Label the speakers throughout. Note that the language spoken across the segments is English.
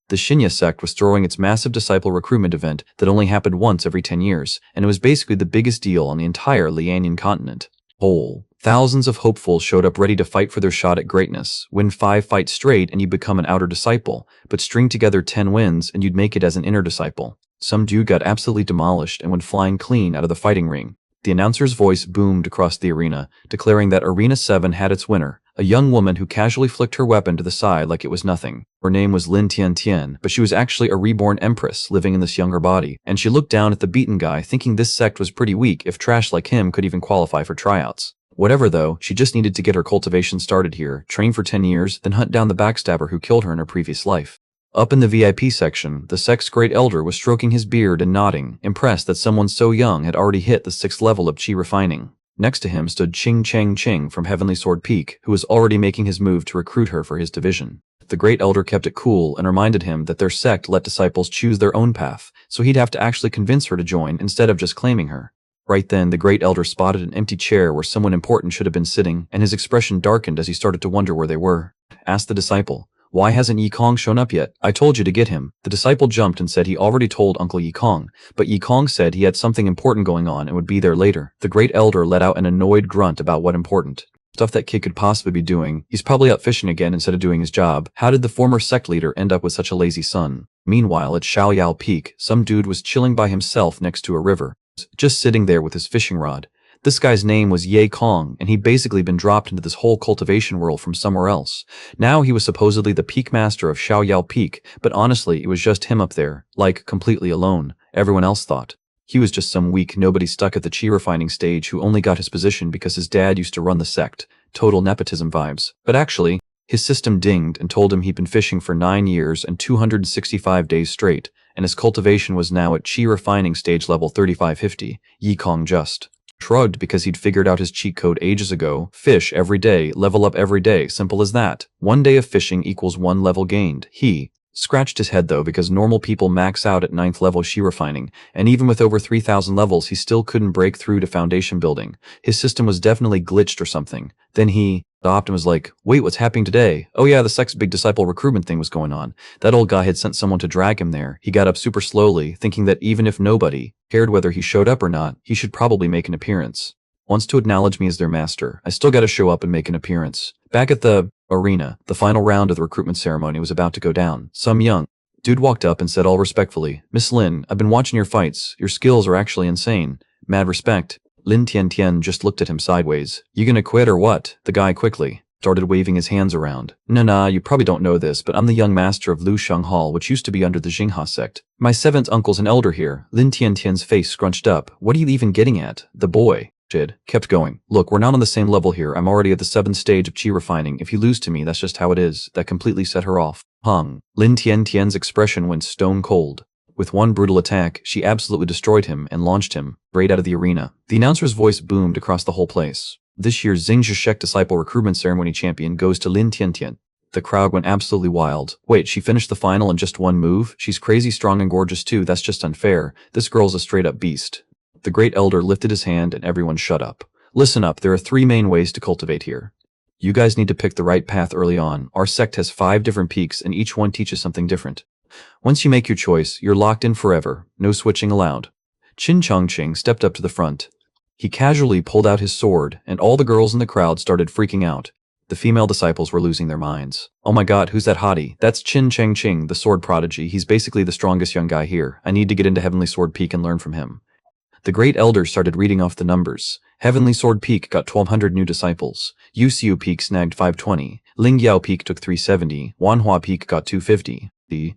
Speaker 1: The Shinya sect was throwing its massive disciple recruitment event that only happened once every 10 years, and it was basically the biggest deal on the entire Lianian continent. Thousands of hopefuls showed up ready to fight for their shot at greatness. Win 5 fights straight and you become an outer disciple, but string together 10 wins and you'd make it as an inner disciple. Some dude got absolutely demolished and went flying clean out of the fighting ring. The announcer's voice boomed across the arena, declaring that Arena 7 had its winner, a young woman who casually flicked her weapon to the side like it was nothing. Her name was Lin Tian, but she was actually a reborn empress living in this younger body, and she looked down at the beaten guy thinking this sect was pretty weak if trash like him could even qualify for tryouts. Whatever though, she just needed to get her cultivation started here, train for 10 years, then hunt down the backstabber who killed her in her previous life. Up in the VIP section, the sect's great elder was stroking his beard and nodding, impressed that someone so young had already hit the 6th level of chi refining. Next to him stood Ching Cheng from Heavenly Sword Peak, who was already making his move to recruit her for his division. The great elder kept it cool and reminded him that their sect let disciples choose their own path, so he'd have to actually convince her to join instead of just claiming her. Right then, the great elder spotted an empty chair where someone important should have been sitting, and his expression darkened as he started to wonder where they were. Asked the disciple, "Why hasn't Yi Kong shown up yet? I told you to get him." The disciple jumped and said he already told Uncle Yi Kong, but Yi Kong said he had something important going on and would be there later. The great elder let out an annoyed grunt about what important. Stuff that kid could possibly be doing. He's probably out fishing again instead of doing his job. How did the former sect leader end up with such a lazy son? Meanwhile, at Xiaoyao Peak, some dude was chilling by himself next to a river, just sitting there with his fishing rod. This guy's name was Ye Kong, and he'd basically been dropped into this whole cultivation world from somewhere else. Now he was supposedly the peak master of Xiaoyao Peak, but honestly, it was just him up there, like, completely alone, everyone else thought. He was just some weak nobody stuck at the chi refining stage who only got his position because his dad used to run the sect. Total nepotism vibes. But actually, his system dinged and told him he'd been fishing for 9 years and 265 days straight, and his cultivation was now at chi refining stage level 3550. Yi Kong just shrugged because he'd figured out his cheat code ages ago. Fish every day, level up every day, simple as that. 1 day of fishing equals 1 level gained. He scratched his head though because normal people max out at 9th level chi refining, and even with over 3,000 levels he still couldn't break through to foundation building. His system was definitely glitched or something. Then he stopped and was like, "Wait, what's happening today? Oh yeah, the sect's big disciple recruitment thing was going on. That old guy had sent someone to drag him there." He got up super slowly, thinking that even if nobody cared whether he showed up or not, he should probably make an appearance. Wants to acknowledge me as their master. I still gotta show up and make an appearance. Back at the arena, the final round of the recruitment ceremony was about to go down. Some young dude walked up and said all respectfully, "Miss Lin, I've been watching your fights. Your skills are actually insane. Mad respect." Lin Tian just looked at him sideways. "You gonna quit or what?" The guy quickly started waving his hands around. Nah, you probably don't know this, but I'm the young master of Lusheng Hall, which used to be under the Jingha sect. My 7th uncle's an elder here." Lin Tian's face scrunched up. "What are you even getting at?" The boy kept going. "Look, we're not on the same level here. I'm already at the 7th stage of chi refining. If you lose to me, that's just how it is." That completely set her off. Lin Tian's expression went stone cold. With one brutal attack, she absolutely destroyed him and launched him right out of the arena. The announcer's voice boomed across the whole place. "This year's Xingzhishek Disciple Recruitment Ceremony champion goes to Lin Tian." The crowd went absolutely wild. "Wait, she finished the final in just one move? She's crazy strong and gorgeous too. That's just unfair. This girl's a straight-up beast." The great elder lifted his hand and everyone shut up. "Listen up, there are 3 main ways to cultivate here. You guys need to pick the right path early on. Our sect has 5 different peaks and each one teaches something different. Once you make your choice, you're locked in forever. No switching allowed." Qin Chongqing stepped up to the front. He casually pulled out his sword, and all the girls in the crowd started freaking out. The female disciples were losing their minds. "Oh my god, who's that hottie?" "That's Qin Chongqing, the sword prodigy. He's basically the strongest young guy here. I need to get into Heavenly Sword Peak and learn from him." The great elder started reading off the numbers. Heavenly Sword Peak got 1,200 new disciples. Yuxiu Peak snagged 520. Lingyao Peak took 370. Manhwa Peak got 250.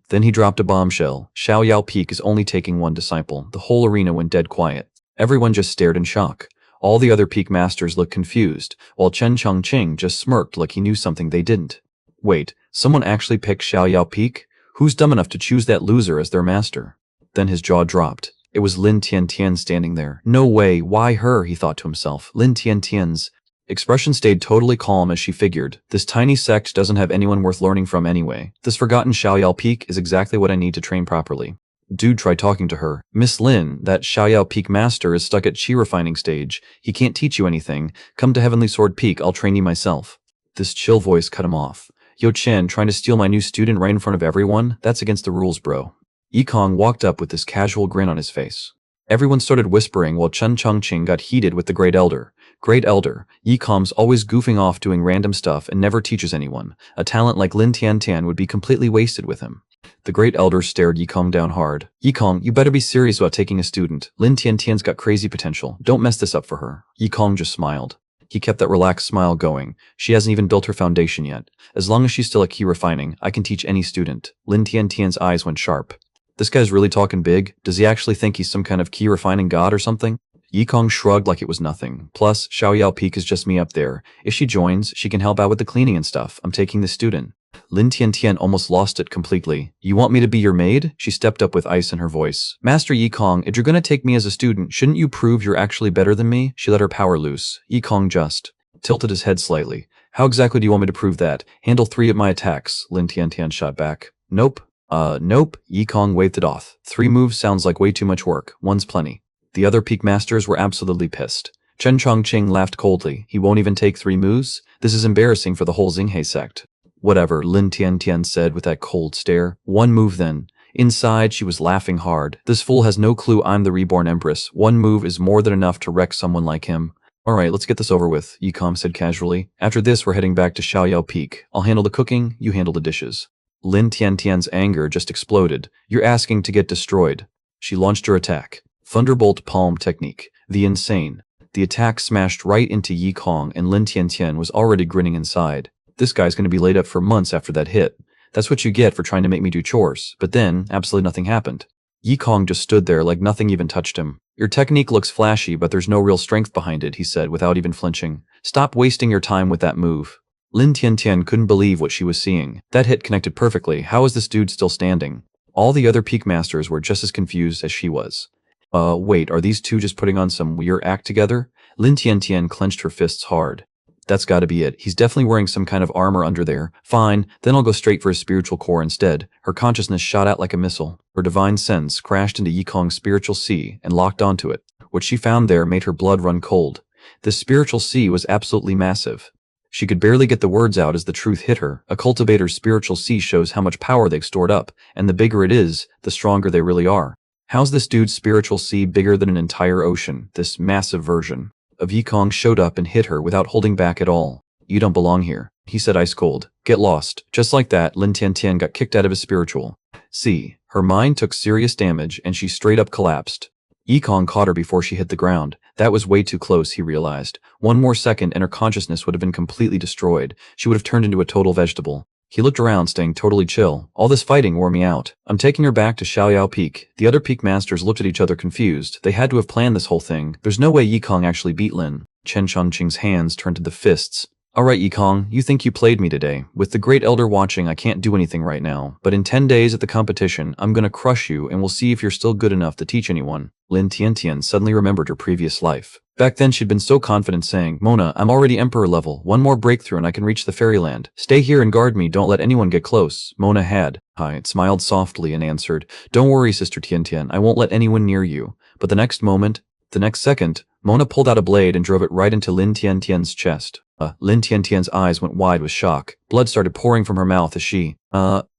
Speaker 1: Then he dropped a bombshell. Xiaoyao Peak is only taking 1 disciple. The whole arena went dead quiet. Everyone just stared in shock. All the other peak masters looked confused, while Chen Chongqing just smirked like he knew something they didn't. Wait, someone actually picked Xiaoyao Peak? Who's dumb enough to choose that loser as their master? Then his jaw dropped. It was Lin Tian standing there. No way, why her, he thought to himself. Lin Tian's expression stayed totally calm as she figured. This tiny sect doesn't have anyone worth learning from anyway. This forgotten Xiaoyao Peak is exactly what I need to train properly. Dude tried talking to her. "Miss Lin, that Xiaoyao Peak master is stuck at chi refining stage. He can't teach you anything. Come to Heavenly Sword Peak, I'll train you myself." This chill voice cut him off. Yo Chen, trying to steal my new student right in front of everyone? That's against the rules, bro. Yikong walked up with this casual grin on his face. Everyone started whispering while Chen Chongqing got heated with the Great Elder. Great Elder, Yikong's always goofing off doing random stuff and never teaches anyone. A talent like Lin Tiantian would be completely wasted with him. The Great Elder stared Yikong down hard. Yikong, you better be serious about taking a student. Lin Tiantian's got crazy potential. Don't mess this up for her. Yikong just smiled. He kept that relaxed smile going. She hasn't even built her foundation yet. As long as she's still at key refining, I can teach any student. Lin Tiantian's eyes went sharp. This guy's really talking big. Does he actually think he's some kind of key refining god or something? Yikong shrugged like it was nothing. Plus, Xiaoyao Peak is just me up there. If she joins, she can help out with the cleaning and stuff. I'm taking the student. Lin Tiantian almost lost it completely. You want me to be your maid? She stepped up with ice in her voice. Master Yikong, if you're gonna take me as a student, shouldn't you prove you're actually better than me? She let her power loose. Yikong just tilted his head slightly. How exactly do you want me to prove that? Handle 3 of my attacks, Lin Tiantian shot back. Nope. Nope. Yikong waved it off. 3 moves sounds like way too much work. 1's plenty. The other peak masters were absolutely pissed. Chen Chongqing laughed coldly. He won't even take 3 moves? This is embarrassing for the whole Xinghe sect. Whatever, Lin Tiantian said with that cold stare. 1 move then. Inside, she was laughing hard. This fool has no clue I'm the reborn empress. 1 move is more than enough to wreck someone like him. Alright, let's get this over with, Yikong said casually. After this, we're heading back to Xiaoyao Peak. I'll handle the cooking, you handle the dishes. Lin Tiantian's anger just exploded. You're asking to get destroyed. She launched her attack. Thunderbolt Palm Technique. The insane. The attack smashed right into Yikong and Lin Tiantian was already grinning inside. This guy's going to be laid up for months after that hit. That's what you get for trying to make me do chores. But then, absolutely nothing happened. Yikong just stood there like nothing even touched him. Your technique looks flashy, but there's no real strength behind it, he said without even flinching. Stop wasting your time with that move. Lin Tiantian couldn't believe what she was seeing. That hit connected perfectly. How is this dude still standing? All the other peak masters were just as confused as she was. Wait, are these two just putting on some weird act together? Lin Tiantian clenched her fists hard. That's gotta be it. He's definitely wearing some kind of armor under there. Fine, then I'll go straight for his spiritual core instead. Her consciousness shot out like a missile. Her divine sense crashed into Yikong's spiritual sea and locked onto it. What she found there made her blood run cold. This spiritual sea was absolutely massive. She could barely get the words out as the truth hit her. A cultivator's spiritual sea shows how much power they've stored up, and the bigger it is, the stronger they really are. How's this dude's spiritual sea bigger than an entire ocean, this massive version of Yikong showed up and hit her without holding back at all. You don't belong here, he said ice cold. Get lost. Just like that, Lin Tiantian got kicked out of his spiritual sea. Her mind took serious damage and she straight up collapsed. Yikong caught her before she hit the ground. That was way too close, he realized. 1 more second and her consciousness would have been completely destroyed. She would have turned into a total vegetable. He looked around, staying totally chill. All this fighting wore me out. I'm taking her back to Xiaoyao Peak. The other peak masters looked at each other confused. They had to have planned this whole thing. There's no way Yikong actually beat Lin. Chen Chongqing's hands turned to the fists. Alright, Yikong, you think you played me today. With the Great Elder watching, I can't do anything right now. But in 10 days at the competition, I'm gonna crush you and we'll see if you're still good enough to teach anyone. Lin Tiantian suddenly remembered her previous life. Back then she'd been so confident saying, Mona, I'm already Emperor level. 1 more breakthrough and I can reach the fairyland. Stay here and guard me, don't let anyone get close. Mona had. I smiled softly and answered, Don't worry, Sister Tiantian, I won't let anyone near you. But the next second, Mona pulled out a blade and drove it right into Lin Tiantian's chest. Lin Tiantian's eyes went wide with shock. Blood started pouring from her mouth as she,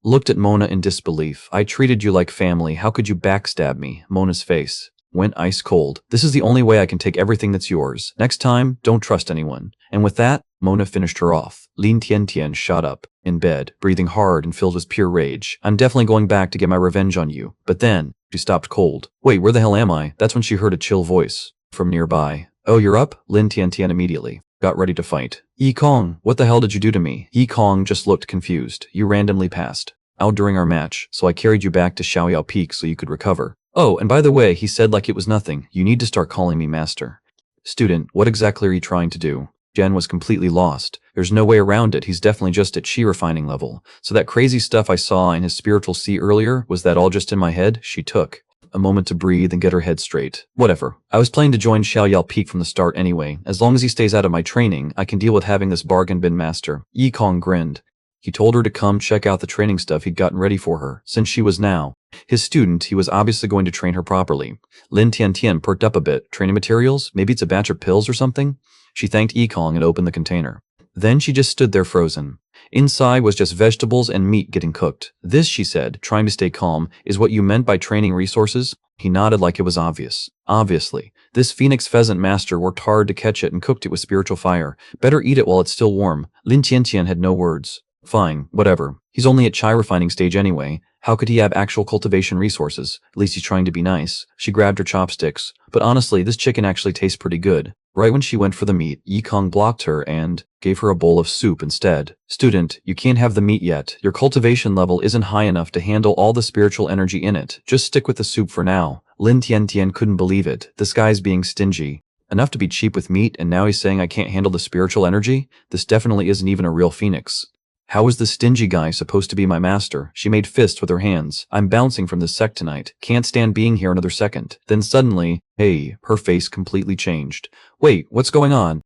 Speaker 1: looked at Mona in disbelief. I treated you like family. How could you backstab me? Mona's face went ice cold. This is the only way I can take everything that's yours. Next time, don't trust anyone. And with that, Mona finished her off. Lin Tiantian shot up, in bed, breathing hard and filled with pure rage. I'm definitely going back to get my revenge on you. But then, she stopped cold. Wait, where the hell am I? That's when she heard a chill voice from nearby. Oh, you're up? Lin Tiantian immediately got ready to fight. Yikong, what the hell did you do to me? Yikong just looked confused. You randomly passed out during our match, so I carried you back to Xiaoyao Peak so you could recover. Oh, and by the way, he said like it was nothing. You need to start calling me master. Student, what exactly are you trying to do? Jen was completely lost. There's no way around it. He's definitely just at chi refining level. So that crazy stuff I saw in his spiritual sea earlier, was that all just in my head? She took a moment to breathe and get her head straight. Whatever. I was planning to join Xiaoyao Peak from the start anyway. As long as he stays out of my training, I can deal with having this bargain bin master. Yikong grinned. He told her to come check out the training stuff he'd gotten ready for her. Since she was now his student, he was obviously going to train her properly. Lin Tiantian perked up a bit. Training materials? Maybe it's a batch of pills or something? She thanked Yikong and opened the container. Then she just stood there frozen. Inside was just vegetables and meat getting cooked. This, she said, trying to stay calm, is what you meant by training resources? He nodded like it was obvious. Obviously. This phoenix pheasant master worked hard to catch it and cooked it with spiritual fire. Better eat it while it's still warm. Lin Tiantian had no words. Fine, whatever. He's only at chai refining stage anyway. How could he have actual cultivation resources? At least he's trying to be nice. She grabbed her chopsticks. But honestly, this chicken actually tastes pretty good. Right when she went for the meat, Yikong blocked her and gave her a bowl of soup instead. Student, you can't have the meat yet. Your cultivation level isn't high enough to handle all the spiritual energy in it. Just stick with the soup for now. Lin Tiantian couldn't believe it. This guy's being stingy. Enough to be cheap with meat, and now he's saying I can't handle the spiritual energy? This definitely isn't even a real phoenix. How is this stingy guy supposed to be my master? She made fists with her hands. I'm bouncing from this sect tonight. Can't stand being here another second. Then suddenly, hey, her face completely changed. Wait, what's going on?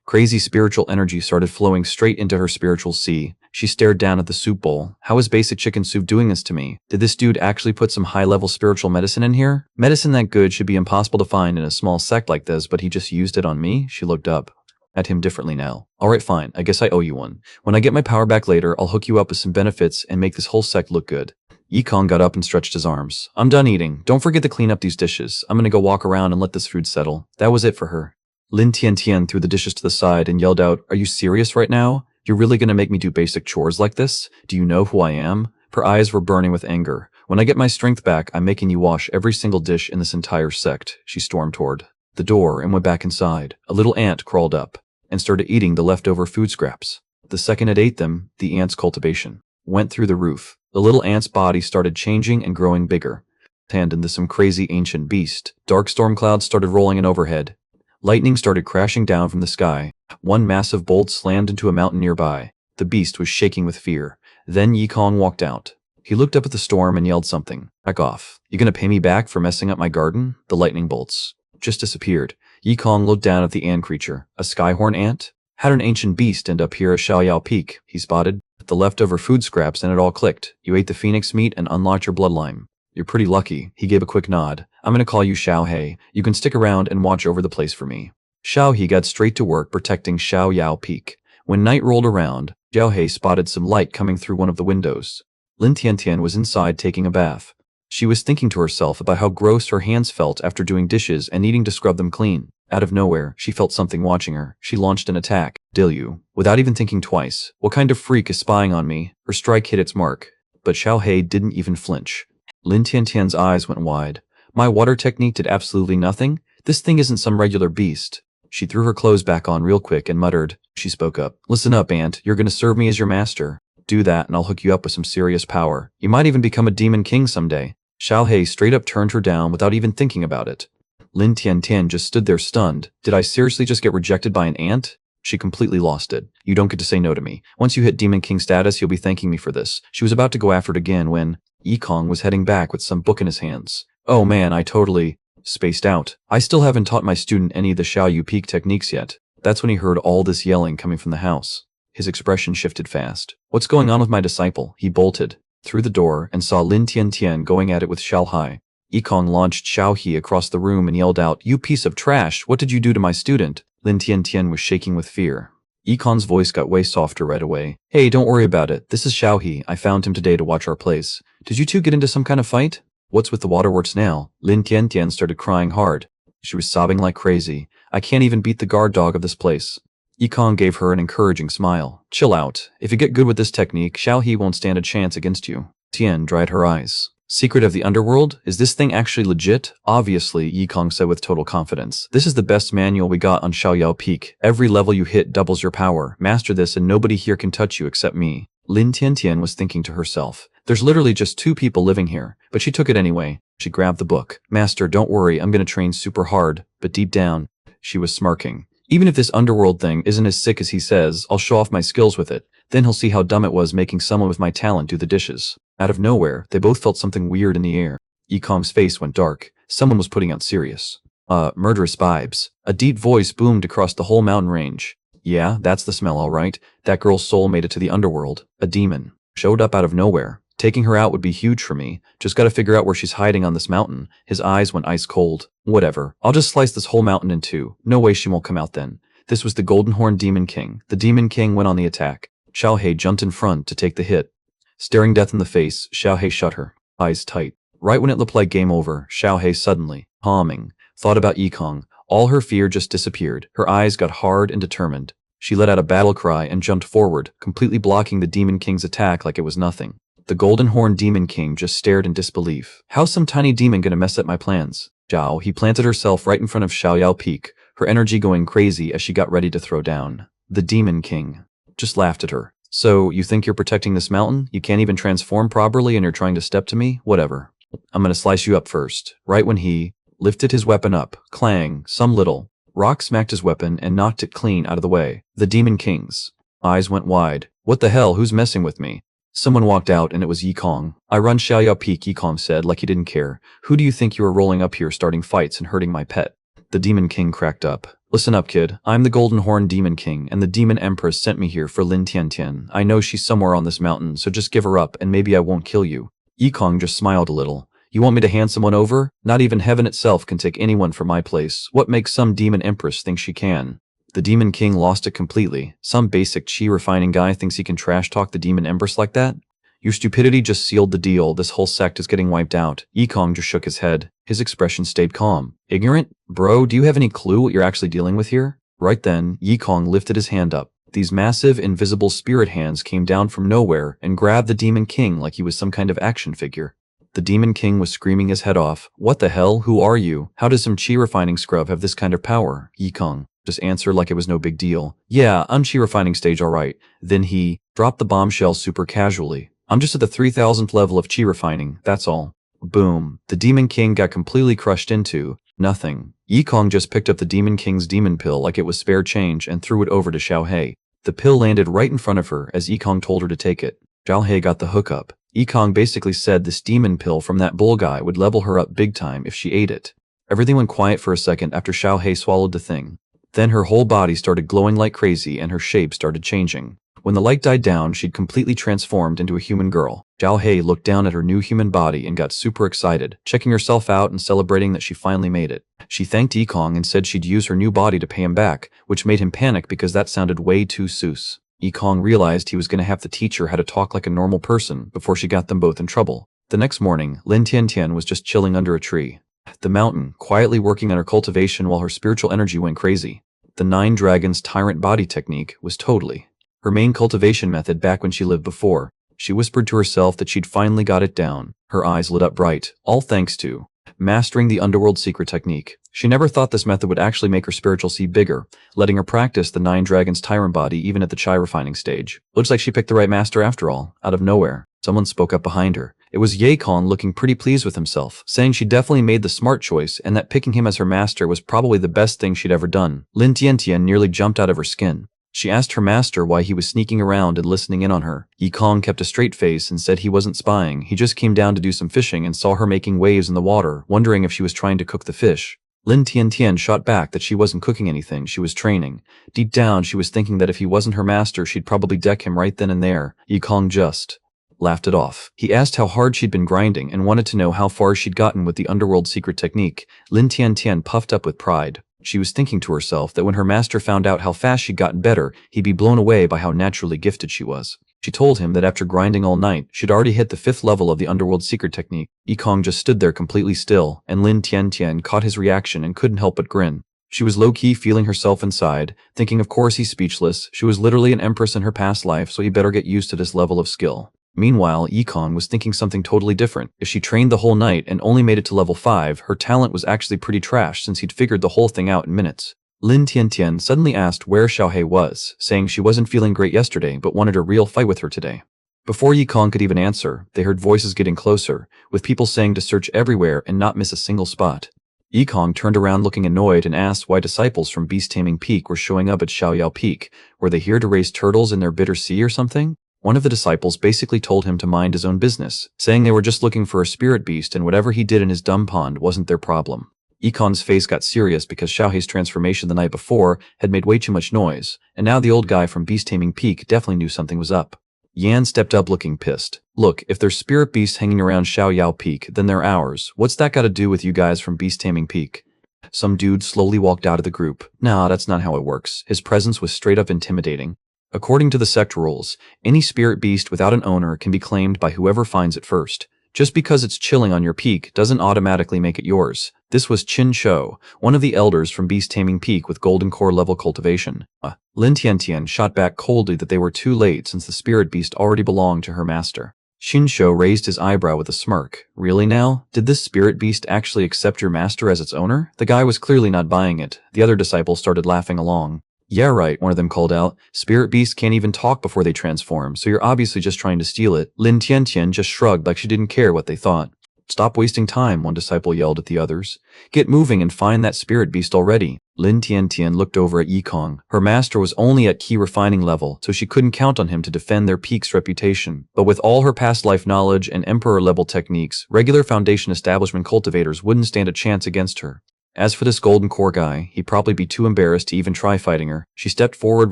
Speaker 1: Crazy spiritual energy started flowing straight into her spiritual sea. She stared down at the soup bowl. How is basic chicken soup doing this to me? Did this dude actually put some high-level spiritual medicine in here? Medicine that good should be impossible to find in a small sect like this, but he just used it on me? She looked up at him differently now. Alright, fine. I guess I owe you one. When I get my power back later, I'll hook you up with some benefits and make this whole sect look good. Yikong got up and stretched his arms. I'm done eating. Don't forget to clean up these dishes. I'm gonna go walk around and let this food settle. That was it for her. Lin Tiantian threw the dishes to the side and yelled out, Are you serious right now? You're really gonna make me do basic chores like this? Do you know who I am? Her eyes were burning with anger. When I get my strength back, I'm making you wash every single dish in this entire sect. She stormed toward the door and went back inside. A little ant crawled up and started eating the leftover food scraps. The second it ate them, the ant's cultivation went through the roof. The little ant's body started changing and growing bigger, turned into some crazy ancient beast. Dark storm clouds started rolling in overhead. Lightning started crashing down from the sky. One massive bolt slammed into a mountain nearby. The beast was shaking with fear. Then Yikong walked out. He looked up at the storm and yelled something. Back off. You gonna pay me back for messing up my garden? The lightning bolts just disappeared. Yikong looked down at the ant creature. A skyhorn ant? Had an ancient beast end up here at Xiaoyao Peak, he spotted. The leftover food scraps and it all clicked. You ate the phoenix meat and unlocked your bloodline. You're pretty lucky. He gave a quick nod. I'm gonna call you Xiao He. You can stick around and watch over the place for me. Xiao He got straight to work protecting Xiaoyao Peak. When night rolled around, Xiao He spotted some light coming through one of the windows. Lin Tiantian was inside taking a bath. She was thinking to herself about how gross her hands felt after doing dishes and needing to scrub them clean. Out of nowhere, she felt something watching her. She launched an attack. Dilyu. Without even thinking twice. What kind of freak is spying on me? Her strike hit its mark. But Xiao He didn't even flinch. Lin Tiantian's eyes went wide. My water technique did absolutely nothing? This thing isn't some regular beast. She threw her clothes back on real quick and muttered. She spoke up. Listen up, Ant. You're gonna serve me as your master. Do that and I'll hook you up with some serious power. You might even become a demon king someday. Xiao He straight up turned her down without even thinking about it. Lin Tiantian just stood there stunned. Did I seriously just get rejected by an ant? She completely lost it. You don't get to say no to me. Once you hit Demon King status, you'll be thanking me for this. She was about to go after it again when Yikong was heading back with some book in his hands. Oh man, I totally spaced out. I still haven't taught my student any of the Xiaoyu Peak techniques yet. That's when he heard all this yelling coming from the house. His expression shifted fast. What's going on with my disciple? He bolted through the door and saw Lin Tiantian going at it with Xiao Hai. Yikong launched Xiao He across the room and yelled out, You piece of trash, what did you do to my student? Lin Tiantian was shaking with fear. Yikong's voice got way softer right away. Hey, don't worry about it. This is Xiao He. I found him today to watch our place. Did you two get into some kind of fight? What's with the waterworks now? Lin Tiantian started crying hard. She was sobbing like crazy. I can't even beat the guard dog of this place. Yikong gave her an encouraging smile. Chill out. If you get good with this technique, Xiao He won't stand a chance against you. Tian dried her eyes. Secret of the Underworld? Is this thing actually legit? Obviously, Yikong said with total confidence. This is the best manual we got on Xiaoyao Peak. Every level you hit doubles your power. Master this and nobody here can touch you except me. Lin Tiantian was thinking to herself. There's literally just 2 people living here, but she took it anyway. She grabbed the book. Master, don't worry, I'm gonna train super hard. But deep down, she was smirking. Even if this underworld thing isn't as sick as he says, I'll show off my skills with it. Then he'll see how dumb it was making someone with my talent do the dishes. Out of nowhere, they both felt something weird in the air. Yikong's face went dark. Someone was putting out serious. Murderous vibes. A deep voice boomed across the whole mountain range. Yeah, that's the smell all right. That girl's soul made it to the underworld. A demon. Showed up out of nowhere. Taking her out would be huge for me. Just gotta figure out where she's hiding on this mountain. His eyes went ice cold. Whatever. I'll just slice this whole mountain in 2. No way she won't come out then. This was the Golden Horn Demon King. The Demon King went on the attack. Xiao He jumped in front to take the hit. Staring death in the face, Xiao He shut her eyes tight. Right when it looked like game over, Xiao He suddenly, calming, thought about Yikong. All her fear just disappeared. Her eyes got hard and determined. She let out a battle cry and jumped forward, completely blocking the Demon King's attack like it was nothing. The Golden Horn Demon King just stared in disbelief. How's some tiny demon gonna mess up my plans? Zhao He planted herself right in front of Xiaoyao Peak, her energy going crazy as she got ready to throw down. The Demon King just laughed at her. So, you think you're protecting this mountain? You can't even transform properly and you're trying to step to me? Whatever. I'm gonna slice you up first. Right when he lifted his weapon up, clang, some little rock smacked his weapon and knocked it clean out of the way. The Demon King's eyes went wide. What the hell, who's messing with me? Someone walked out and it was Yikong. I run Xiaoyao Peak, Yikong said like he didn't care. Who do you think you are rolling up here starting fights and hurting my pet? The Demon King cracked up. Listen up, kid. I'm the Golden Horn Demon King, and the Demon Empress sent me here for Lin Tiantian. I know she's somewhere on this mountain, so just give her up and maybe I won't kill you. Yikong just smiled a little. You want me to hand someone over? Not even heaven itself can take anyone from my place. What makes some Demon Empress think she can? The Demon King lost it completely. Some basic chi refining guy thinks he can trash talk the Demon Empress like that? Your stupidity just sealed the deal. This whole sect is getting wiped out. Yikong just shook his head. His expression stayed calm. Ignorant? Bro, do you have any clue what you're actually dealing with here? Right then, Yikong lifted his hand up. These massive, invisible spirit hands came down from nowhere and grabbed the Demon King like he was some kind of action figure. The Demon King was screaming his head off. What the hell? Who are you? How does some chi refining scrub have this kind of power? Yikong just answered like it was no big deal. Yeah, I'm chi refining stage alright. Then he dropped the bombshell super casually. I'm just at the 3000th level of chi refining, that's all. Boom. The Demon King got completely crushed into nothing. Yikong just picked up the Demon King's demon pill like it was spare change and threw it over to Xiao He. The pill landed right in front of her as Yikong told her to take it. Xiao He got the hookup. Yikong basically said this demon pill from that bull guy would level her up big time if she ate it. Everything went quiet for a second after Xiao He swallowed the thing. Then her whole body started glowing like crazy and her shape started changing. When the light died down, she'd completely transformed into a human girl. Xiao He looked down at her new human body and got super excited, checking herself out and celebrating that she finally made it. She thanked Yikong and said she'd use her new body to pay him back, which made him panic because that sounded way too sus. Yikong realized he was going to have to teach her how to talk like a normal person before she got them both in trouble. The next morning, Lin Tiantian was just chilling under a tree. The mountain, quietly working on her cultivation while her spiritual energy went crazy. The 9 Dragons Tyrant Body technique was totally her main cultivation method back when she lived before. She whispered to herself that she'd finally got it down. Her eyes lit up bright, all thanks to mastering the underworld secret technique. She never thought this method would actually make her spiritual sea bigger, letting her practice the 9 Dragons Tyrant Body even at the chai refining stage. Looks like she picked the right master after all. Out of nowhere, someone spoke up behind her. It was Yikong looking pretty pleased with himself, saying she definitely made the smart choice and that picking him as her master was probably the best thing she'd ever done. Lin Tiantian nearly jumped out of her skin. She asked her master why he was sneaking around and listening in on her. Yikong kept a straight face and said he wasn't spying. He just came down to do some fishing and saw her making waves in the water, wondering if she was trying to cook the fish. Lin Tiantian shot back that she wasn't cooking anything, she was training. Deep down, she was thinking that if he wasn't her master, she'd probably deck him right then and there. Yikong just laughed it off. He asked how hard she'd been grinding and wanted to know how far she'd gotten with the underworld secret technique. Lin Tiantian puffed up with pride. She was thinking to herself that when her master found out how fast she'd gotten better, he'd be blown away by how naturally gifted she was. She told him that after grinding all night, she'd already hit the 5th level of the underworld secret technique. Yikong just stood there completely still, and Lin Tiantian caught his reaction and couldn't help but grin. She was low-key feeling herself inside, thinking of course he's speechless. She was literally an empress in her past life, so he better get used to this level of skill. Meanwhile, Yikong was thinking something totally different. If she trained the whole night and only made it to level 5, her talent was actually pretty trash since he'd figured the whole thing out in minutes. Lin Tiantian suddenly asked where Xiao He was, saying she wasn't feeling great yesterday but wanted a real fight with her today. Before Yikong could even answer, they heard voices getting closer, with people saying to search everywhere and not miss a single spot. Yikong turned around looking annoyed and asked why disciples from Beast Taming Peak were showing up at Xiaoyao Peak. Were they here to raise turtles in their bitter sea or something? One of the disciples basically told him to mind his own business, saying they were just looking for a spirit beast and whatever he did in his dumb pond wasn't their problem. Yikong's face got serious because Xiao He's transformation the night before had made way too much noise, and now the old guy from Beast Taming Peak definitely knew something was up. Yan stepped up looking pissed. Look, if there's spirit beasts hanging around Xiaoyao Peak, then they're ours. What's that got to do with you guys from Beast Taming Peak? Some dude slowly walked out of the group. Nah, that's not how it works. His presence was straight up intimidating. According to the sect rules, any spirit beast without an owner can be claimed by whoever finds it first. Just because it's chilling on your peak doesn't automatically make it yours. This was Qin Shou, one of the elders from Beast Taming Peak with Golden Core level cultivation. Lin Tiantian shot back coldly that they were too late since the spirit beast already belonged to her master. Qin Shou raised his eyebrow with a smirk. Really now? Did this spirit beast actually accept your master as its owner? The guy was clearly not buying it. The other disciples started laughing along. Yeah right, one of them called out. Spirit beasts can't even talk before they transform, so you're obviously just trying to steal it. Lin Tiantian just shrugged like she didn't care what they thought. Stop wasting time, one disciple yelled at the others. Get moving and find that spirit beast already. Lin Tiantian looked over at Yikong. Her master was only at key refining level, so she couldn't count on him to defend their peak's reputation. But with all her past life knowledge and emperor-level techniques, regular Foundation establishment cultivators wouldn't stand a chance against her. As for this Golden Core guy, he'd probably be too embarrassed to even try fighting her. She stepped forward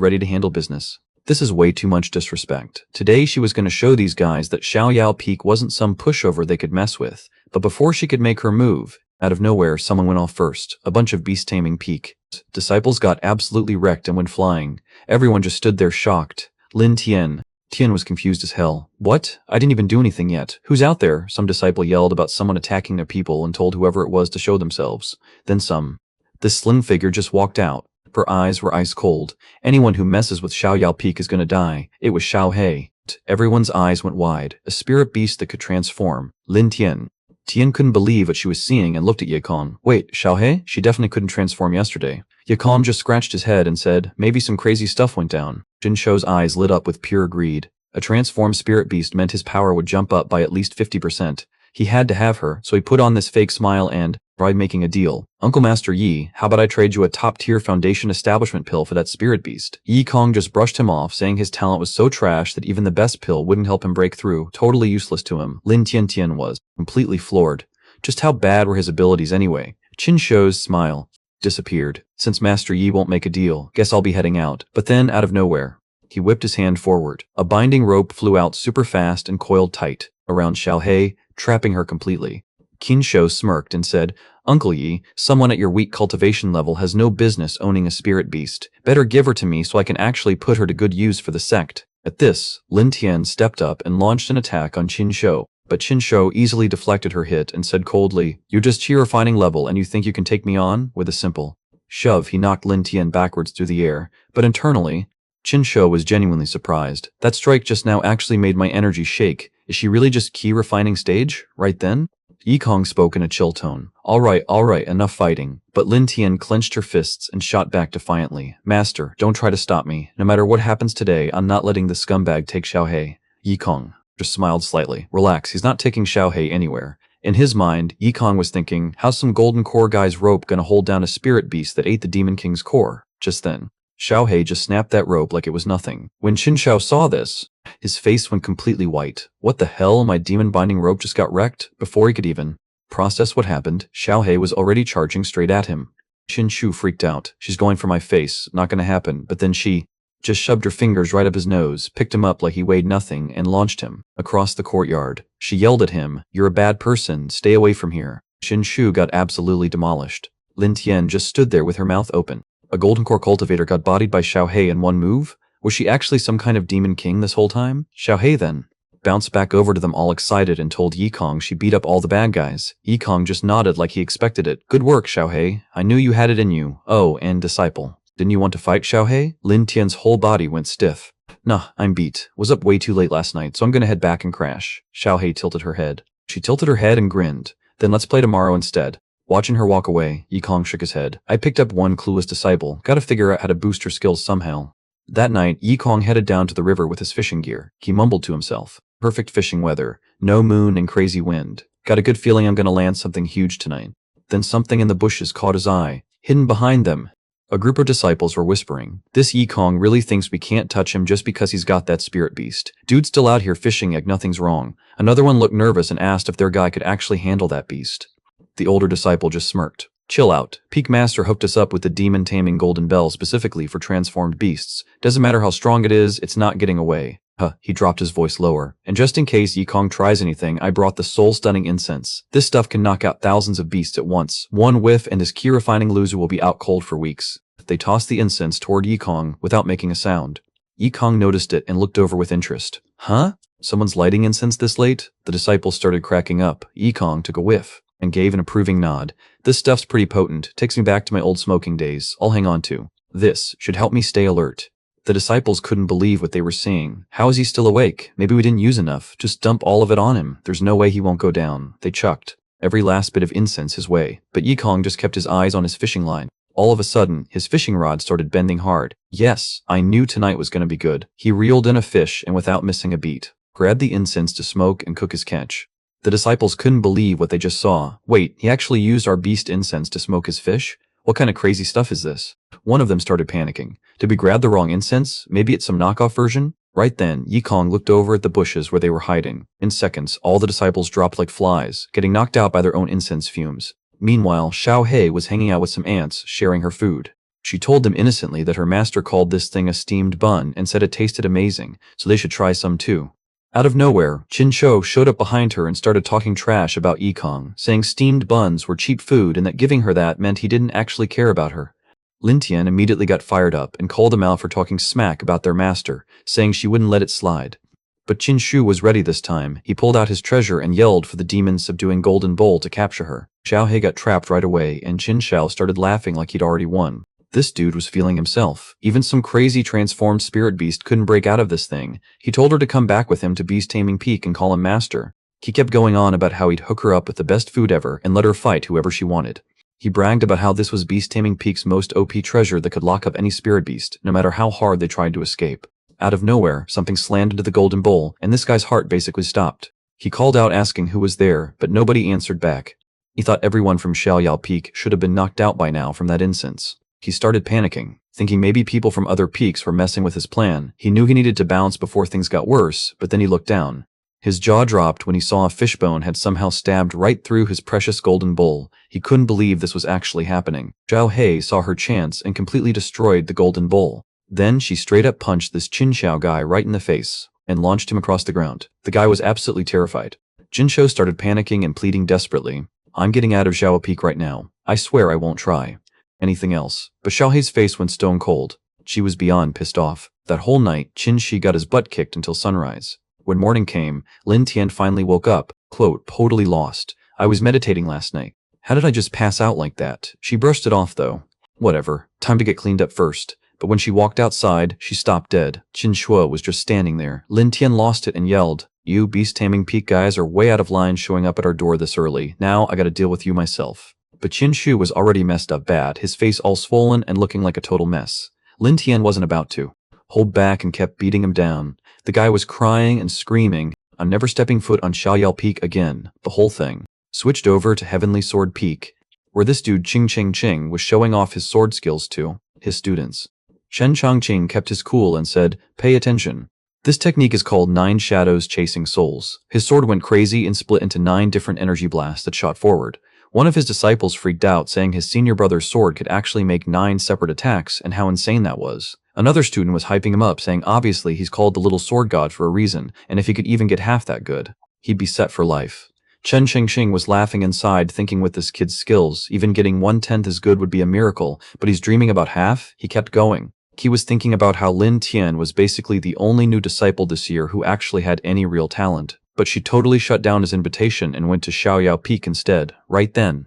Speaker 1: ready to handle business. This is way too much disrespect. Today she was going to show these guys that Xiaoyao Peak wasn't some pushover they could mess with. But before she could make her move, out of nowhere someone went off first. A bunch of Beast Taming Peak disciples got absolutely wrecked and went flying. Everyone just stood there shocked. Lin Tian was confused as hell. What? I didn't even do anything yet. Who's out there? Some disciple yelled about someone attacking their people and told whoever it was to show themselves. Then some. This slim figure just walked out. Her eyes were ice cold. Anyone who messes with Xiaoyao Peak is gonna die. It was Xiaohei. Everyone's eyes went wide. A spirit beast that could transform. Lin Tian couldn't believe what she was seeing and looked at Yikong. Wait, Xiaohei? She definitely couldn't transform yesterday. Yikong just scratched his head and said, maybe some crazy stuff went down. Qin Shou's eyes lit up with pure greed. A transformed spirit beast meant his power would jump up by at least 50%. He had to have her, so he put on this fake smile and tried making a deal. Uncle Master Yi, how about I trade you a top-tier Foundation establishment pill for that spirit beast? Yikong just brushed him off, saying his talent was so trash that even the best pill wouldn't help him break through, totally useless to him. Lin Tiantian was completely floored. Just how bad were his abilities anyway? Qin Shou's smile disappeared. Since Master Yi won't make a deal, guess I'll be heading out. But then, out of nowhere, he whipped his hand forward. A binding rope flew out super fast and coiled tight around Xiaohei, trapping her completely. Qin Shou smirked and said, Uncle Yi, someone at your weak cultivation level has no business owning a spirit beast. Better give her to me so I can actually put her to good use for the sect. At this, Lin Tian stepped up and launched an attack on Qin Shou. But Qin Shou easily deflected her hit and said coldly, You're just key refining level and you think you can take me on? With a simple shove, he knocked Lin Tian backwards through the air. But internally, Qin Shou was genuinely surprised. That strike just now actually made my energy shake. Is she really just key refining stage? Right then? Yikong spoke in a chill tone. All right, enough fighting. But Lin Tian clenched her fists and shot back defiantly. Master, don't try to stop me. No matter what happens today, I'm not letting the scumbag take Xiaohei. Yikong just smiled slightly. Relax, he's not taking Xiaohei anywhere. In his mind, Yikong was thinking, how's some Golden Core guy's rope gonna hold down a spirit beast that ate the Demon King's core? Just then, Xiaohei just snapped that rope like it was nothing. When Qin Shou saw this, his face went completely white. What the hell, my demon binding rope just got wrecked? Before he could even process what happened, Xiaohei was already charging straight at him. Qin Shou freaked out. She's going for my face, not gonna happen. But then she just shoved her fingers right up his nose, picked him up like he weighed nothing, and launched him across the courtyard. She yelled at him, You're a bad person, stay away from here. Qin Shou got absolutely demolished. Lin Tian just stood there with her mouth open. A Golden Core cultivator got bodied by Xiaohei in one move? Was she actually some kind of demon king this whole time? Xiaohei then bounced back over to them all excited and told Yikong she beat up all the bad guys. Yikong just nodded like he expected it. Good work, Xiaohei. I knew you had it in you. Oh, and disciple. Didn't you want to fight, Xiaohei? Lin Tian's whole body went stiff. Nah, I'm beat. Was up way too late last night, so I'm gonna head back and crash. Xiaohei tilted her head. She tilted her head and grinned. Then let's play tomorrow instead. Watching her walk away, Yikong shook his head. I picked up one clueless disciple. Gotta figure out how to boost her skills somehow. That night, Yikong headed down to the river with his fishing gear. He mumbled to himself. Perfect fishing weather. No moon and crazy wind. Got a good feeling I'm gonna land something huge tonight. Then something in the bushes caught his eye. Hidden behind them, a group of disciples were whispering. This Yikong really thinks we can't touch him just because he's got that spirit beast. Dude's still out here fishing like nothing's wrong. Another one looked nervous and asked if their guy could actually handle that beast. The older disciple just smirked. Chill out. Peak Master hooked us up with the demon taming golden bell specifically for transformed beasts. Doesn't matter how strong it is, it's not getting away. He dropped his voice lower. And just in case Yikong tries anything, I brought the soul-stunning incense. This stuff can knock out thousands of beasts at once. One whiff and his key-refining loser will be out cold for weeks. They tossed the incense toward Yikong without making a sound. Yikong noticed it and looked over with interest. Huh? Someone's lighting incense this late? The disciples started cracking up. Yikong took a whiff and gave an approving nod. This stuff's pretty potent. Takes me back to my old smoking days. I'll hang on to. This should help me stay alert. The disciples couldn't believe what they were seeing. How is he still awake? Maybe we didn't use enough. Just dump all of it on him. There's no way he won't go down. They chucked every last bit of incense his way. But Yikong just kept his eyes on his fishing line. All of a sudden, his fishing rod started bending hard. Yes, I knew tonight was gonna be good. He reeled in a fish and without missing a beat, grabbed the incense to smoke and cook his catch. The disciples couldn't believe what they just saw. Wait, he actually used our beast incense to smoke his fish? What kind of crazy stuff is this? One of them started panicking. Did we grab the wrong incense? Maybe it's some knockoff version? Right then, Yikong looked over at the bushes where they were hiding. In seconds, all the disciples dropped like flies, getting knocked out by their own incense fumes. Meanwhile, Xiaohei was hanging out with some ants, sharing her food. She told them innocently that her master called this thing a steamed bun and said it tasted amazing, so they should try some too. Out of nowhere, Qin showed up behind her and started talking trash about Yikong, saying steamed buns were cheap food and that giving her that meant he didn't actually care about her. Lin Tian immediately got fired up and called him out for talking smack about their master, saying she wouldn't let it slide. But Qin Shu was ready this time. He pulled out his treasure and yelled for the demon's subduing golden bowl to capture her. Xiaohei got trapped right away and Qin Shao started laughing like he'd already won. This dude was feeling himself. Even some crazy transformed spirit beast couldn't break out of this thing. He told her to come back with him to Beast Taming Peak and call him master. He kept going on about how he'd hook her up with the best food ever and let her fight whoever she wanted. He bragged about how this was Beast Taming Peak's most OP treasure that could lock up any spirit beast, no matter how hard they tried to escape. Out of nowhere, something slammed into the golden bowl, and this guy's heart basically stopped. He called out asking who was there, but nobody answered back. He thought everyone from Xiaoyao Peak should have been knocked out by now from that incense. He started panicking, thinking maybe people from other peaks were messing with his plan. He knew he needed to bounce before things got worse, but then he looked down. His jaw dropped when he saw a fishbone had somehow stabbed right through his precious golden bowl. He couldn't believe this was actually happening. Xiaohei saw her chance and completely destroyed the golden bowl. Then she straight up punched this Qin Shao guy right in the face and launched him across the ground. The guy was absolutely terrified. Qin Shao started panicking and pleading desperately. I'm getting out of Xiao Peak right now. I swear I won't try anything else. But Xiaohei's face went stone cold. She was beyond pissed off. That whole night, Qin Shi got his butt kicked until sunrise. When morning came, Lin Tian finally woke up, quote, totally lost. I was meditating last night. How did I just pass out like that? She brushed it off though. Whatever, time to get cleaned up first. But when she walked outside, she stopped dead. Qin Shuo was just standing there. Lin Tian lost it and yelled, you Beast Taming Peak guys are way out of line showing up at our door this early. Now I gotta deal with you myself. But Qin Shu was already messed up bad, his face all swollen and looking like a total mess. Lin Tian wasn't about to hold back and kept beating him down. The guy was crying and screaming, I'm never stepping foot on Xiaoyao Peak again. The whole thing switched over to Heavenly Sword Peak, where this dude Ching was showing off his sword skills to his students. Chen Chongqing kept his cool and said, pay attention. This technique is called 9 Shadows Chasing Souls. His sword went crazy and split into 9 different energy blasts that shot forward. One of his disciples freaked out, saying his senior brother's sword could actually make 9 separate attacks and how insane that was. Another student was hyping him up, saying obviously he's called the little sword god for a reason, and if he could even get half that good, he'd be set for life. Chen Chengxing was laughing inside, thinking with this kid's skills, even getting 1/10 as good would be a miracle, but he's dreaming about half. He kept going. He was thinking about how Lin Tian was basically the only new disciple this year who actually had any real talent. But she totally shut down his invitation and went to Xiaoyao Peak instead. Right then,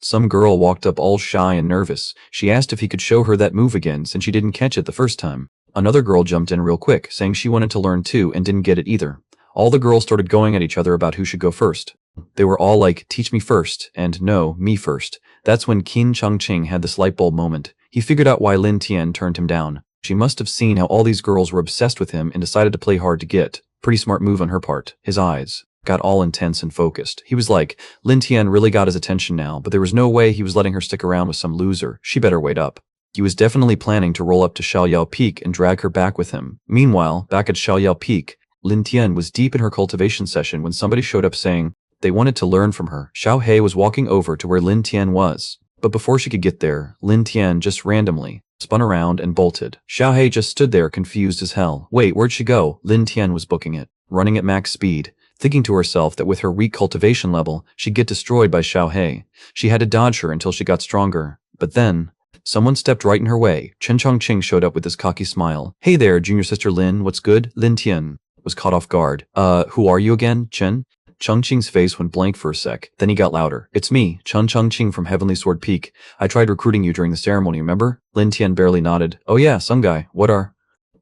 Speaker 1: some girl walked up all shy and nervous. She asked if he could show her that move again since she didn't catch it the first time. Another girl jumped in real quick, saying she wanted to learn too and didn't get it either. All the girls started going at each other about who should go first. They were all like, teach me first, and no, me first. That's when Qin Chongqing had this light bulb moment. He figured out why Lin Tian turned him down. She must have seen how all these girls were obsessed with him and decided to play hard to get. Pretty smart move on her part. His eyes got all intense and focused. He was like, Lin Tian really got his attention now, but there was no way he was letting her stick around with some loser. She better wait up. He was definitely planning to roll up to Xiaoyao Peak and drag her back with him. Meanwhile, back at Xiaoyao Peak, Lin Tian was deep in her cultivation session when somebody showed up saying they wanted to learn from her. Xiaohei was walking over to where Lin Tian was, but before she could get there, Lin Tian just randomly spun around and bolted. Xiaohei just stood there confused as hell. Wait, where'd she go? Lin Tian was booking it, running at max speed, thinking to herself that with her weak cultivation level, she'd get destroyed by Xiaohei. She had to dodge her until she got stronger. But then, Someone stepped right in her way. Chen Chongqing showed up with his cocky smile. Hey there, junior sister Lin, what's good? Lin Tian was caught off guard. Who are you again, Chen? Chongqing's face went blank for a sec, then he got louder. It's me, Chen Chongqing from Heavenly Sword Peak. I tried recruiting you during the ceremony, remember? Lin Tian barely nodded. Oh yeah, some guy. What are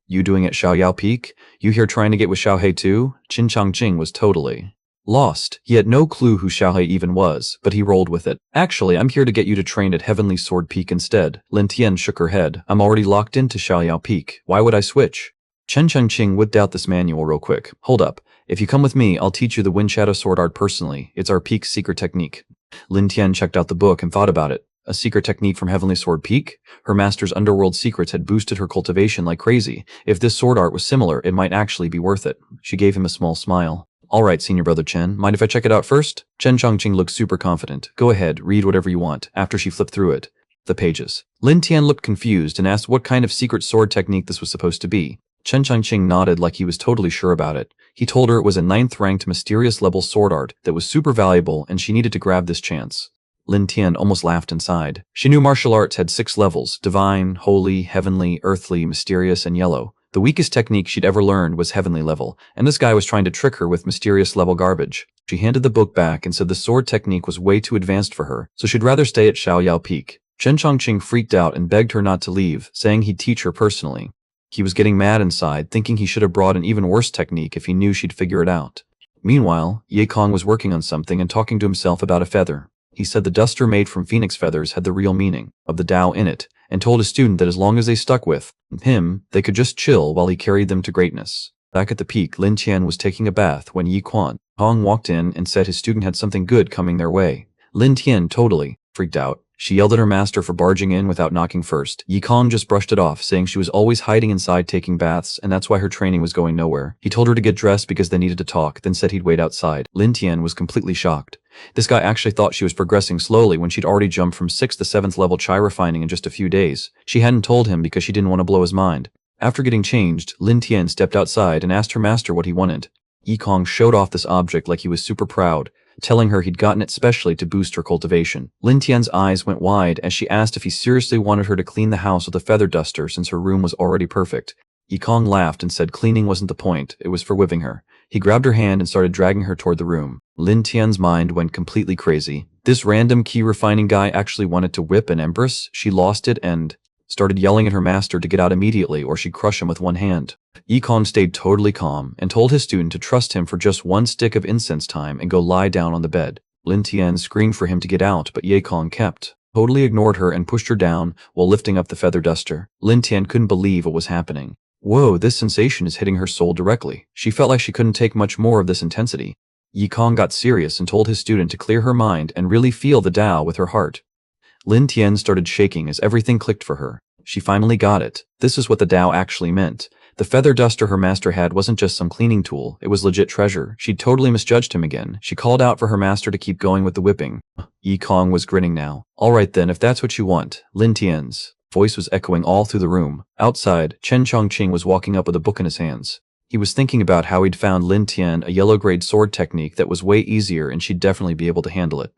Speaker 1: you doing at Xiaoyao Peak? You here trying to get with Xiao He too? Qin Chongqing was totally lost. He had no clue who Xiao He even was, but he rolled with it. Actually, I'm here to get you to train at Heavenly Sword Peak instead. Lin Tian shook her head. I'm already locked into Xiaoyao Peak. Why would I switch? Chen Chongqing whipped out this manual real quick. Hold up. If you come with me, I'll teach you the Wind Shadow Sword art personally. It's our peak secret technique. Lin Tian checked out the book and thought about it. A secret technique from Heavenly Sword Peak? Her master's underworld secrets had boosted her cultivation like crazy. If this sword art was similar, it might actually be worth it. She gave him a small smile. Alright, senior brother Chen, mind if I check it out first? Chen Chongqing looked super confident. Go ahead, read whatever you want, after she flipped through it. The pages. Lin Tian looked confused and asked what kind of secret sword technique this was supposed to be. Chen Chongqing nodded like he was totally sure about it. He told her it was a 9th ranked mysterious level sword art that was super valuable and she needed to grab this chance. Lin Tian almost laughed inside. She knew martial arts had 6 levels: divine, holy, heavenly, earthly, mysterious, and yellow. The weakest technique she'd ever learned was heavenly level, and this guy was trying to trick her with mysterious level garbage. She handed the book back and said the sword technique was way too advanced for her, so she'd rather stay at Xiaoyao Peak. Chen Chongqing freaked out and begged her not to leave, saying he'd teach her personally. He was getting mad inside, thinking he should have brought an even worse technique if he knew she'd figure it out. Meanwhile, Ye Kong was working on something and talking to himself about a feather. He said the duster made from phoenix feathers had the real meaning of the Tao in it, and told his student that as long as they stuck with him, they could just chill while he carried them to greatness. Back at the peak, Lin Tian was taking a bath when Yi Kong walked in and said his student had something good coming their way. Lin Tian totally freaked out. She yelled at her master for barging in without knocking first. Yi Kong just brushed it off, saying she was always hiding inside taking baths, and that's why her training was going nowhere. He told her to get dressed because they needed to talk, then said he'd wait outside. Lin Tian was completely shocked. This guy actually thought she was progressing slowly when she'd already jumped from 6th to 7th level chai refining in just a few days. She hadn't told him because she didn't want to blow his mind. After getting changed, Lin Tian stepped outside and asked her master what he wanted. Yi Kong showed off this object like he was super proud, telling her he'd gotten it specially to boost her cultivation. Lin Tian's eyes went wide as she asked if he seriously wanted her to clean the house with a feather duster since her room was already perfect. Yi Kong laughed and said cleaning wasn't the point, it was for whipping her. He grabbed her hand and started dragging her toward the room. Lin Tian's mind went completely crazy. This random key refining guy actually wanted to whip an empress. She lost it and started yelling at her master to get out immediately or she'd crush him with one hand. Yi Kong stayed totally calm and told his student to trust him for just 1 stick of incense time and go lie down on the bed. Lin Tian screamed for him to get out, but Ye Kong totally ignored her and pushed her down while lifting up the feather duster. Lin Tian couldn't believe what was happening. Whoa, this sensation is hitting her soul directly. She felt like she couldn't take much more of this intensity. Yi Kong got serious and told his student to clear her mind and really feel the Tao with her heart. Lin Tian started shaking as everything clicked for her. She finally got it. This is what the Tao actually meant. The feather duster her master had wasn't just some cleaning tool, it was legit treasure. She'd totally misjudged him again. She called out for her master to keep going with the whipping. Yi Kong was grinning now. Alright then, if that's what you want. Lin Tian's voice was echoing all through the room. Outside, Chen Chongqing was walking up with a book in his hands. He was thinking about how he'd found Lin Tian a yellow-grade sword technique that was way easier and she'd definitely be able to handle it.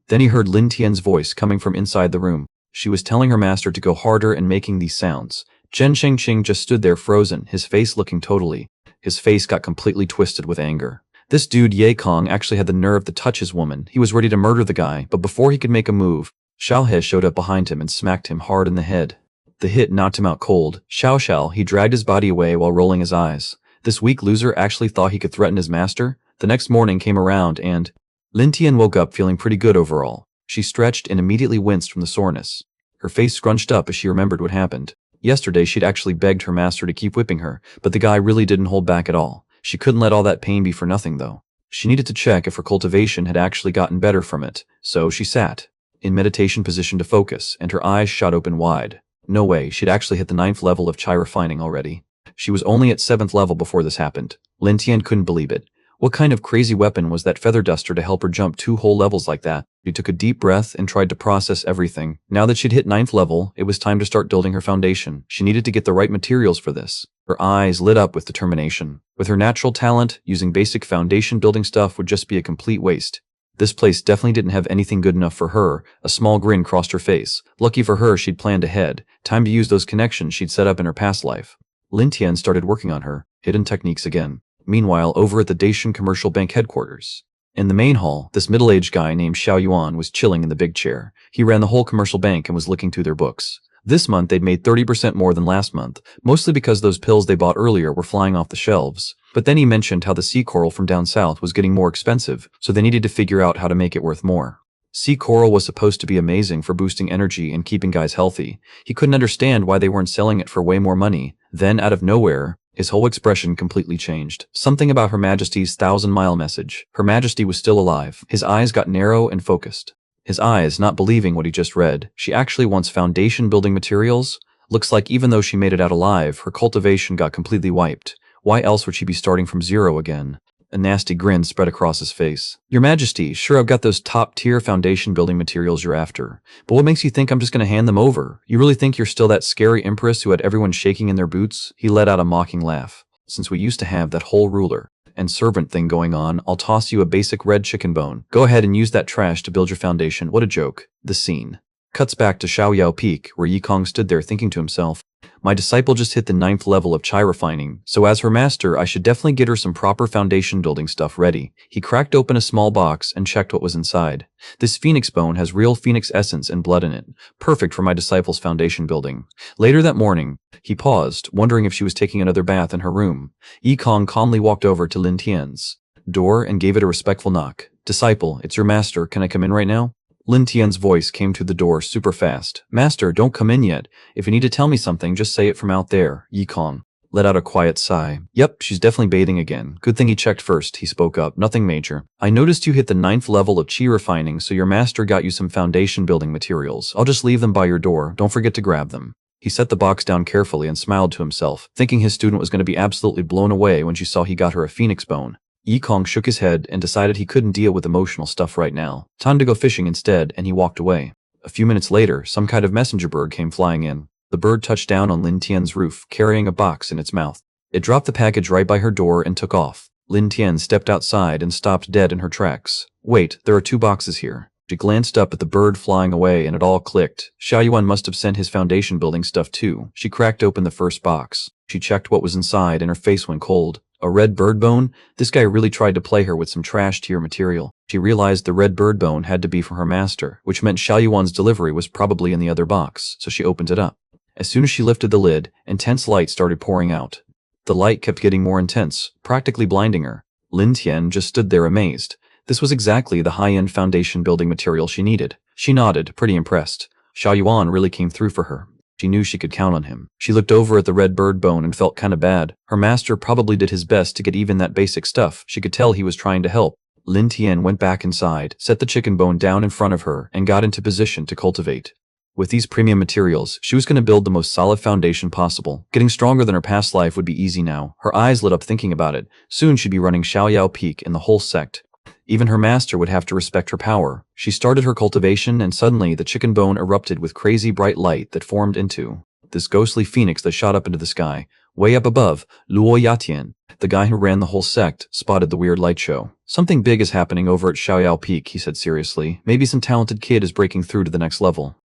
Speaker 1: Then he heard Lin Tian's voice coming from inside the room. She was telling her master to go harder and making these sounds. Chen Chongqing just stood there frozen, his face looking totally. His face got completely twisted with anger. This dude Ye Kong actually had the nerve to touch his woman. He was ready to murder the guy, but before he could make a move, Xiao He showed up behind him and smacked him hard in the head. The hit knocked him out cold. Xiao, he dragged his body away while rolling his eyes. This weak loser actually thought he could threaten his master? The next morning came around and Lin Tian woke up feeling pretty good overall. She stretched and immediately winced from the soreness. Her face scrunched up as she remembered what happened. Yesterday she'd actually begged her master to keep whipping her, but the guy really didn't hold back at all. She couldn't let all that pain be for nothing though. She needed to check if her cultivation had actually gotten better from it, so she sat in meditation position to focus, and her eyes shot open wide. No way, she'd actually hit the 9th level of chai refining already. She was only at 7th level before this happened. Lin Tian couldn't believe it. What kind of crazy weapon was that feather duster to help her jump 2 whole levels like that? She took a deep breath and tried to process everything. Now that she'd hit 9th level, it was time to start building her foundation. She needed to get the right materials for this. Her eyes lit up with determination. With her natural talent, using basic foundation building stuff would just be a complete waste. This place definitely didn't have anything good enough for her. A small grin crossed her face. Lucky for her, she'd planned ahead. Time to use those connections she'd set up in her past life. Lin Tian started working on her hidden techniques again. Meanwhile, over at the Dacian Commercial Bank headquarters. In the main hall, this middle-aged guy named Xiao Yuan was chilling in the big chair. He ran the whole commercial bank and was looking through their books. This month, they'd made 30% more than last month, mostly because those pills they bought earlier were flying off the shelves. But then he mentioned how the sea coral from down south was getting more expensive, so they needed to figure out how to make it worth more. Sea coral was supposed to be amazing for boosting energy and keeping guys healthy. He couldn't understand why they weren't selling it for way more money. Then, out of nowhere, his whole expression completely changed. Something about Her Majesty's 1,000-mile message. Her Majesty was still alive. His eyes got narrow and focused. His eyes, not believing what he just read. She actually wants foundation building materials? Looks like even though she made it out alive, her cultivation got completely wiped. Why else would she be starting from zero again? A nasty grin spread across his face. Your Majesty, sure I've got those top-tier foundation building materials you're after. But what makes you think I'm just gonna hand them over? You really think you're still that scary empress who had everyone shaking in their boots? He let out a mocking laugh. Since we used to have that whole ruler and servant thing going on, I'll toss you a basic red chicken bone. Go ahead and use that trash to build your foundation. What a joke. The scene cuts back to Xiaoyao Peak, where Yi Kong stood there thinking to himself, my disciple just hit the 9th level of chai refining, so as her master, I should definitely get her some proper foundation building stuff ready. He cracked open a small box and checked what was inside. This phoenix bone has real phoenix essence and blood in it, perfect for my disciple's foundation building. Later that morning, he paused, wondering if she was taking another bath in her room. Yi Kong calmly walked over to Lin Tian's door and gave it a respectful knock. Disciple, it's your master, can I come in right now? Lin Tian's voice came through the door super fast. Master, don't come in yet. If you need to tell me something, just say it from out there. Yi Kong let out a quiet sigh. Yep, she's definitely bathing again. Good thing he checked first, he spoke up. Nothing major. I noticed you hit the 9th level of chi refining, so your master got you some foundation building materials. I'll just leave them by your door. Don't forget to grab them. He set the box down carefully and smiled to himself, thinking his student was going to be absolutely blown away when she saw he got her a phoenix bone. Yi Kong shook his head and decided he couldn't deal with emotional stuff right now. Time to go fishing instead, and he walked away. A few minutes later, some kind of messenger bird came flying in. The bird touched down on Lin Tian's roof, carrying a box in its mouth. It dropped the package right by her door and took off. Lin Tian stepped outside and stopped dead in her tracks. Wait, there are 2 boxes here. She glanced up at the bird flying away and it all clicked. Xiao Yuan must have sent his foundation building stuff too. She cracked open the first box. She checked what was inside and her face went cold. A red bird bone? This guy really tried to play her with some trash-tier material. She realized the red bird bone had to be for her master, which meant Xiao Yuan's delivery was probably in the other box, so she opened it up. As soon as she lifted the lid, intense light started pouring out. The light kept getting more intense, practically blinding her. Lin Tian just stood there amazed. This was exactly the high-end foundation building material she needed. She nodded, pretty impressed. Xiao Yuan really came through for her. She knew she could count on him. She looked over at the red bird bone and felt kinda bad. Her master probably did his best to get even that basic stuff. She could tell he was trying to help. Lin Tian went back inside, set the chicken bone down in front of her, and got into position to cultivate. With these premium materials, she was going to build the most solid foundation possible. Getting stronger than her past life would be easy now. Her eyes lit up thinking about it. Soon she'd be running Xiaoyao Peak in the whole sect. Even her master would have to respect her power. She started her cultivation and suddenly the chicken bone erupted with crazy bright light that formed into this ghostly phoenix that shot up into the sky. Way up above, Luo Yatian, the guy who ran the whole sect, spotted the weird light show. Something big is happening over at Xiaoyao Peak, he said seriously. Maybe some talented kid is breaking through to the next level.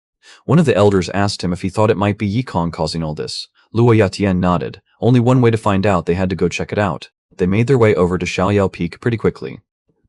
Speaker 1: One of the elders asked him if he thought it might be Yi Kong causing all this. Luo Yatian nodded. Only one way to find out, they had to go check it out. They made their way over to Xiaoyao Peak pretty quickly.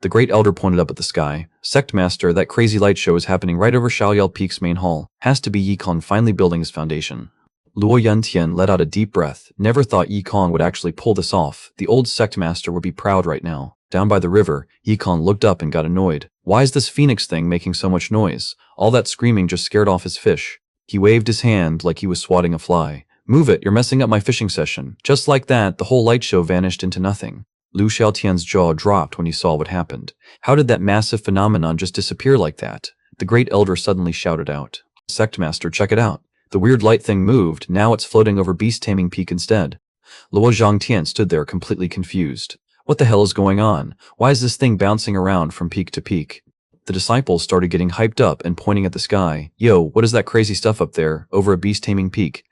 Speaker 1: The great elder pointed up at the sky. Sect master, that crazy light show is happening right over Xiaoyao Peak's main hall. Has to be Yi Kong finally building his foundation. Luo Yantian let out a deep breath. Never thought Yi Kong would actually pull this off. The old sect master would be proud right now. Down by the river, Yi Kong looked up and got annoyed. Why is this phoenix thing making so much noise? All that screaming just scared off his fish. He waved his hand like he was swatting a fly. Move it, you're messing up my fishing session. Just like that, the whole light show vanished into nothing. Lu Xiaotian's jaw dropped when he saw what happened. How did that massive phenomenon just disappear like that? The great elder suddenly shouted out. Sect master, check it out. The weird light thing moved, now it's floating over Beast Taming Peak instead. Luo Zhangtian stood there completely confused. What the hell is going on? Why is this thing bouncing around from peak to peak? The disciples started getting hyped up and pointing at the sky. Yo, what is that crazy stuff up there, over a Beast Taming Peak?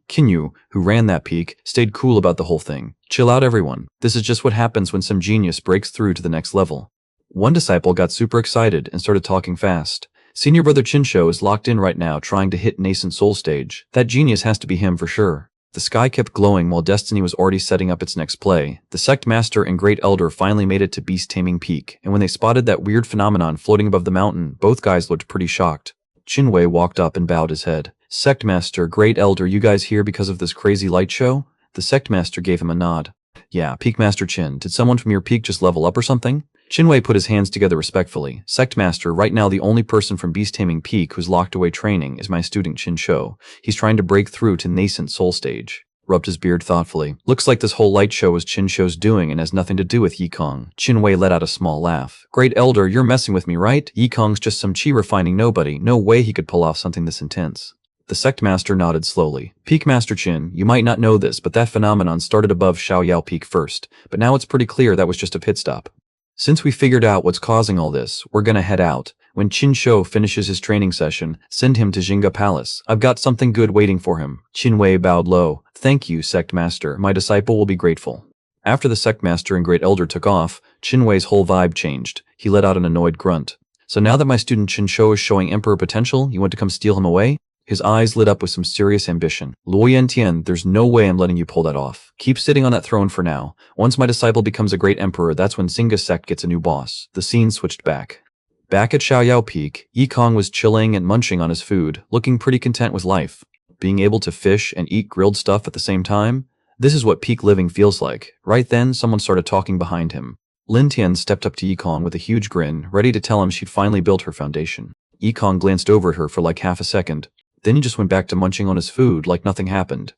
Speaker 1: Kinyu, who ran that peak, stayed cool about the whole thing. Chill out everyone. This is just what happens when some genius breaks through to the next level. One disciple got super excited and started talking fast. Senior brother Chinsho is locked in right now trying to hit nascent soul stage. That genius has to be him for sure. The sky kept glowing while destiny was already setting up its next play. The sect master and great elder finally made it to beast taming peak, and when they spotted that weird phenomenon floating above the mountain, both guys looked pretty shocked. Chinwei walked up and bowed his head. Sect master, great elder, you guys here because of this crazy light show? The sect master gave him a nod. Yeah, Peak Master Chin, did someone from your peak just level up or something? Chinwei put his hands together respectfully. Sect Master, right now the only person from Beast Taming Peak who's locked away training is my student Chin Shou. He's trying to break through to nascent soul stage. Rubbed his beard thoughtfully. Looks like this whole light show was Chin Shou's doing and has nothing to do with Yikong. Chinwei let out a small laugh. Great elder, you're messing with me, right? Yikong's just some chi refining nobody. No way he could pull off something this intense. The sect master nodded slowly. Peak Master Chin, you might not know this, but that phenomenon started above Xiaoyao Peak first, but now it's pretty clear that was just a pit stop. Since we figured out what's causing all this, we're gonna head out. When Chin Shou finishes his training session, send him to Jinga Palace. I've got something good waiting for him. Chinwei bowed low. Thank you, Sect Master. My disciple will be grateful. After the Sect Master and Great Elder took off, Chinwei's whole vibe changed. He let out an annoyed grunt. So now that my student Chin Shou is showing Emperor potential, you want to come steal him away? His eyes lit up with some serious ambition. Luo Yantian, there's no way I'm letting you pull that off. Keep sitting on that throne for now. Once my disciple becomes a great emperor, that's when Singa's sect gets a new boss. The scene switched back. Back at Xiaoyao Peak, Yikong was chilling and munching on his food, looking pretty content with life. Being able to fish and eat grilled stuff at the same time? This is what peak living feels like. Right then, someone started talking behind him. Lin Tian stepped up to Yikong with a huge grin, ready to tell him she'd finally built her foundation. Yikong glanced over at her for like half a second. Then he just went back to munching on his food like nothing happened.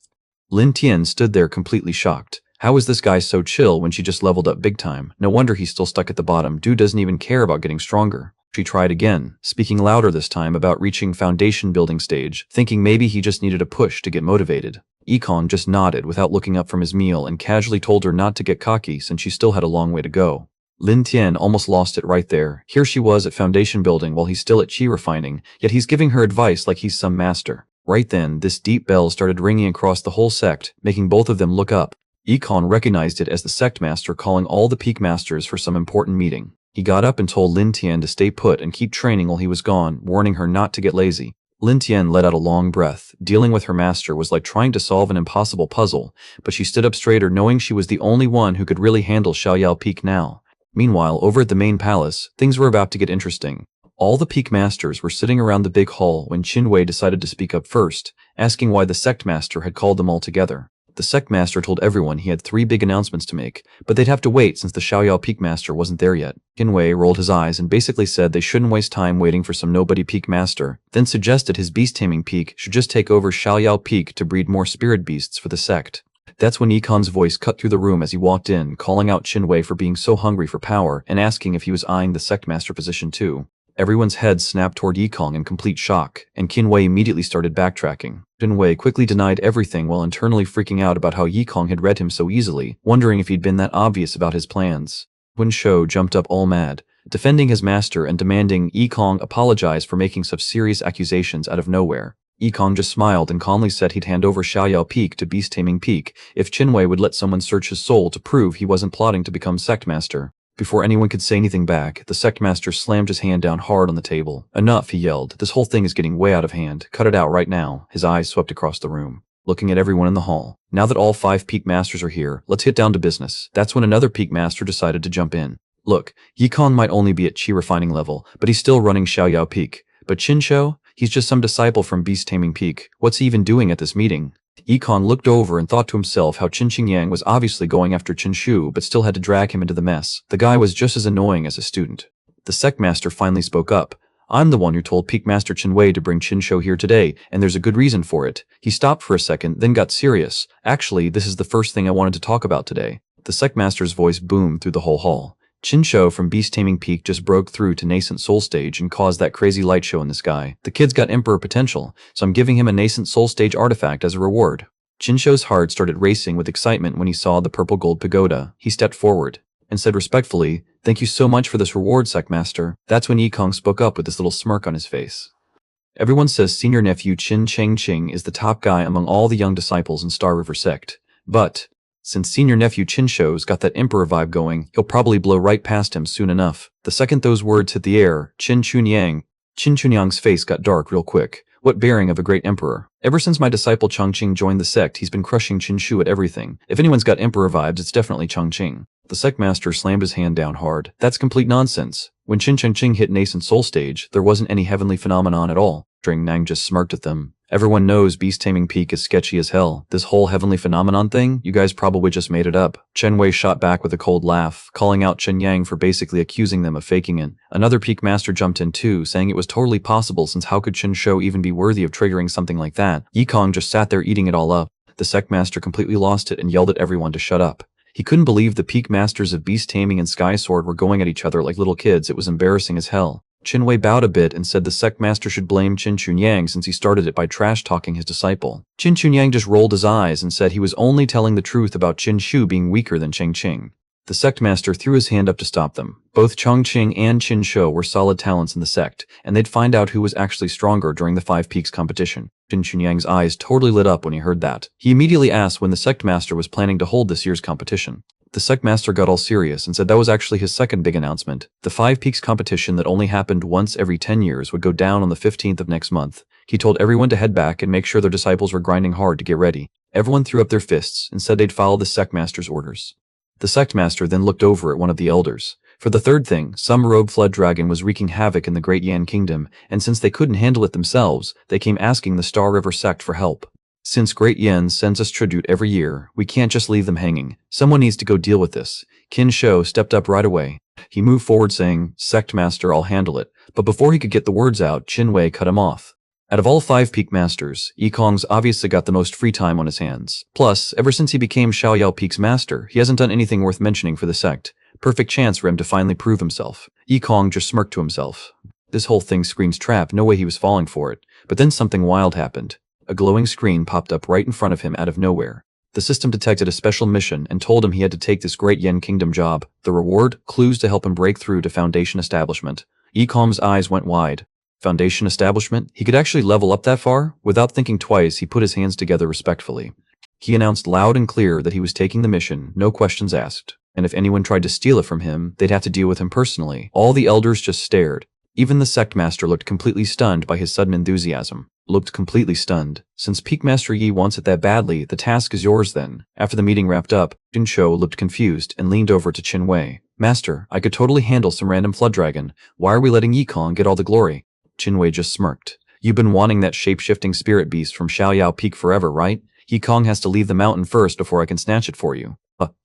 Speaker 1: Lin Tian stood there completely shocked. How is this guy so chill when she just leveled up big time? No wonder he's still stuck at the bottom. Dude doesn't even care about getting stronger. She tried again, speaking louder this time about reaching foundation building stage, thinking maybe he just needed a push to get motivated. Yikong just nodded without looking up from his meal and casually told her not to get cocky since she still had a long way to go. Lin Tian almost lost it right there. Here she was at foundation building while he's still at chi refining, yet he's giving her advice like he's some master. Right then, this deep bell started ringing across the whole sect, making both of them look up. Yikong recognized it as the sect master calling all the peak masters for some important meeting. He got up and told Lin Tian to stay put and keep training while he was gone, warning her not to get lazy. Lin Tian let out a long breath. Dealing with her master was like trying to solve an impossible puzzle, but she stood up straighter knowing she was the only one who could really handle Xiaoyao Peak now. Meanwhile, over at the main palace, things were about to get interesting. All the peak masters were sitting around the big hall when Chinwei decided to speak up first, asking why the sect master had called them all together. The sect master told everyone he had 3 big announcements to make, but they'd have to wait since the Xiaoyao peak master wasn't there yet. Chinwei rolled his eyes and basically said they shouldn't waste time waiting for some nobody peak master, then suggested his beast taming peak should just take over Xiaoyao Peak to breed more spirit beasts for the sect. That's when Yikong's voice cut through the room as he walked in, calling out Chinwei for being so hungry for power and asking if he was eyeing the sect master position too. Everyone's heads snapped toward Yikong in complete shock, and Chinwei immediately started backtracking. Chinwei quickly denied everything while internally freaking out about how Yikong had read him so easily, wondering if he'd been that obvious about his plans. Wen Shou jumped up all mad, defending his master and demanding Yikong apologize for making such serious accusations out of nowhere. Yikong just smiled and calmly said he'd hand over Xiaoyao Peak to Beast Taming Peak if Chinwei would let someone search his soul to prove he wasn't plotting to become sect master. Before anyone could say anything back, the sect master slammed his hand down hard on the table. Enough, he yelled. This whole thing is getting way out of hand. Cut it out right now. His eyes swept across the room, looking at everyone in the hall. Now that all 5 peak masters are here, let's hit down to business. That's when another peak master decided to jump in. Look, Yikong might only be at chi refining level, but he's still running Xiaoyao Peak. But Chin Shou? He's just some disciple from Beast Taming Peak. What's he even doing at this meeting? Yikong looked over and thought to himself how Qin Qingyang was obviously going after Qin Shu but still had to drag him into the mess. The guy was just as annoying as a student. The sect master finally spoke up. I'm the one who told Peak Master Chinwei to bring Qin Shu here today, and there's a good reason for it. He stopped for a second, then got serious. Actually, this is the first thing I wanted to talk about today. The sect master's voice boomed through the whole hall. Qin Shu from Beast Taming Peak just broke through to nascent soul stage and caused that crazy light show in the sky. The kid's got emperor potential, so I'm giving him a nascent soul stage artifact as a reward. Qin Shu's heart started racing with excitement when he saw the purple gold pagoda. He stepped forward and said respectfully, "Thank you so much for this reward, sect master." That's when Yikong spoke up with this little smirk on his face. Everyone says senior nephew Qin Chengqing is the top guy among all the young disciples in Star River sect. But Since senior nephew Qinshou's got that emperor vibe going, he'll probably blow right past him soon enough. The second those words hit the air, Qin Chunyang's face got dark real quick. What bearing of a great emperor? Ever since my disciple Chongqing joined the sect, he's been crushing Qinshu at everything. If anyone's got emperor vibes, it's definitely Chongqing. The sect master slammed his hand down hard. That's complete nonsense. When Chongqing hit nascent soul stage, there wasn't any heavenly phenomenon at all. Nang just smirked at them. Everyone knows Beast Taming Peak is sketchy as hell. This whole heavenly phenomenon thing, you guys probably just made it up. Chen Wei shot back with a cold laugh, calling out Chen Yang for basically accusing them of faking it. Another Peak Master jumped in too, saying it was totally possible since how could Chen Shou even be worthy of triggering something like that? Yikong just sat there eating it all up. The sect master completely lost it and yelled at everyone to shut up. He couldn't believe the Peak Masters of Beast Taming and Sky Sword were going at each other like little kids. It was embarrassing as hell. Qin Wei bowed a bit and said the sect master should blame Qin Chunyang since he started it by trash-talking his disciple. Qin Chunyang just rolled his eyes and said he was only telling the truth about Qin Shu being weaker than Cheng Qing. The sect master threw his hand up to stop them. Both Chongqing and Qin Shou were solid talents in the sect, and they'd find out who was actually stronger during the 5 Peaks competition. Qin Chunyang's eyes totally lit up when he heard that. He immediately asked when the sect master was planning to hold this year's competition. The sect master got all serious and said that was actually his second big announcement. The 5 Peaks competition that only happened once every 10 years would go down on the 15th of next month. He told everyone to head back and make sure their disciples were grinding hard to get ready. Everyone threw up their fists and said they'd follow the sect master's orders. The sect master then looked over at one of the elders. For the third thing, some rogue flood dragon was wreaking havoc in the Great Yan Kingdom, and since they couldn't handle it themselves, they came asking the Star River sect for help. Since Great Yen sends us tribute every year, we can't just leave them hanging. Someone needs to go deal with this. Qin Shou stepped up right away. He moved forward saying, "Sect Master, I'll handle it." But before he could get the words out, Qin Wei cut him off. Out of all 5 Peak Masters, Yikong's obviously got the most free time on his hands. Plus, ever since he became Xiaoyao Peak's master, he hasn't done anything worth mentioning for the sect. Perfect chance for him to finally prove himself. Yikong just smirked to himself. This whole thing screams trap, no way he was falling for it. But then something wild happened. A glowing screen popped up right in front of him out of nowhere. The system detected a special mission and told him he had to take this Great Yen Kingdom job. The reward? Clues to help him break through to Foundation Establishment. Yikong's eyes went wide. Foundation Establishment? He could actually level up that far? Without thinking twice, he put his hands together respectfully. He announced loud and clear that he was taking the mission, no questions asked. And if anyone tried to steal it from him, they'd have to deal with him personally. All the elders just stared. Even the sect master looked completely stunned by his sudden enthusiasm. Looked completely stunned. Since Peak Master Yi wants it that badly, the task is yours then. After the meeting wrapped up, Qin Shou looked confused and leaned over to Qin Wei. "Master, I could totally handle some random flood dragon. Why are we letting Yikong get all the glory?" Qin Wei just smirked. "You've been wanting that shape-shifting spirit beast from Xiaoyao Peak forever, right? Yikong has to leave the mountain first before I can snatch it for you."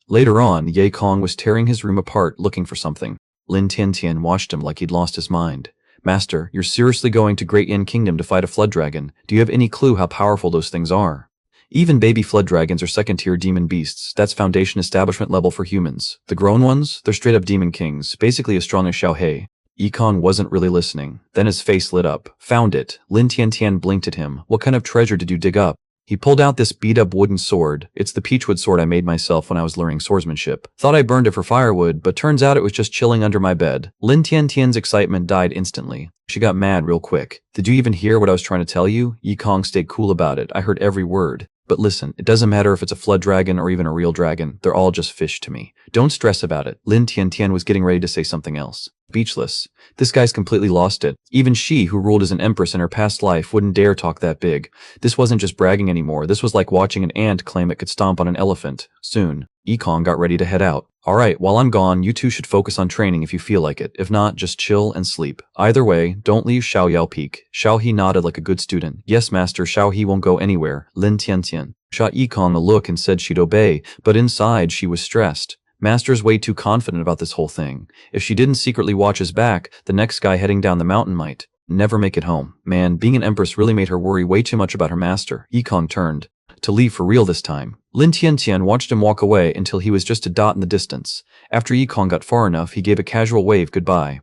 Speaker 1: Later on, Ye Kong was tearing his room apart looking for something. Lin Tiantian watched him like he'd lost his mind. "Master, you're seriously going to Great Yin Kingdom to fight a flood dragon. Do you have any clue how powerful those things are?" Even baby flood dragons are second-tier demon beasts. That's Foundation Establishment level for humans. The grown ones? They're straight-up demon kings, basically as strong as Xiaohei. Yikong wasn't really listening. Then his face lit up. "Found it." Lin Tiantian blinked at him. "What kind of treasure did you dig up?" He pulled out this beat-up wooden sword. "It's the peachwood sword I made myself when I was learning swordsmanship. Thought I burned it for firewood, but turns out it was just chilling under my bed." Lin Tiantian's excitement died instantly. She got mad real quick. "Did you even hear what I was trying to tell you?" Yikong stayed cool about it. "I heard every word. But listen, it doesn't matter if it's a flood dragon or even a real dragon. They're all just fish to me. Don't stress about it." Lin Tiantian was getting ready to say something else. Speechless. This guy's completely lost it. Even she, who ruled as an empress in her past life, wouldn't dare talk that big. This wasn't just bragging anymore. This was like watching an ant claim it could stomp on an elephant. Soon, Yikong got ready to head out. "Alright, while I'm gone, you two should focus on training if you feel like it. If not, just chill and sleep. Either way, don't leave Xiaoyao Peak." Xiaohe nodded like a good student. "Yes, master, Xiaohe won't go anywhere." Lin Tiantian shot Yikong a look and said she'd obey, but inside she was stressed. Master's way too confident about this whole thing. If she didn't secretly watch his back, the next guy heading down the mountain might never make it home. Man, being an empress really made her worry way too much about her master. Yikong turned to leave for real this time. Lin Tiantian watched him walk away until he was just a dot in the distance. After Yikong got far enough, he gave a casual wave goodbye.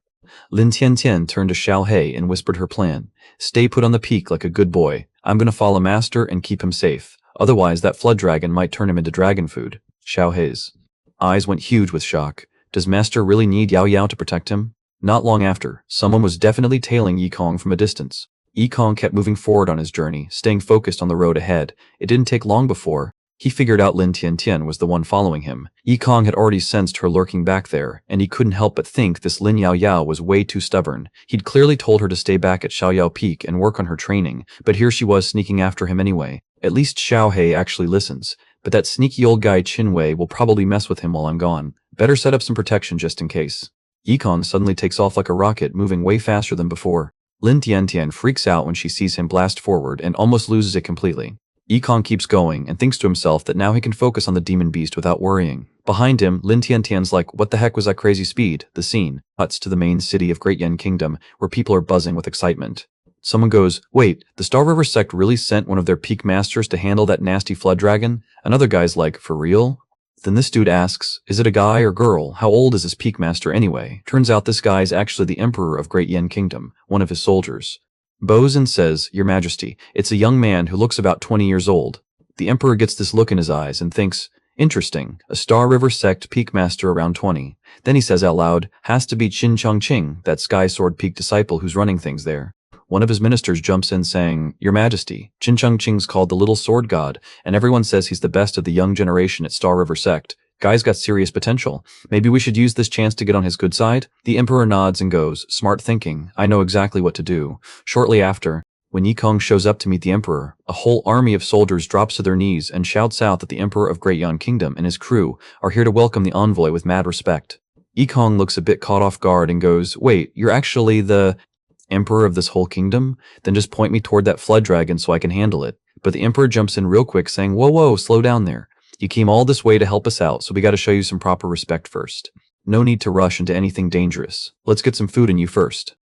Speaker 1: Lin Tiantian turned to Xiaohei and whispered her plan. "Stay put on the peak like a good boy. I'm gonna follow master and keep him safe. Otherwise, that flood dragon might turn him into dragon food." Xiaohei's eyes went huge with shock. Does master really need Yao Yao to protect him? Not long after, someone was definitely tailing Yikong from a distance. Yikong kept moving forward on his journey, staying focused on the road ahead. It didn't take long before He figured out Lin Tiantian was the one following him. Yikong had already sensed her lurking back there, and he couldn't help but think this Lin Yaoyao was way too stubborn. He'd clearly told her to stay back at Xiaoyao Peak and work on her training, but here she was sneaking after him anyway. At least Xiaohei actually listens, but that sneaky old guy Qinwei will probably mess with him while I'm gone. Better set up some protection just in case. Yikong suddenly takes off like a rocket, moving way faster than before. Lin Tiantian freaks out when she sees him blast forward and almost loses it completely. Yikong keeps going and thinks to himself that now he can focus on the demon beast without worrying. Behind him, Lin Tiantian's like, what the heck was that crazy speed? The scene cuts to the main city of Great Yen Kingdom, where people are buzzing with excitement. Someone goes, wait, the Star River sect really sent one of their peak masters to handle that nasty flood dragon? Another guy's like, for real? Then this dude asks, is it a guy or girl? How old is this peak master anyway? Turns out this guy is actually the emperor of Great Yen Kingdom, one of his soldiers. Bows and says, Your Majesty, it's a young man who looks about 20 years old. The emperor gets this look in his eyes and thinks, interesting, a Star River sect peak master around 20. Then he says out loud, has to be Qin Chongqing, that Sky Sword Peak disciple who's running things there. One of his ministers jumps in saying, Your Majesty, Qin Chongqing's called the Little Sword God, and everyone says he's the best of the young generation at Star River sect. Guy's got serious potential. Maybe we should use this chance to get on his good side? The emperor nods and goes, smart thinking. I know exactly what to do. Shortly after, when Yikong shows up to meet the emperor, a whole army of soldiers drops to their knees and shouts out that the emperor of Great Yan Kingdom and his crew are here to welcome the envoy with mad respect. Yikong looks a bit caught off guard and goes, wait, you're actually the emperor of this whole kingdom? Then just point me toward that flood dragon so I can handle it. But the emperor jumps in real quick saying, whoa, slow down there. You came all this way to help us out, so we gotta show you some proper respect first. No need to rush into anything dangerous. Let's get some food in you first.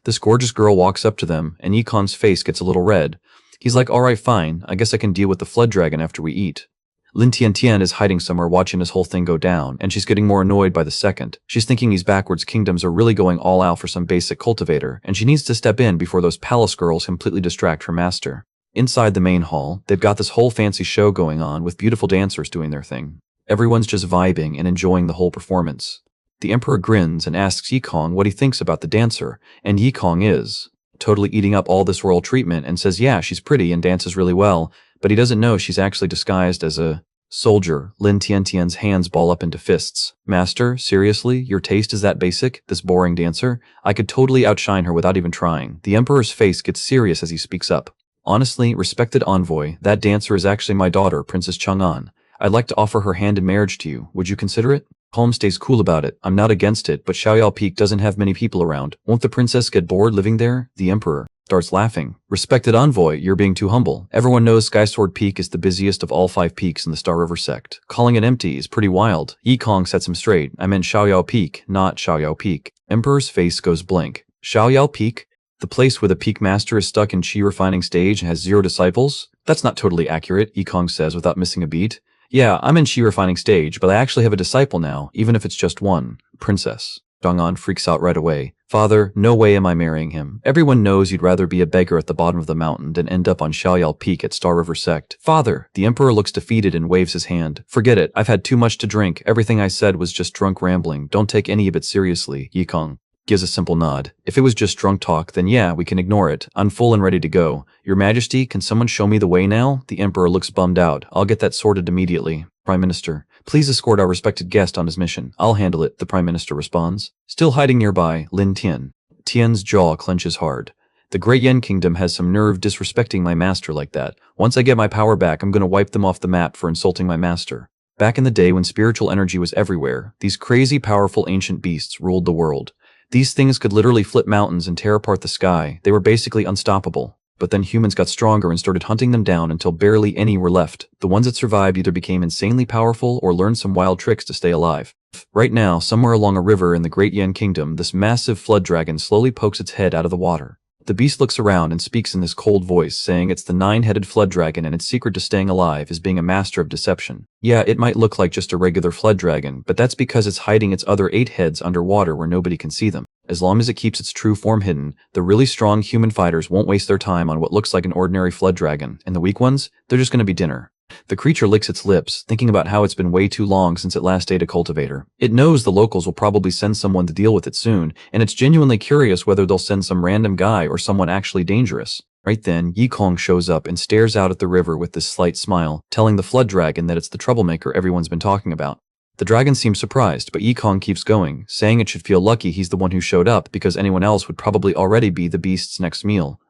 Speaker 1: This gorgeous girl walks up to them, and Yikong's face gets a little red. He's like, alright fine, I guess I can deal with the flood dragon after we eat. Lin Tiantian is hiding somewhere watching this whole thing go down, and she's getting more annoyed by the second. She's thinking these backwards kingdoms are really going all out for some basic cultivator, and she needs to step in before those palace girls completely distract her master. Inside the main hall, they've got this whole fancy show going on with beautiful dancers doing their thing. Everyone's just vibing and enjoying the whole performance. The emperor grins and asks Yikong what he thinks about the dancer, and Yikong is totally eating up all this royal treatment and says yeah, she's pretty and dances really well, but he doesn't know she's actually disguised as a soldier. Lin Tiantian's hands ball up into fists. Master, seriously? Your taste is that basic? This boring dancer? I could totally outshine her without even trying. The emperor's face gets serious as he speaks up. Honestly, respected envoy, that dancer is actually my daughter, Princess Chang'an. I'd like to offer her hand in marriage to you. Would you consider it? Calm stays cool about it. I'm not against it, but Xiaoyao Peak doesn't have many people around. Won't the princess get bored living there? The emperor starts laughing. Respected envoy, you're being too humble. Everyone knows Skysword Peak is the busiest of all 5 peaks in the Star River sect. Calling it empty is pretty wild. Yikong sets him straight. I meant Xiaoyao Peak, not Xiaoyao Peak. Emperor's face goes blank. Xiaoyao Peak? The place where the peak master is stuck in chi refining stage and has 0 disciples? That's not totally accurate, Yikong says without missing a beat. Yeah, I'm in chi refining stage, but I actually have a disciple now, even if it's just one. Princess. Chang'an freaks out right away. Father, no way am I marrying him. Everyone knows you'd rather be a beggar at the bottom of the mountain than end up on Xiaoyao Peak at Star River Sect. Father! The emperor looks defeated and waves his hand. Forget it, I've had too much to drink. Everything I said was just drunk rambling. Don't take any of it seriously, Yikong gives a simple nod. If it was just drunk talk, then yeah, we can ignore it. I'm full and ready to go. Your Majesty, can someone show me the way now? The emperor looks bummed out. I'll get that sorted immediately. Prime Minister, please escort our respected guest on his mission. I'll handle it, the Prime Minister responds. Still hiding nearby, Lin Tian. Tian's jaw clenches hard. The Great Yen Kingdom has some nerve disrespecting my master like that. Once I get my power back, I'm gonna wipe them off the map for insulting my master. Back in the day when spiritual energy was everywhere, these crazy powerful ancient beasts ruled the world. These things could literally flip mountains and tear apart the sky. They were basically unstoppable. But then humans got stronger and started hunting them down until barely any were left. The ones that survived either became insanely powerful or learned some wild tricks to stay alive. Right now, somewhere along a river in the Great Yen Kingdom, this massive flood dragon slowly pokes its head out of the water. The beast looks around and speaks in this cold voice, saying it's the 9-headed flood dragon and its secret to staying alive is being a master of deception. Yeah, it might look like just a regular flood dragon, but that's because it's hiding its other 8 heads underwater where nobody can see them. As long as it keeps its true form hidden, the really strong human fighters won't waste their time on what looks like an ordinary flood dragon, and the weak ones, they're just gonna be dinner. The creature licks its lips, thinking about how it's been way too long since it last ate a cultivator. It knows the locals will probably send someone to deal with it soon, and it's genuinely curious whether they'll send some random guy or someone actually dangerous. Right then, Yikong shows up and stares out at the river with this slight smile, telling the flood dragon that it's the troublemaker everyone's been talking about. The dragon seems surprised, but Yikong keeps going, saying it should feel lucky he's the one who showed up because anyone else would probably already be the beast's next meal.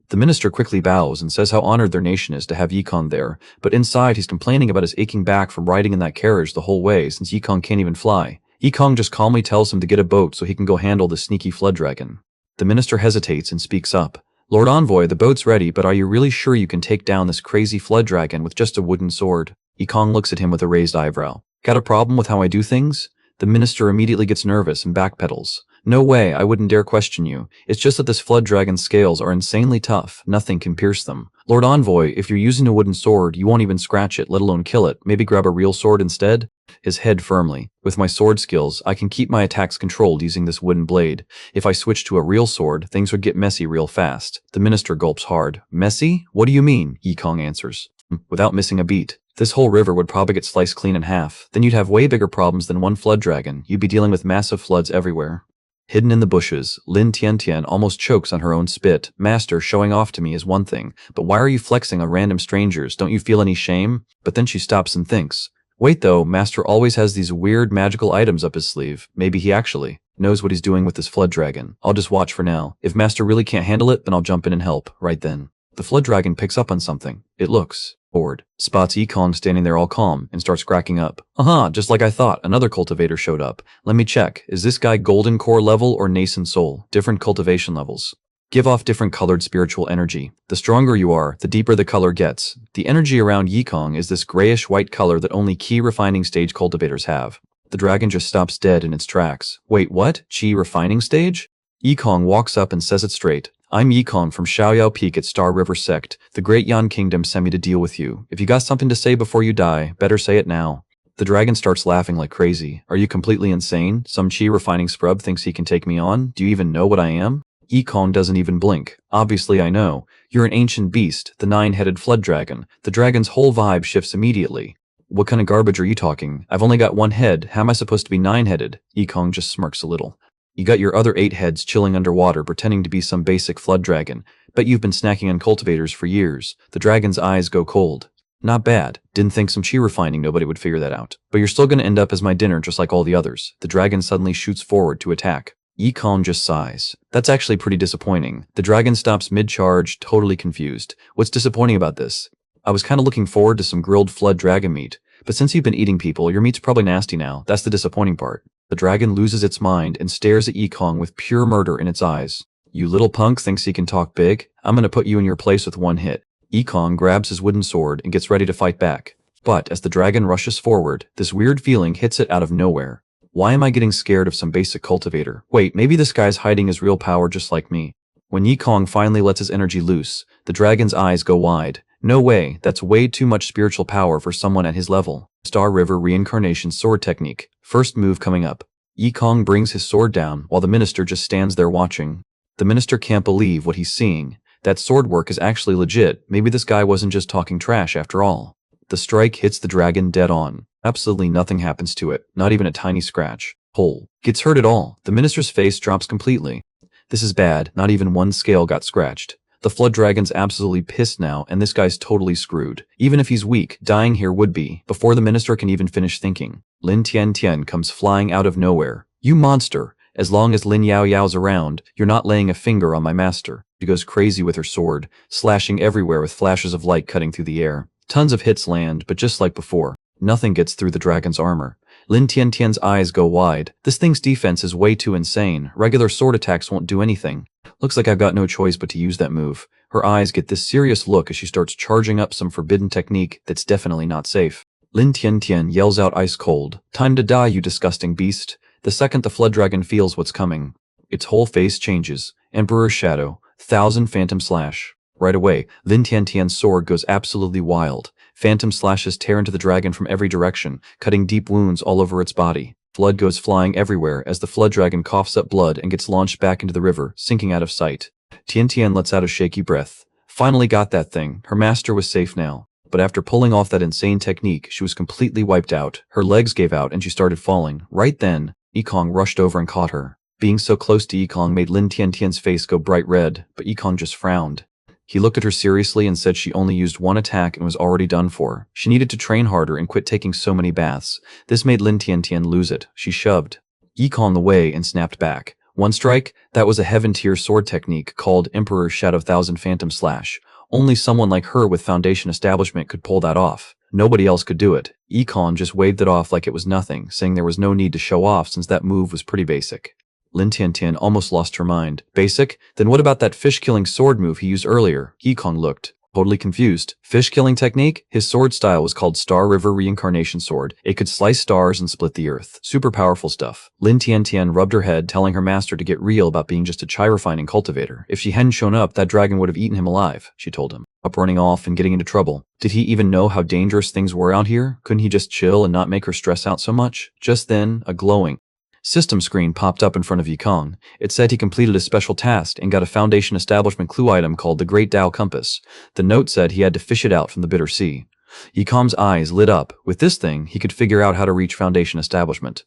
Speaker 1: The minister quickly bows and says how honored their nation is to have Yikong there, but inside he's complaining about his aching back from riding in that carriage the whole way since Yikong can't even fly. Yikong just calmly tells him to get a boat so he can go handle the sneaky flood dragon. The minister hesitates and speaks up. Lord Envoy, the boat's ready, but are you really sure you can take down this crazy flood dragon with just a wooden sword? Yikong looks at him with a raised eyebrow. Got a problem with how I do things? The minister immediately gets nervous and backpedals. No way, I wouldn't dare question you. It's just that this flood dragon's scales are insanely tough. Nothing can pierce them. Lord Envoy, if you're using a wooden sword, you won't even scratch it, let alone kill it. Maybe grab a real sword instead? His head firmly. With my sword skills, I can keep my attacks controlled using this wooden blade. If I switch to a real sword, things would get messy real fast. The minister gulps hard. Messy? What do you mean? Yikong answers. Without missing a beat. This whole river would probably get sliced clean in half. Then you'd have way bigger problems than one flood dragon. You'd be dealing with massive floods everywhere. Hidden in the bushes, Lin Tiantian almost chokes on her own spit. Master, showing off to me is one thing, but why are you flexing on random strangers? Don't you feel any shame? But then she stops and thinks. Wait though, Master always has these weird magical items up his sleeve. Maybe he actually knows what he's doing with this flood dragon. I'll just watch for now. If Master really can't handle it, then I'll jump in and help. Right then. The flood dragon picks up on something. It looks bored. Spots Yikong standing there all calm and starts cracking up. Aha, just like I thought, another cultivator showed up. Let me check. Is this guy golden core level or nascent soul? Different cultivation levels. Give off different colored spiritual energy. The stronger you are, the deeper the color gets. The energy around Yikong is this grayish-white color that only Qi refining stage cultivators have. The dragon just stops dead in its tracks. Wait, what? Qi refining stage? Yikong walks up and says it straight. I'm Yikong from Xiaoyao Peak at Star River Sect. The Great Yan Kingdom sent me to deal with you. If you got something to say before you die, better say it now. The dragon starts laughing like crazy. Are you completely insane? Some Qi refining scrub thinks he can take me on? Do you even know what I am? Yikong doesn't even blink. Obviously I know. You're an ancient beast, the 9-headed flood dragon. The dragon's whole vibe shifts immediately. What kind of garbage are you talking? I've only got one head. How am I supposed to be 9-headed? Yikong just smirks a little. You got your other 8 heads chilling underwater pretending to be some basic flood dragon. Bet you've been snacking on cultivators for years. The dragon's eyes go cold. Not bad. Didn't think some Qi refining nobody would figure that out. But you're still gonna end up as my dinner just like all the others. The dragon suddenly shoots forward to attack. Yikong just sighs. That's actually pretty disappointing. The dragon stops mid-charge, totally confused. What's disappointing about this? I was kinda looking forward to some grilled flood dragon meat. But since you've been eating people, your meat's probably nasty now. That's the disappointing part. The dragon loses its mind and stares at Yikong with pure murder in its eyes. You little punk thinks he can talk big? I'm gonna put you in your place with one hit. Yikong grabs his wooden sword and gets ready to fight back. But as the dragon rushes forward, this weird feeling hits it out of nowhere. Why am I getting scared of some basic cultivator? Wait, maybe this guy's hiding his real power just like me. When Yikong finally lets his energy loose, the dragon's eyes go wide. No way, that's way too much spiritual power for someone at his level. Star River Reincarnation Sword Technique. First move coming up. Yikong brings his sword down while the minister just stands there watching. The minister can't believe what he's seeing. That sword work is actually legit. Maybe this guy wasn't just talking trash after all. The strike hits the dragon dead on. Absolutely nothing happens to it, not even a tiny scratch. Hole. Gets hurt at all. The minister's face drops completely. This is bad, not even one scale got scratched. The flood dragon's absolutely pissed now, and this guy's totally screwed. Even if he's weak, dying here would be, before the minister can even finish thinking. Lin Tiantian comes flying out of nowhere. You monster! As long as Lin Yao Yao's around, you're not laying a finger on my master. She goes crazy with her sword, slashing everywhere with flashes of light cutting through the air. Tons of hits land, but just like before, nothing gets through the dragon's armor. Lin Tiantian's eyes go wide. This thing's defense is way too insane. Regular sword attacks won't do anything. Looks like I've got no choice but to use that move. Her eyes get this serious look as she starts charging up some forbidden technique that's definitely not safe. Lin Tiantian yells out ice cold. Time to die, you disgusting beast. The second the flood dragon feels what's coming, its whole face changes. Emperor's Shadow. 1000 Phantom Slash. Right away, Lin Tiantian's sword goes absolutely wild. Phantom slashes tear into the dragon from every direction, cutting deep wounds all over its body. Blood goes flying everywhere as the flood dragon coughs up blood and gets launched back into the river, sinking out of sight. Tiantian lets out a shaky breath. Finally got that thing. Her master was safe now. But after pulling off that insane technique, she was completely wiped out. Her legs gave out and she started falling. Right then, Yikong rushed over and caught her. Being so close to Yikong made Lin Tiantian's face go bright red, but Yikong just frowned. He looked at her seriously and said she only used one attack and was already done for. She needed to train harder and quit taking so many baths. This made Lin Tiantian lose it. She shoved Yikon the way and snapped back. One strike? That was a heaven-tier sword technique called Emperor's Shadow Thousand Phantom Slash. Only someone like her with foundation establishment could pull that off. Nobody else could do it. Yikon just waved it off like it was nothing, saying there was no need to show off since that move was pretty basic. Lin Tiantian almost lost her mind. Basic? Then what about that fish-killing sword move he used earlier? Yikon looked totally confused. Fish-killing technique? His sword style was called Star River Reincarnation Sword. It could slice stars and split the earth. Super powerful stuff. Lin Tiantian rubbed her head, telling her master to get real about being just a chai-refining cultivator. If she hadn't shown up, that dragon would have eaten him alive, she told him. Up running off and getting into trouble. Did he even know how dangerous things were out here? Couldn't he just chill and not make her stress out so much? Just then, a glowing system screen popped up in front of Yikong. It said he completed a special task and got a Foundation Establishment clue item called the Great Tao Compass. The note said he had to fish it out from the Bitter Sea. Yikong's eyes lit up. With this thing, he could figure out how to reach Foundation Establishment.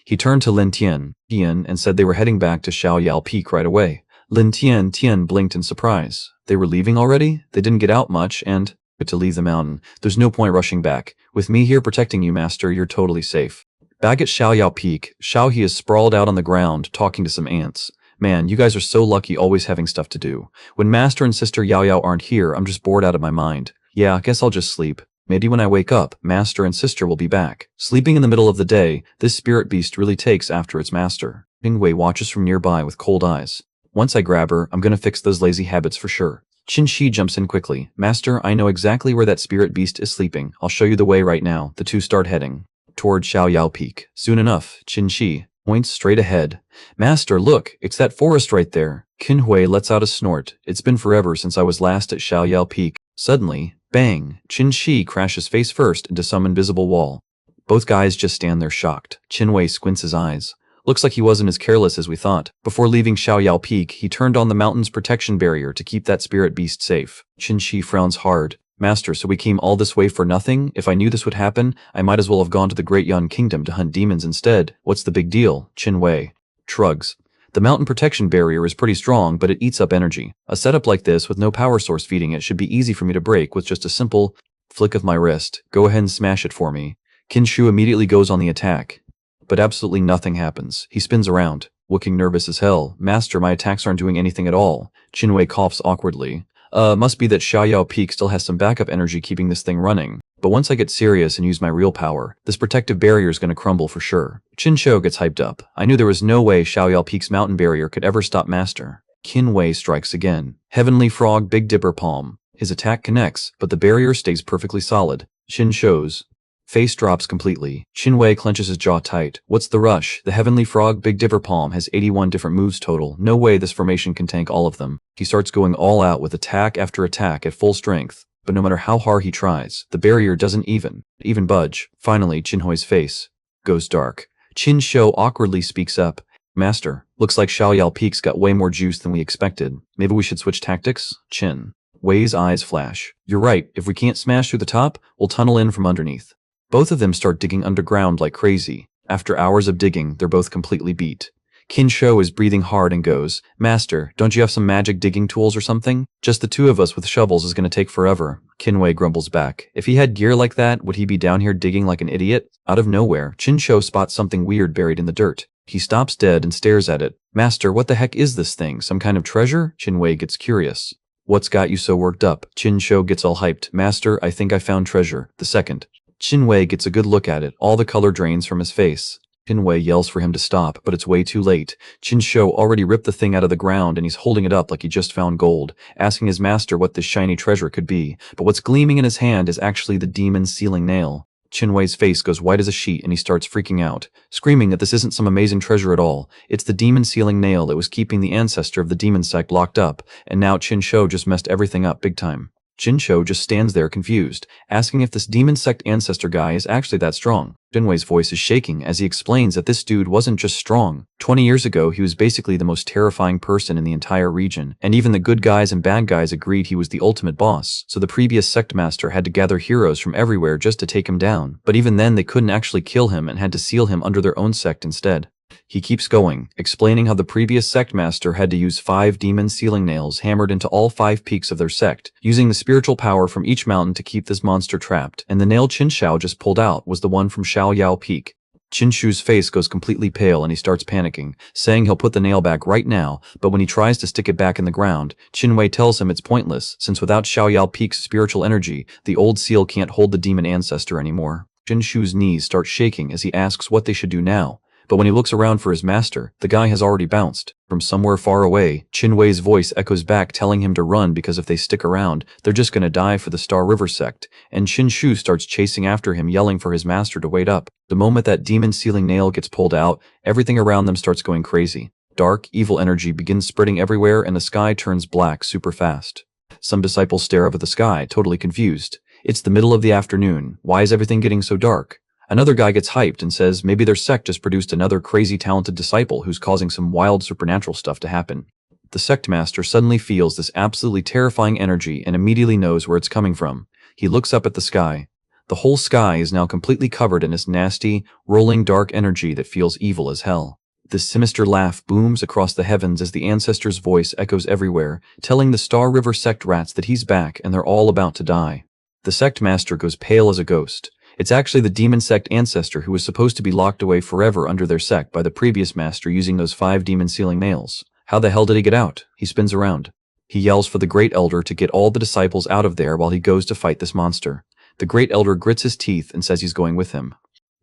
Speaker 1: He turned to Lin Tian and said they were heading back to Xiaoyao Peak right away. Lin Tian blinked in surprise. They were leaving already? They didn't get out much, and to leave the mountain. There's no point rushing back. With me here protecting you, master, you're totally safe. Back at Xiaoyao Peak, Xiaohe is sprawled out on the ground talking to some ants. Man, you guys are so lucky always having stuff to do. When Master and Sister Yaoyao aren't here, I'm just bored out of my mind. Yeah, guess I'll just sleep. Maybe when I wake up, Master and Sister will be back. Sleeping in the middle of the day, this spirit beast really takes after its master. Pingwei watches from nearby with cold eyes. Once I grab her, I'm gonna fix those lazy habits for sure. Qin Shi jumps in quickly. Master, I know exactly where that spirit beast is sleeping. I'll show you the way right now. The two start heading toward Xiaoyao Peak. Soon enough, Qin Shi points straight ahead. Master, look, it's that forest right there. Qin Hui lets out a snort. It's been forever since I was last at Xiaoyao Peak. Suddenly, bang, Qin Shi crashes face first into some invisible wall. Both guys just stand there shocked. Qin Hui squints his eyes. Looks like he wasn't as careless as we thought. Before leaving Xiaoyao Peak, he turned on the mountain's protection barrier to keep that spirit beast safe. Qin Shi frowns hard. Master, so we came all this way for nothing? If I knew this would happen, I might as well have gone to the Great Yan Kingdom to hunt demons instead. What's the big deal? Qin Hui shrugs. The mountain protection barrier is pretty strong, but it eats up energy. A setup like this with no power source feeding it should be easy for me to break with just a simple flick of my wrist. Go ahead and smash it for me. Qin Shu immediately goes on the attack. But absolutely nothing happens. He spins around, looking nervous as hell. Master, my attacks aren't doing anything at all. Qin Hui coughs awkwardly. Must be that Xiaoyao Peak still has some backup energy keeping this thing running. But once I get serious and use my real power, this protective barrier is gonna crumble for sure. Qin Shou gets hyped up. I knew there was no way Xiaoyao Peak's mountain barrier could ever stop Master. Qin Hui strikes again. Heavenly Frog Big Dipper Palm. His attack connects, but the barrier stays perfectly solid. Qin Shou's face drops completely. Qin Hui clenches his jaw tight. What's the rush? The Heavenly Frog Big Dipper Palm has 81 different moves total. No way this formation can tank all of them. He starts going all out with attack after attack at full strength. But no matter how hard he tries, the barrier doesn't even budge. Finally, Qin Hui's face goes dark. Qin Shou awkwardly speaks up. Master, looks like Xiaoyao Peak's got way more juice than we expected. Maybe we should switch tactics? Qin Hui's eyes flash. You're right, if we can't smash through the top, we'll tunnel in from underneath. Both of them start digging underground like crazy. After hours of digging, they're both completely beat. Qin Shou is breathing hard and goes, Master, don't you have some magic digging tools or something? Just the two of us with shovels is gonna take forever. Qin Hui grumbles back. If he had gear like that, would he be down here digging like an idiot? Out of nowhere, Qin Shou spots something weird buried in the dirt. He stops dead and stares at it. Master, what the heck is this thing? Some kind of treasure? Qin Hui gets curious. What's got you so worked up? Qin Shou gets all hyped. Master, I think I found treasure. The second. Qin Hui gets a good look at it. All the color drains from his face. Qin Hui yells for him to stop, but it's way too late. Qin Shou already ripped the thing out of the ground and he's holding it up like he just found gold, asking his master what this shiny treasure could be. But what's gleaming in his hand is actually the demon's sealing nail. Qin Hui's face goes white as a sheet and he starts freaking out, screaming that this isn't some amazing treasure at all. It's the demon sealing nail that was keeping the ancestor of the demon sect locked up, and now Qin Shou just messed everything up big time. Qin Shou just stands there confused, asking if this demon sect ancestor guy is actually that strong. Qin Hui's voice is shaking as he explains that this dude wasn't just strong. 20 years ago, he was basically the most terrifying person in the entire region, and even the good guys and bad guys agreed he was the ultimate boss, so the previous sect master had to gather heroes from everywhere just to take him down. But even then, they couldn't actually kill him and had to seal him under their own sect instead. He keeps going, explaining how the previous sect master had to use 5 demon sealing nails hammered into all 5 peaks of their sect, using the spiritual power from each mountain to keep this monster trapped, and the nail Qin Shao just pulled out was the one from Xiao Yao Peak. Qin Shu's face goes completely pale and he starts panicking, saying he'll put the nail back right now, but when he tries to stick it back in the ground, Qin Wei tells him it's pointless, since without Xiao Yao Peak's spiritual energy, the old seal can't hold the demon ancestor anymore. Qin Shu's knees start shaking as he asks what they should do now, but when he looks around for his master, the guy has already bounced. From somewhere far away, Qin Wei's voice echoes back telling him to run because if they stick around, they're just gonna die for the Star River sect, and Qin Shu starts chasing after him yelling for his master to wait up. The moment that demon sealing nail gets pulled out, everything around them starts going crazy. Dark, evil energy begins spreading everywhere and the sky turns black super fast. Some disciples stare up at the sky, totally confused. It's the middle of the afternoon. Why is everything getting so dark? Another guy gets hyped and says maybe their sect just produced another crazy talented disciple who's causing some wild supernatural stuff to happen. The sect master suddenly feels this absolutely terrifying energy and immediately knows where it's coming from. He looks up at the sky. The whole sky is now completely covered in this nasty, rolling dark energy that feels evil as hell. This sinister laugh booms across the heavens as the ancestor's voice echoes everywhere, telling the Star River sect rats that he's back and they're all about to die. The sect master goes pale as a ghost. It's actually the demon sect ancestor who was supposed to be locked away forever under their sect by the previous master using those 5 demon sealing nails. How the hell did he get out? He spins around. He yells for the Great Elder to get all the disciples out of there while he goes to fight this monster. The Great Elder grits his teeth and says he's going with him.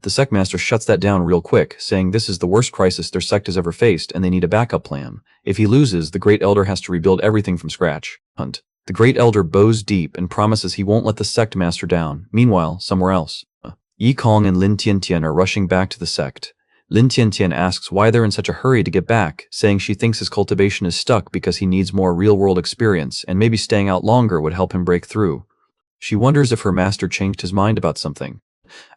Speaker 1: The sect master shuts that down real quick, saying this is the worst crisis their sect has ever faced and they need a backup plan. If he loses, the Great Elder has to rebuild everything from scratch. The Great Elder bows deep and promises he won't let the sect master down. Meanwhile, somewhere else, Yi Kong and Lin Tiantian are rushing back to the sect. Lin Tiantian asks why they're in such a hurry to get back, saying she thinks his cultivation is stuck because he needs more real-world experience and maybe staying out longer would help him break through. She wonders if her master changed his mind about something.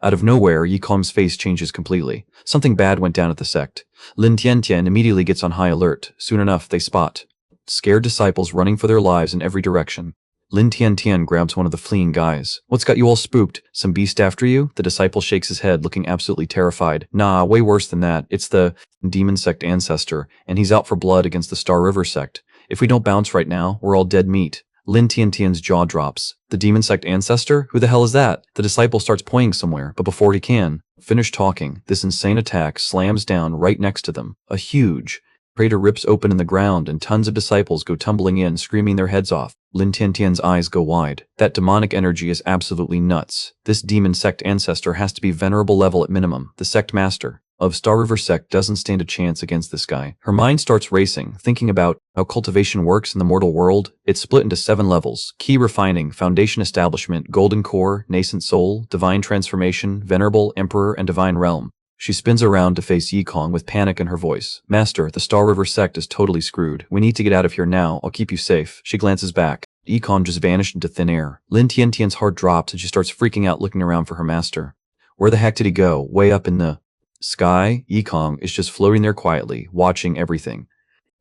Speaker 1: Out of nowhere, Yi Kong's face changes completely. Something bad went down at the sect. Lin Tiantian immediately gets on high alert. Soon enough, they spot scared disciples running for their lives in every direction. Lin Tiantian grabs one of the fleeing guys. What's got you all spooked? Some beast after you? The disciple shakes his head, looking absolutely terrified. Nah, way worse than that. It's the demon sect ancestor, and he's out for blood against the Star River sect. If we don't bounce right now, we're all dead meat. Lin Tiantian's jaw drops. The demon sect ancestor? Who the hell is that? The disciple starts pointing somewhere, but before he can finish talking, this insane attack slams down right next to them. A huge crater rips open in the ground and tons of disciples go tumbling in, screaming their heads off. Lin Tiantian's eyes go wide. That demonic energy is absolutely nuts. This demon sect ancestor has to be venerable level at minimum. The sect master of Star River sect doesn't stand a chance against this guy. Her mind starts racing, thinking about how cultivation works in the mortal world. It's split into 7 levels: key refining, foundation establishment, golden core, nascent soul, divine transformation, venerable, emperor, and divine realm. She spins around to face Yi Kong with panic in her voice. Master, the Star River sect is totally screwed. We need to get out of here now. I'll keep you safe. She glances back. Yi Kong just vanished into thin air. Lin Tiantian's heart drops and she starts freaking out looking around for her master. Where the heck did he go? Way up in the sky? Yi Kong is just floating there quietly, watching everything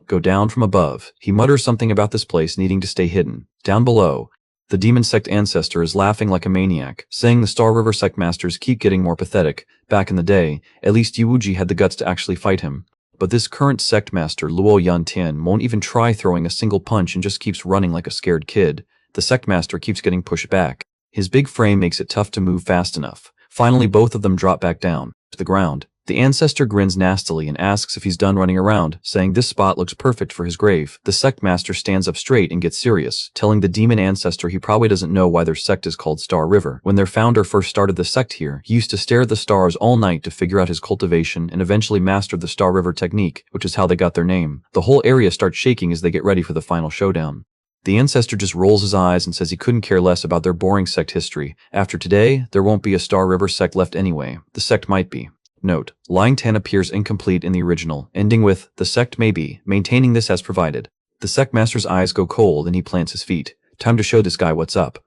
Speaker 1: go down from above. He mutters something about this place needing to stay hidden. Down below, the demon sect ancestor is laughing like a maniac, saying the Star River sect masters keep getting more pathetic. Back in the day, at least Yuji had the guts to actually fight him. But this current sect master, Luo Yantian, won't even try throwing a single punch and just keeps running like a scared kid. The sect master keeps getting pushed back. His big frame makes it tough to move fast enough. Finally, both of them drop back down to the ground. The ancestor grins nastily and asks if he's done running around, saying this spot looks perfect for his grave. The sect master stands up straight and gets serious, telling the demon ancestor he probably doesn't know why their sect is called Star River. When their founder first started the sect here, he used to stare at the stars all night to figure out his cultivation and eventually mastered the Star River technique, which is how they got their name. The whole area starts shaking as they get ready for the final showdown. The ancestor just rolls his eyes and says he couldn't care less about their boring sect history. After today, there won't be a Star River sect left anyway. The sect might be. Note: line 10 appears incomplete in the original, ending with, the sect may be, maintaining this as provided. The sect master's eyes go cold and he plants his feet. Time to show this guy what's up.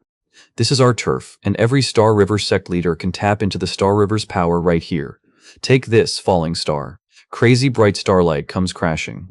Speaker 1: This is our turf, and every Star River sect leader can tap into the Star River's power right here. Take this, falling star. Crazy bright starlight comes crashing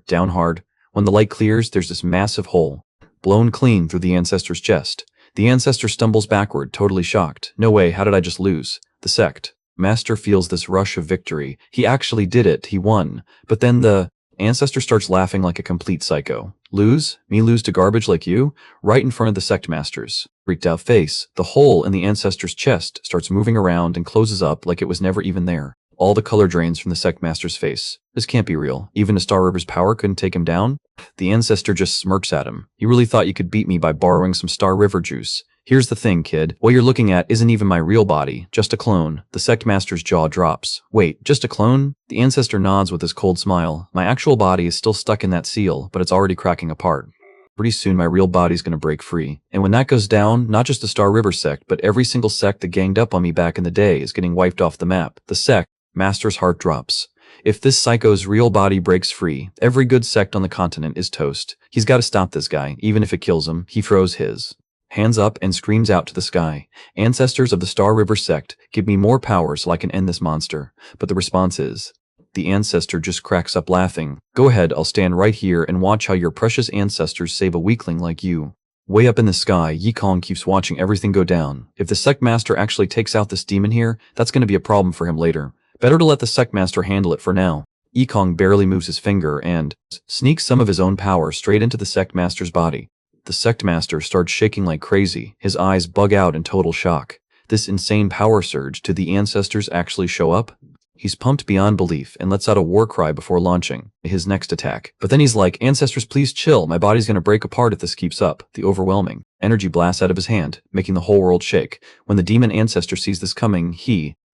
Speaker 1: down hard. When the light clears, there's this massive hole, blown clean through the ancestor's chest. The ancestor stumbles backward, totally shocked. No way, how did I just lose? The sect Master feels this rush of victory. He actually did it. He won. But then the ancestor starts laughing like a complete psycho. Lose? Me lose to garbage like you? Right in front of the sect master's freaked out face. The hole in the ancestor's chest starts moving around and closes up like it was never even there. All the color drains from the sect master's face. This can't be real. Even a Star River's power couldn't take him down? The ancestor just smirks at him. You really thought you could beat me by borrowing some Star River juice. Here's the thing, kid. What you're looking at isn't even my real body, just a clone. The sect master's jaw drops. Wait, just a clone? The ancestor nods with his cold smile. My actual body is still stuck in that seal, but it's already cracking apart. Pretty soon my real body's gonna break free. And when that goes down, not just the Star River sect, but every single sect that ganged up on me back in the day is getting wiped off the map. The sect, Master's heart drops. If this psycho's real body breaks free, every good sect on the continent is toast. He's gotta stop this guy, even if it kills him. He throws his hands up and screams out to the sky. Ancestors of the Star River sect, give me more power so I can end this monster. But the response is, the ancestor just cracks up laughing. Go ahead, I'll stand right here and watch how your precious ancestors save a weakling like you. Way up in the sky, Yikong keeps watching everything go down. If the sect master actually takes out this demon here, that's gonna be a problem for him later. Better to let the sect master handle it for now. Yikong barely moves his finger and sneaks some of his own power straight into the sect master's body. The sect master starts shaking like crazy. His eyes bug out in total shock. This insane power surge, did the ancestors actually show up? He's pumped beyond belief and lets out a war cry before launching his next attack. But then he's like, ancestors, please chill. My body's gonna break apart if this keeps up. The overwhelming energy blasts out of his hand, making the whole world shake. When the demon ancestor sees this coming,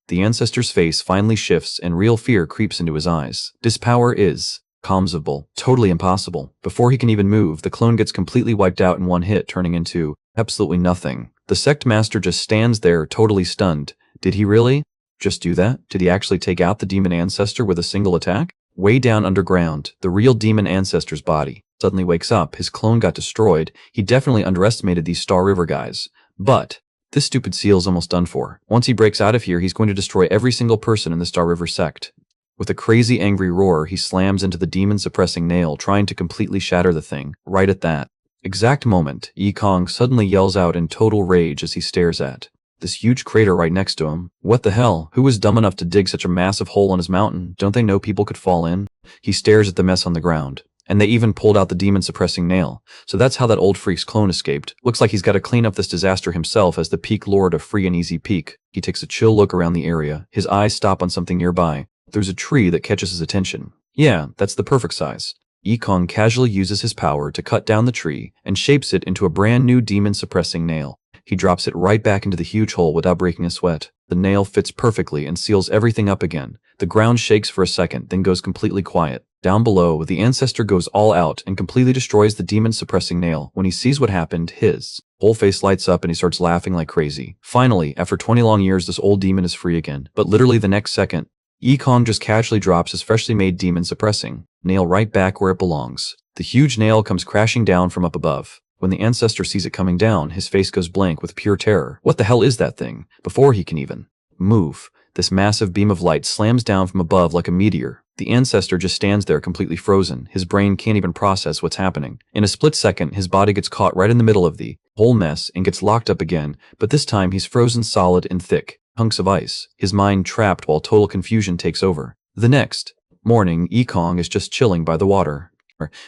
Speaker 1: the ancestor's face finally shifts and real fear creeps into his eyes. This power is comsable, totally impossible. Before he can even move, the clone gets completely wiped out in one hit, turning into absolutely nothing. The sect master just stands there, totally stunned. Did he really just do that? Did he actually take out the demon ancestor with a single attack? Way down underground, the real demon ancestor's body suddenly wakes up. His clone got destroyed. He definitely underestimated these Star River guys. But this stupid seal's almost done for. Once he breaks out of here, he's going to destroy every single person in the Star River sect. With a crazy angry roar, he slams into the demon-suppressing nail, trying to completely shatter the thing. Right at that exact moment, Yikong suddenly yells out in total rage as he stares at this huge crater right next to him. What the hell? Who was dumb enough to dig such a massive hole in his mountain? Don't they know people could fall in? He stares at the mess on the ground. And they even pulled out the demon-suppressing nail. So that's how that old freak's clone escaped. Looks like he's got to clean up this disaster himself as the Peak Lord of Free and Easy Peak. He takes a chill look around the area. His eyes stop on something nearby. There's a tree that catches his attention. Yeah, that's the perfect size. Yikong casually uses his power to cut down the tree and shapes it into a brand new demon-suppressing nail. He drops it right back into the huge hole without breaking a sweat. The nail fits perfectly and seals everything up again. The ground shakes for a second, then goes completely quiet. Down below, the ancestor goes all out and completely destroys the demon-suppressing nail. When he sees what happened, his whole face lights up and he starts laughing like crazy. Finally, after 20 long years, this old demon is free again. But literally the next second, Yikong just casually drops his freshly made demon-suppressing nail right back where it belongs. The huge nail comes crashing down from up above. When the ancestor sees it coming down, his face goes blank with pure terror. What the hell is that thing? Before he can even move, this massive beam of light slams down from above like a meteor. The ancestor just stands there completely frozen. His brain can't even process what's happening. In a split second, his body gets caught right in the middle of the whole mess and gets locked up again, but this time he's frozen solid and thick hunks of ice, his mind trapped while total confusion takes over. The next morning, Yikong is just chilling by the water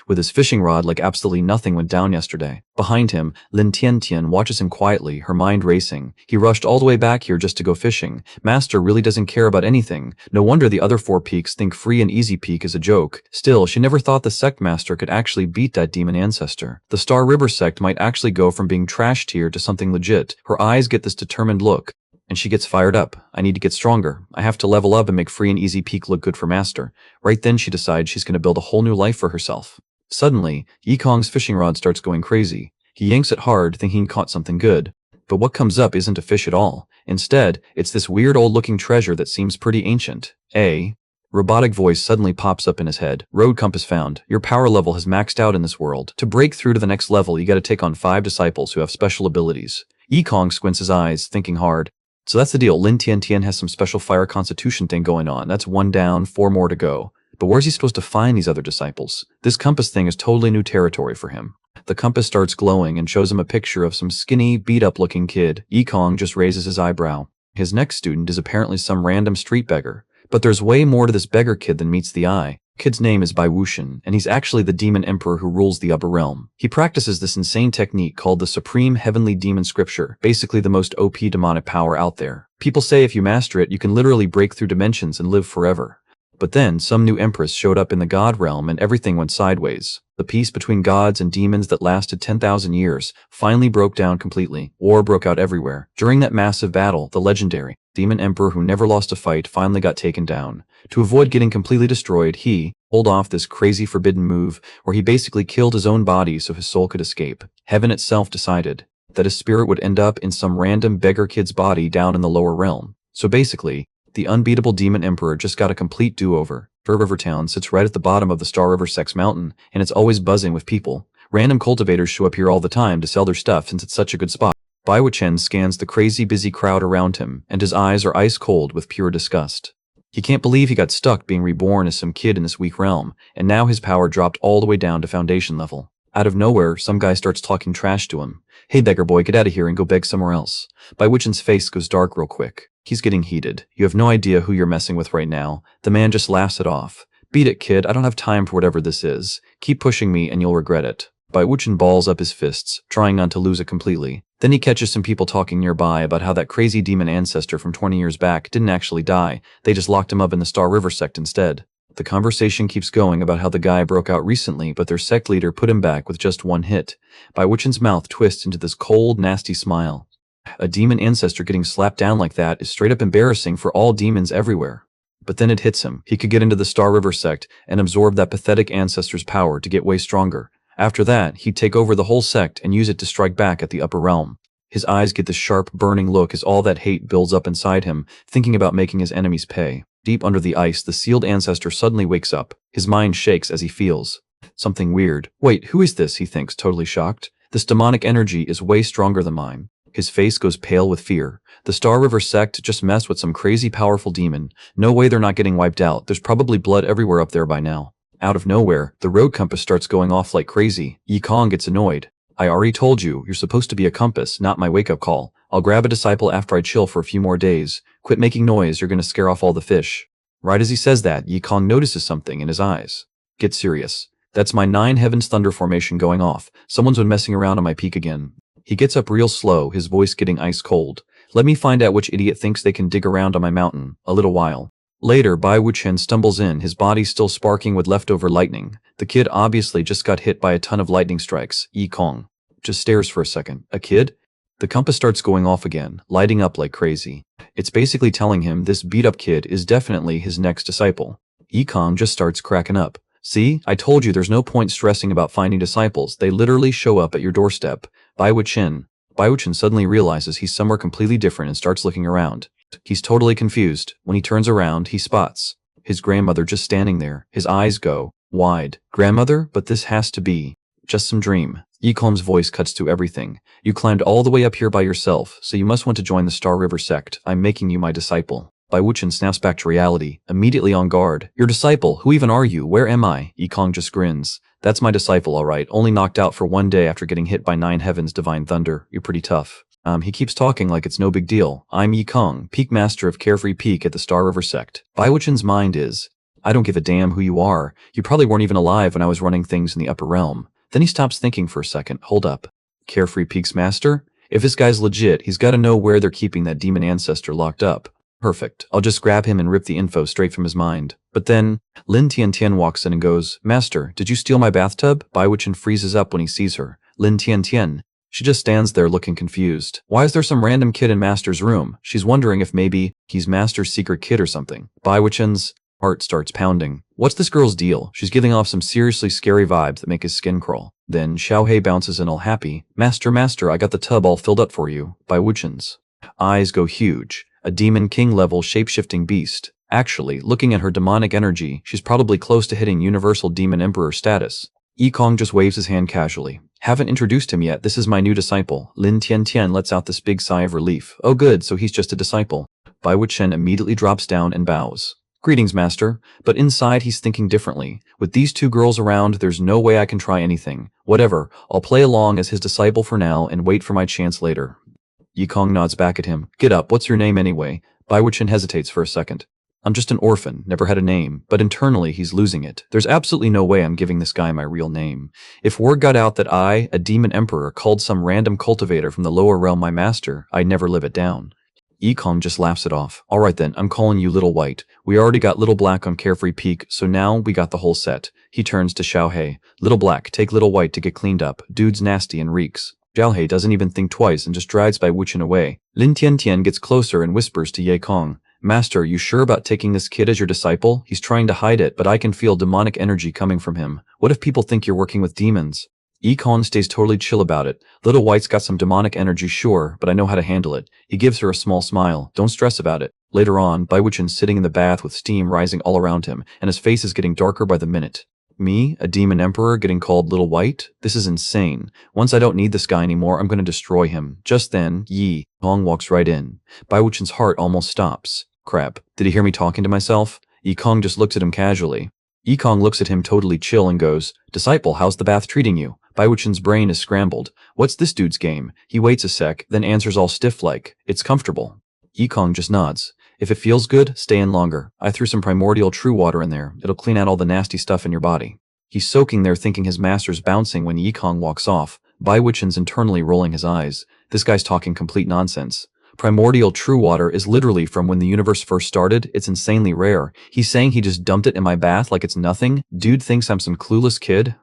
Speaker 1: with his fishing rod like absolutely nothing went down yesterday. Behind him, Lin Tiantian watches him quietly, her mind racing. He rushed all the way back here just to go fishing. Master really doesn't care about anything. No wonder the other 4 peaks think Free and Easy Peak is a joke. Still, she never thought the sect master could actually beat that demon ancestor. The Star River sect might actually go from being trash tier to something legit. Her eyes get this determined look, and she gets fired up. I need to get stronger. I have to level up and make Free and Easy Peak look good for Master. Right then she decides she's going to build a whole new life for herself. Suddenly, Yikong's fishing rod starts going crazy. He yanks it hard, thinking he caught something good. But what comes up isn't a fish at all. Instead, it's this weird old-looking treasure that seems pretty ancient. A robotic voice suddenly pops up in his head. Road compass found. Your power level has maxed out in this world. To break through to the next level, you gotta take on 5 disciples who have special abilities. Yikong squints his eyes, thinking hard. So that's the deal. Lin Tiantian has some special fire constitution thing going on. That's 1 down, 4 more to go. But where's he supposed to find these other disciples? This compass thing is totally new territory for him. The compass starts glowing and shows him a picture of some skinny, beat-up looking kid. Yikong just raises his eyebrow. His next student is apparently some random street beggar, but there's way more to this beggar kid than meets the eye. Kid's name is Bai Wuxian, and he's actually the demon emperor who rules the upper realm. He practices this insane technique called the Supreme Heavenly Demon Scripture, basically the most OP demonic power out there. People say if you master it, you can literally break through dimensions and live forever. But then, some new empress showed up in the god realm and everything went sideways. The peace between gods and demons that lasted 10,000 years finally broke down completely. War broke out everywhere. During that massive battle, the legendary demon emperor who never lost a fight finally got taken down. To avoid getting completely destroyed, he pulled off this crazy forbidden move where he basically killed his own body so his soul could escape. Heaven itself decided that his spirit would end up in some random beggar kid's body down in the lower realm. So basically, the unbeatable demon emperor just got a complete do-over. Fur River Town sits right at the bottom of the Star River Sex Mountain, and it's always buzzing with people. Random cultivators show up here all the time to sell their stuff since it's such a good spot. Bai Wuxian scans the crazy busy crowd around him, and his eyes are ice cold with pure disgust. He can't believe he got stuck being reborn as some kid in this weak realm, and now his power dropped all the way down to foundation level. Out of nowhere, some guy starts talking trash to him. "Hey beggar boy, get out of here and go beg somewhere else." Bai Wuxian's face goes dark real quick. He's getting heated. You have no idea who you're messing with right now. The man just laughs it off. "Beat it, kid. I don't have time for whatever this is. Keep pushing me and you'll regret it." Bai Wuxian balls up his fists, trying not to lose it completely. Then he catches some people talking nearby about how that crazy demon ancestor from 20 years back didn't actually die. They just locked him up in the Star River sect instead. The conversation keeps going about how the guy broke out recently, but their sect leader put him back with just one hit. Bai Wuxian's mouth twists into this cold, nasty smile. A demon ancestor getting slapped down like that is straight up embarrassing for all demons everywhere. But then it hits him. He could get into the Star River sect and absorb that pathetic ancestor's power to get way stronger. After that, he'd take over the whole sect and use it to strike back at the upper realm. His eyes get this sharp, burning look as all that hate builds up inside him, thinking about making his enemies pay. Deep under the ice, the sealed ancestor suddenly wakes up. His mind shakes as he feels something weird. Wait, who is this? He thinks, totally shocked. This demonic energy is way stronger than mine. His face goes pale with fear. The Star River sect just messed with some crazy powerful demon. No way they're not getting wiped out. There's probably blood everywhere up there by now. Out of nowhere, the road compass starts going off like crazy. Yi Kong gets annoyed. "I already told you, you're supposed to be a compass, not my wake-up call. I'll grab a disciple after I chill for a few more days. Quit making noise, you're gonna scare off all the fish." Right as he says that, Yi Kong notices something in his eyes. "Get serious. That's my 9 heavens thunder formation going off. Someone's been messing around on my peak again." He gets up real slow, his voice getting ice cold. "Let me find out which idiot thinks they can dig around on my mountain." A little while later, Bai Wuxian stumbles in, his body still sparking with leftover lightning. The kid obviously just got hit by a ton of lightning strikes. Yi Kong just stares for a second. "A kid?" The compass starts going off again, lighting up like crazy. It's basically telling him this beat-up kid is definitely his next disciple. Yi Kong just starts cracking up. "See, I told you there's no point stressing about finding disciples. They literally show up at your doorstep." Bai Wuxian suddenly realizes he's somewhere completely different and starts looking around. He's totally confused. When he turns around, he spots his grandmother just standing there. His eyes go wide. "Grandmother? But this has to be just some dream." Yi Kong's voice cuts through everything. "You climbed all the way up here by yourself, so you must want to join the Star River sect. I'm making you my disciple." Bai Wuxian snaps back to reality, immediately on guard. "Your disciple? Who even are you? Where am I?" Yi Kong just grins. "That's my disciple, alright. Only knocked out for 1 day after getting hit by 9 heavens divine thunder. You're pretty tough." He keeps talking like it's no big deal. "I'm Yi Kong, Peak Master of Carefree Peak at the Star River sect." Bai Wuxian's mind is, "I don't give a damn who you are. You probably weren't even alive when I was running things in the upper realm." Then he stops thinking for a second. Hold up. Carefree Peak's master? If this guy's legit, he's gotta know where they're keeping that demon ancestor locked up. Perfect. I'll just grab him and rip the info straight from his mind. But then, Lin Tiantian walks in and goes, "Master, did you steal my bathtub?" Bai Wuxian freezes up when he sees her. Lin Tiantian. She just stands there looking confused. Why is there some random kid in Master's room? She's wondering if maybe he's Master's secret kid or something. Bai Wuxian's heart starts pounding. What's this girl's deal? She's giving off some seriously scary vibes that make his skin crawl. Then Xiaohei bounces in all happy. Master, I got the tub all filled up for you." Bai Wuxian's eyes go huge. A demon king level shape-shifting beast. Actually, looking at her demonic energy, she's probably close to hitting universal demon emperor status. Yi Kong just waves his hand casually. "Haven't introduced him yet. This is my new disciple." Lin Tiantian lets out this big sigh of relief. "Oh good, so he's just a disciple." Bai Wuxian immediately drops down and bows. "Greetings, master." But inside he's thinking differently. With these 2 girls around, there's no way I can try anything. Whatever, I'll play along as his disciple for now and wait for my chance later. Yikong nods back at him. Get up, what's your name anyway? Bai Wuchen hesitates for a second. I'm just an orphan, never had a name, but internally he's losing it. There's absolutely no way I'm giving this guy my real name. If word got out that I, a demon emperor, called some random cultivator from the lower realm my master, I'd never live it down. Yikong just laughs it off. Alright then, I'm calling you Little White. We already got Little Black on Carefree Peak, so now we got the whole set. He turns to Xiaohei. Little Black, take Little White to get cleaned up. Dude's nasty and reeks. Xiaohei doesn't even think twice and just drives Bai Wuchen away. Lin Tiantian gets closer and whispers to Yikong. Master, are you sure about taking this kid as your disciple? He's trying to hide it, but I can feel demonic energy coming from him. What if people think you're working with demons? Yikong stays totally chill about it. Little White's got some demonic energy, sure, but I know how to handle it. He gives her a small smile. Don't stress about it. Later on, Bai Wuchen's sitting in the bath with steam rising all around him, and his face is getting darker by the minute. Me, a demon emperor, getting called Little White? This is insane. Once I don't need this guy anymore, I'm gonna destroy him. Just then, Yikong walks right in. Bai Wuchen's heart almost stops. Crap. Did he hear me talking to myself? Yikong just looks at him casually. Yikong looks at him totally chill and goes, Disciple, how's the bath treating you? Bai Wuchen's brain is scrambled. What's this dude's game? He waits a sec, then answers all stiff like, it's comfortable. Yikong just nods. If it feels good, stay in longer. I threw some primordial true water in there. It'll clean out all the nasty stuff in your body. He's soaking there thinking his master's bouncing when Yikong walks off. Bai Wuchen's internally rolling his eyes. This guy's talking complete nonsense. Primordial true water is literally from when the universe first started. It's insanely rare. He's saying he just dumped it in my bath like it's nothing? Dude thinks I'm some clueless kid?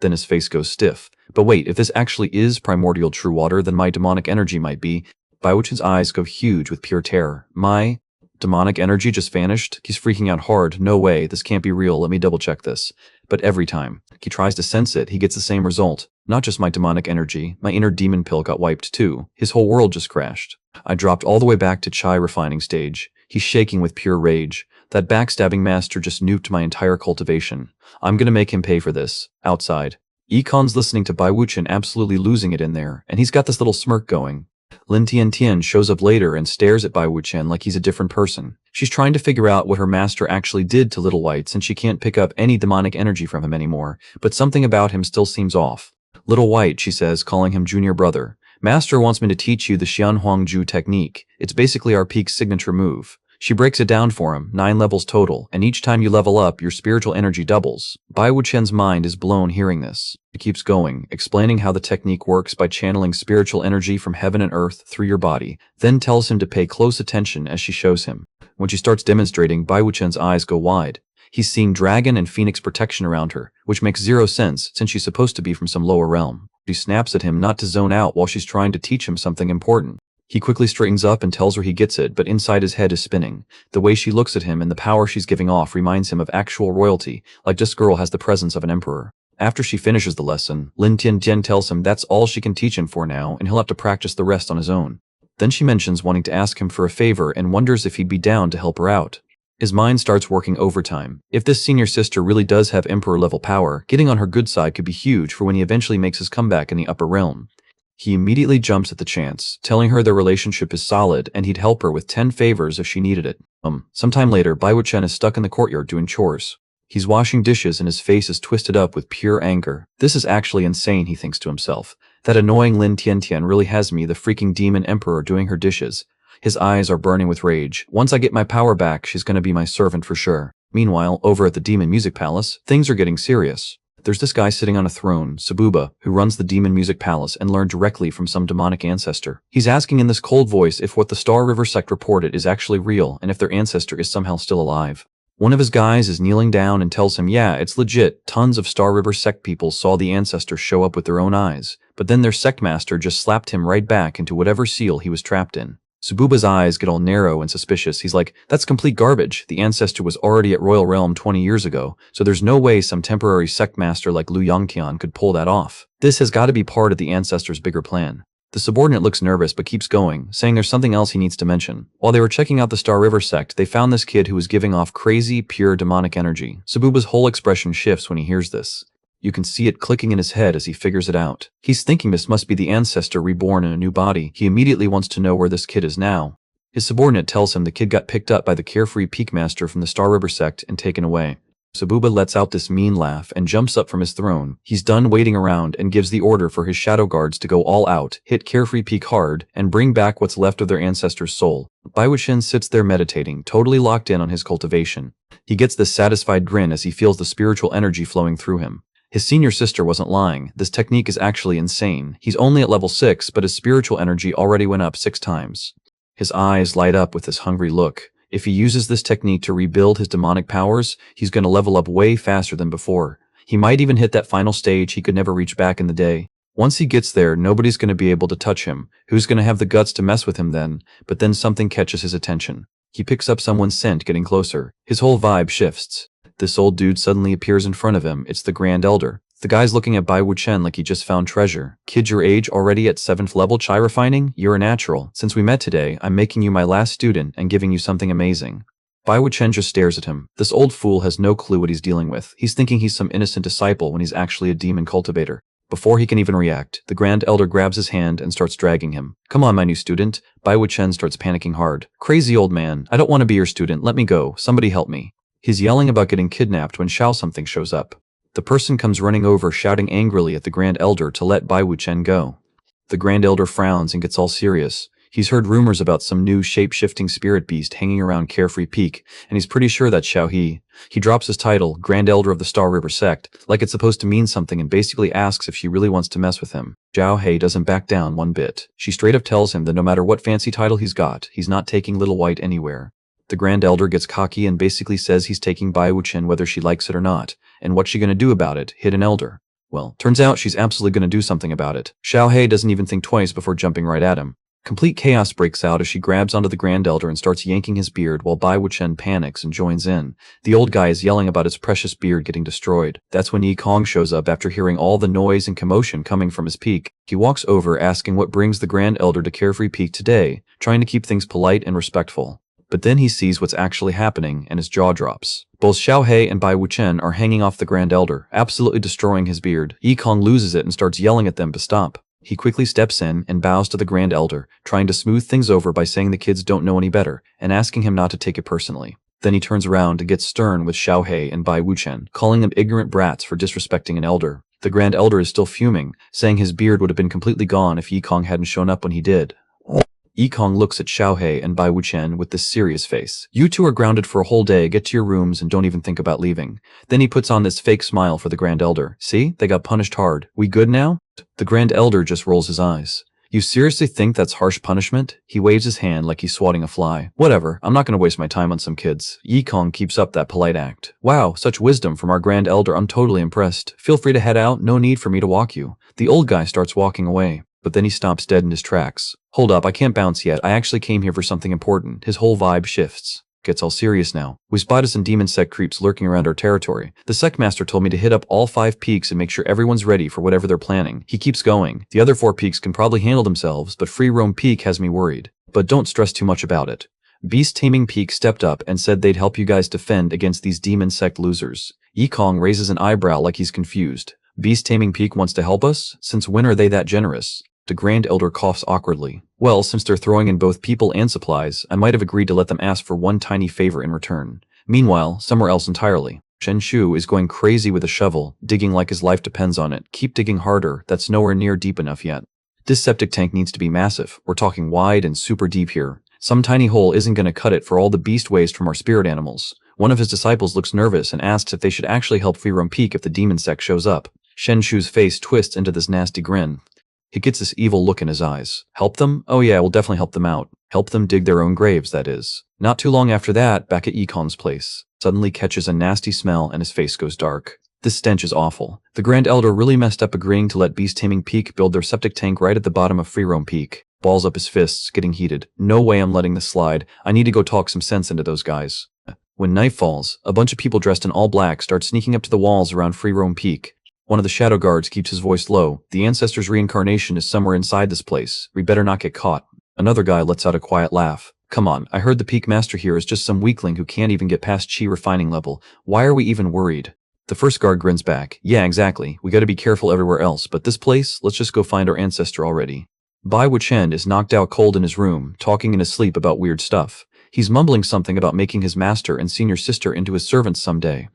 Speaker 1: Then his face goes stiff. But wait, if this actually is primordial true water, then my demonic energy might be. Bai Wuchen's eyes go huge with pure terror. My demonic energy just vanished? He's freaking out hard. No way, this can't be real. Let me double check this. But every time he tries to sense it, he gets the same result. Not just my demonic energy, my inner demon pill got wiped too. His whole world just crashed. I dropped all the way back to chai refining stage. He's shaking with pure rage. That backstabbing master just nuked my entire cultivation. I'm gonna make him pay for this. Outside. Yikong's listening to Bai Wuchen absolutely losing it in there, and he's got this little smirk going. Lin Tiantian shows up later and stares at Bai Wuchen like he's a different person. She's trying to figure out what her master actually did to Little White since she can't pick up any demonic energy from him anymore, but something about him still seems off. Little White, she says, calling him junior brother. Master wants me to teach you the Xianhuangju technique. It's basically our peak signature move. She breaks it down for him, 9 levels total, and each time you level up, your spiritual energy doubles. Bai Wuchen's mind is blown hearing this. He keeps going, explaining how the technique works by channeling spiritual energy from heaven and earth through your body, then tells him to pay close attention as she shows him. When she starts demonstrating, Bai Wuchen's eyes go wide. He's seeing dragon and phoenix protection around her, which makes zero sense since she's supposed to be from some lower realm. She snaps at him not to zone out while she's trying to teach him something important. He quickly straightens up and tells her he gets it, but inside his head is spinning. The way she looks at him and the power she's giving off reminds him of actual royalty, like this girl has the presence of an emperor. After she finishes the lesson, Lin Tiantian tells him that's all she can teach him for now, and he'll have to practice the rest on his own. Then she mentions wanting to ask him for a favor and wonders if he'd be down to help her out. His mind starts working overtime. If this senior sister really does have emperor-level power, getting on her good side could be huge for when he eventually makes his comeback in the upper realm. He immediately jumps at the chance, telling her their relationship is solid and he'd help her with 10 favors if she needed it. Sometime later, Bai Wuchen is stuck in the courtyard doing chores. He's washing dishes and his face is twisted up with pure anger. This is actually insane, he thinks to himself. That annoying Lin Tiantian really has me, the freaking demon emperor, doing her dishes. His eyes are burning with rage. Once I get my power back, she's gonna be my servant for sure. Meanwhile, over at the Demon Music Palace, things are getting serious. There's this guy sitting on a throne, Sabuba, who runs the Demon Music Palace and learned directly from some demonic ancestor. He's asking in this cold voice if what the Star River sect reported is actually real and if their ancestor is somehow still alive. One of his guys is kneeling down and tells him, yeah, it's legit. Tons of Star River sect people saw the ancestor show up with their own eyes, but then their sect master just slapped him right back into whatever seal he was trapped in. Sububa's eyes get all narrow and suspicious. He's like, that's complete garbage. The ancestor was already at Royal Realm 20 years ago, so there's no way some temporary sect master like Lu Yongqian could pull that off. This has got to be part of the ancestor's bigger plan. The subordinate looks nervous but keeps going, saying there's something else he needs to mention. While they were checking out the Star River sect, they found this kid who was giving off crazy, pure demonic energy. Sububa's whole expression shifts when he hears this. You can see it clicking in his head as he figures it out. He's thinking this must be the ancestor reborn in a new body. He immediately wants to know where this kid is now. His subordinate tells him the kid got picked up by the carefree peak master from the Star River sect and taken away. Sabuba lets out this mean laugh and jumps up from his throne. He's done waiting around and gives the order for his shadow guards to go all out, hit Carefree Peak hard, and bring back what's left of their ancestor's soul. Bai Wuchen sits there meditating, totally locked in on his cultivation. He gets this satisfied grin as he feels the spiritual energy flowing through him. His senior sister wasn't lying. This technique is actually insane. He's only at level 6, but his spiritual energy already went up 6 times. His eyes light up with this hungry look. If he uses this technique to rebuild his demonic powers, he's going to level up way faster than before. He might even hit that final stage he could never reach back in the day. Once he gets there, nobody's going to be able to touch him. Who's going to have the guts to mess with him then? But then something catches his attention. He picks up someone's scent getting closer. His whole vibe shifts. This old dude suddenly appears in front of him. It's the Grand Elder. The guy's looking at Bai Wuchen like he just found treasure. Kid your age already at 7th level chai refining? You're a natural. Since we met today, I'm making you my last student and giving you something amazing. Bai Wuchen just stares at him. This old fool has no clue what he's dealing with. He's thinking he's some innocent disciple when he's actually a demon cultivator. Before he can even react, the Grand Elder grabs his hand and starts dragging him. Come on, my new student. Bai Wuchen starts panicking hard. Crazy old man. I don't want to be your student. Let me go. Somebody help me. He's yelling about getting kidnapped when Xiao something shows up. The person comes running over shouting angrily at the Grand Elder to let Bai Wuchen go. The Grand Elder frowns and gets all serious. He's heard rumors about some new shape-shifting spirit beast hanging around Carefree Peak, and he's pretty sure that's Xiao He. He drops his title, Grand Elder of the Star River Sect, like it's supposed to mean something and basically asks if she really wants to mess with him. Xiao He doesn't back down one bit. She straight up tells him that no matter what fancy title he's got, he's not taking Little White anywhere. The Grand Elder gets cocky and basically says he's taking Bai Wuchen whether she likes it or not. And what's she gonna do about it? Hit an elder. Well, turns out she's absolutely gonna do something about it. Xiao He doesn't even think twice before jumping right at him. Complete chaos breaks out as she grabs onto the Grand Elder and starts yanking his beard while Bai Wuchen panics and joins in. The old guy is yelling about his precious beard getting destroyed. That's when Yi Kong shows up after hearing all the noise and commotion coming from his peak. He walks over asking what brings the Grand Elder to Carefree Peak today, trying to keep things polite and respectful. But then he sees what's actually happening and his jaw drops. Both Xiao He and Bai Wuchen are hanging off the Grand Elder, absolutely destroying his beard. Yi Kong loses it and starts yelling at them to stop. He quickly steps in and bows to the Grand Elder, trying to smooth things over by saying the kids don't know any better and asking him not to take it personally. Then he turns around and gets stern with Xiao He and Bai Wuchen, calling them ignorant brats for disrespecting an elder. The Grand Elder is still fuming, saying his beard would have been completely gone if Yi Kong hadn't shown up when he did. Yi Kong looks at Xiao He and Bai Wuchen with this serious face. You two are grounded for a whole day, get to your rooms and don't even think about leaving. Then he puts on this fake smile for the Grand Elder. See, they got punished hard. We good now? The Grand Elder just rolls his eyes. You seriously think that's harsh punishment? He waves his hand like he's swatting a fly. Whatever, I'm not gonna waste my time on some kids. Yi Kong keeps up that polite act. Wow, such wisdom from our Grand Elder, I'm totally impressed. Feel free to head out, no need for me to walk you. The old guy starts walking away. But then he stops dead in his tracks. Hold up, I can't bounce yet. I actually came here for something important. His whole vibe shifts. Gets all serious now. We spotted some demon sect creeps lurking around our territory. The sect master told me to hit up all 5 peaks and make sure everyone's ready for whatever they're planning. He keeps going. The other 4 peaks can probably handle themselves, but Free Roam Peak has me worried. But don't stress too much about it. Beast Taming Peak stepped up and said they'd help you guys defend against these demon sect losers. Yi Kong raises an eyebrow like he's confused. Beast Taming Peak wants to help us? Since when are they that generous? The Grand Elder coughs awkwardly. Well, since they're throwing in both people and supplies, I might have agreed to let them ask for one tiny favor in return. Meanwhile, somewhere else entirely. Shen Shu is going crazy with a shovel, digging like his life depends on it. Keep digging harder, that's nowhere near deep enough yet. This septic tank needs to be massive. We're talking wide and super deep here. Some tiny hole isn't gonna cut it for all the beast waste from our spirit animals. One of his disciples looks nervous and asks if they should actually help Free Roam Peak if the demon sect shows up. Shen Shu's face twists into this nasty grin. He gets this evil look in his eyes. Help them? Oh yeah, we'll definitely help them out. Help them dig their own graves, that is. Not too long after that, back at Yi Kong's place, suddenly catches a nasty smell and his face goes dark. This stench is awful. The Grand Elder really messed up agreeing to let Beast Taming Peak build their septic tank right at the bottom of Free Roam Peak. Balls up his fists, getting heated. No way I'm letting this slide. I need to go talk some sense into those guys. When night falls, a bunch of people dressed in all black start sneaking up to the walls around Free Roam Peak. One of the shadow guards keeps his voice low. The ancestor's reincarnation is somewhere inside this place. We better not get caught. Another guy lets out a quiet laugh. Come on, I heard the peak master here is just some weakling who can't even get past chi refining level. Why are we even worried? The first guard grins back. Yeah, exactly. We gotta be careful everywhere else, but this place, let's just go find our ancestor already. Bai Wuchen is knocked out cold in his room, talking in his sleep about weird stuff. He's mumbling something about making his master and senior sister into his servants someday.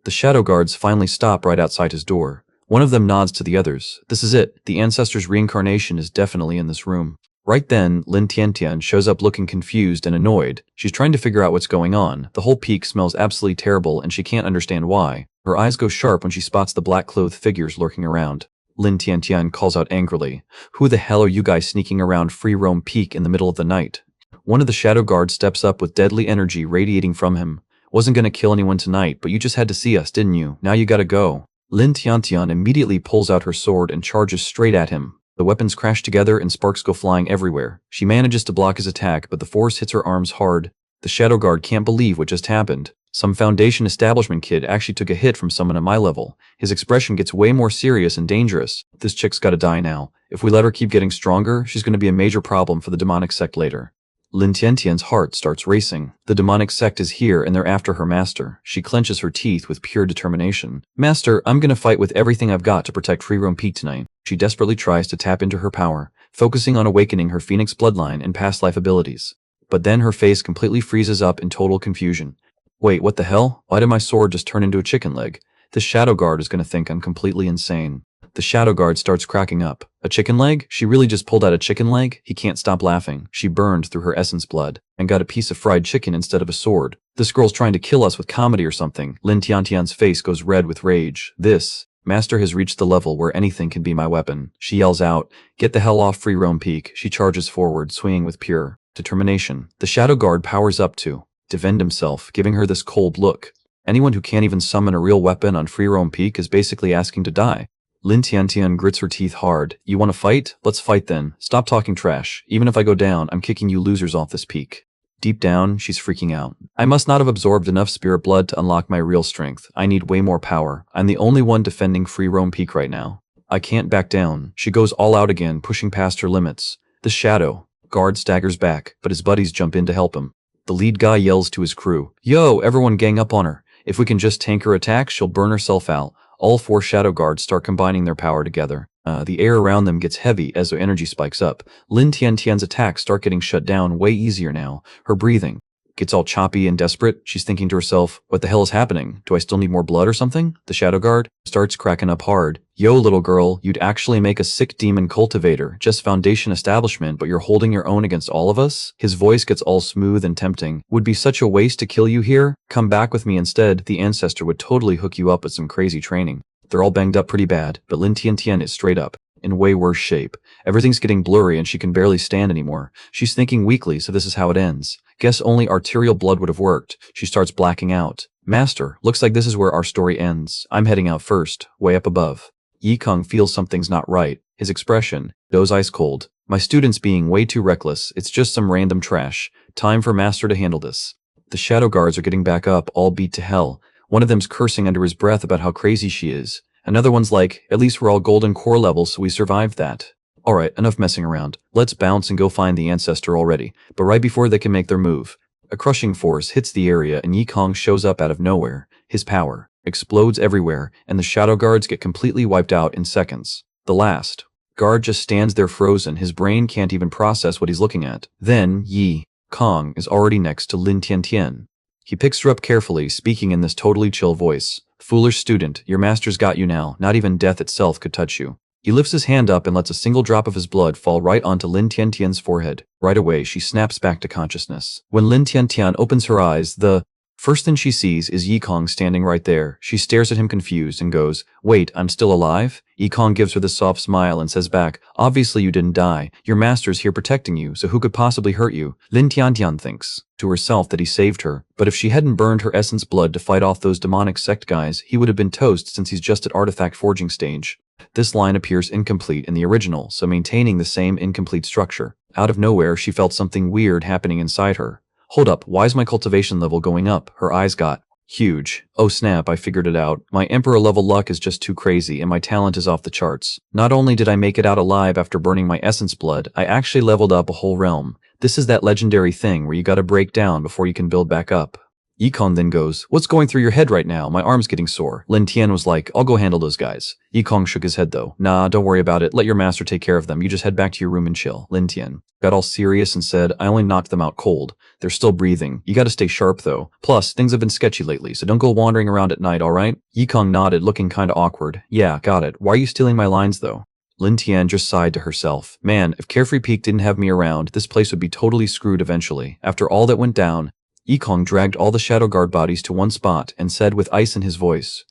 Speaker 1: The shadow guards finally stop right outside his door. One of them nods to the others. This is it. The ancestor's reincarnation is definitely in this room. Right then, Lin Tiantian shows up looking confused and annoyed. She's trying to figure out what's going on. The whole peak smells absolutely terrible and she can't understand why. Her eyes go sharp when she spots the black-clothed figures lurking around. Lin Tiantian calls out angrily, "Who the hell are you guys sneaking around Free Roam Peak in the middle of the night?" One of the shadow guards steps up with deadly energy radiating from him. "Wasn't gonna kill anyone tonight, but you just had to see us, didn't you? Now you gotta go." Lin Tiantian immediately pulls out her sword and charges straight at him. The weapons crash together and sparks go flying everywhere. She manages to block his attack, but the force hits her arms hard. The shadow guard can't believe what just happened. Some Foundation establishment kid actually took a hit from someone at my level. His expression gets way more serious and dangerous. This chick's gotta die now. If we let her keep getting stronger, she's gonna be a major problem for the demonic sect later. Lin Tiantian's heart starts racing. The demonic sect is here and they're after her master. She clenches her teeth with pure determination. "Master, I'm gonna fight with everything I've got to protect Free Roam Peak tonight." She desperately tries to tap into her power, focusing on awakening her Phoenix bloodline and past life abilities. But then her face completely freezes up in total confusion. "Wait, what the hell? Why did my sword just turn into a chicken leg? This shadow guard is gonna think I'm completely insane." The shadow guard starts cracking up. "A chicken leg? She really just pulled out a chicken leg?" He can't stop laughing. She burned through her essence blood and got a piece of fried chicken instead of a sword. "This girl's trying to kill us with comedy or something." Lin Tiantian's face goes red with rage. "This master has reached the level where anything can be my weapon." She yells out, "Get the hell off Free Roam Peak." She charges forward, swinging with pure determination. The shadow guard powers up to defend himself, giving her this cold look. Anyone who can't even summon a real weapon on Free Roam Peak is basically asking to die. Lin Tiantian grits her teeth hard. "You want to fight? Let's fight then. Stop talking trash. Even if I go down, I'm kicking you losers off this peak." Deep down, she's freaking out. "I must not have absorbed enough spirit blood to unlock my real strength. I need way more power. I'm the only one defending Free Roam Peak right now. I can't back down." She goes all out again, pushing past her limits. The shadow guard staggers back, but his buddies jump in to help him. The lead guy yells to his crew, "Yo, everyone gang up on her. If we can just tank her attack, she'll burn herself out." All four shadow guards start combining their power together. The air around them gets heavy as their energy spikes up. Lin Tiantian's attacks start getting shut down way easier now. Her breathing gets all choppy and desperate. She's thinking to herself, "What the hell is happening? Do I still need more blood or something?" The shadow guard starts cracking up hard. "Yo, little girl, you'd actually make a sick demon cultivator. Just Foundation establishment, but you're holding your own against all of us?" His voice gets all smooth and tempting. "Would be such a waste to kill you here. Come back with me instead. The ancestor would totally hook you up with some crazy training." They're all banged up pretty bad, but Lin Tiantian is straight up in way worse shape. Everything's getting blurry and she can barely stand anymore. She's thinking weakly, so this is how it ends. Guess only arterial blood would have worked. She starts blacking out. "Master, looks like this is where our story ends. I'm heading out first, way up above." Yi Kung feels something's not right. His expression goes ice cold. "My student's being way too reckless. It's just some random trash. Time for Master to handle this." The shadow guards are getting back up, all beat to hell. One of them's cursing under his breath about how crazy she is. Another one's like, "At least we're all golden core levels, so we survived that." Alright, enough messing around. Let's bounce and go find the ancestor already. But right before they can make their move, a crushing force hits the area and Yi Kong shows up out of nowhere. His power explodes everywhere, and the shadow guards get completely wiped out in seconds. The last guard just stands there frozen. His brain can't even process what he's looking at. Then, Yi Kong is already next to Lin Tiantian. He picks her up carefully, speaking in this totally chill voice. "Foolish student, your master's got you now. Not even death itself could touch you." He lifts his hand up and lets a single drop of his blood fall right onto Lin Tiantian's forehead. Right away, she snaps back to consciousness. When Lin Tiantian opens her eyes, the first thing she sees is Yi Kong standing right there. She stares at him confused and goes, "Wait, I'm still alive?" Yi Kong gives her this soft smile and says back, "Obviously you didn't die. Your master's here protecting you, so who could possibly hurt you?" Lin Tiantian thinks to herself that he saved her, but if she hadn't burned her essence blood to fight off those demonic sect guys, he would have been toast since he's just at artifact forging stage. This line appears incomplete in the original, so maintaining the same incomplete structure. Out of nowhere, she felt something weird happening inside her. "Hold up, why's my cultivation level going up?" Her eyes got huge. "Oh snap, I figured it out. My Emperor level luck is just too crazy and my talent is off the charts. Not only did I make it out alive after burning my essence blood, I actually leveled up a whole realm. This is that legendary thing where you gotta break down before you can build back up." Yikong then goes, "What's going through your head right now? My arm's getting sore." Lin Tian was like, "I'll go handle those guys." Yikong shook his head though. "Nah, don't worry about it. Let your master take care of them. You just head back to your room and chill." Lin Tian got all serious and said, "I only knocked them out cold. They're still breathing. You gotta stay sharp though. Plus, things have been sketchy lately, so don't go wandering around at night, alright?" Yikong nodded, looking kinda awkward. "Yeah, got it. Why are you stealing my lines though?" Lin Tian just sighed to herself. "Man, if Carefree Peak didn't have me around, this place would be totally screwed eventually." After all that went down, Yikong dragged all the Shadow Guard bodies to one spot and said with ice in his voice,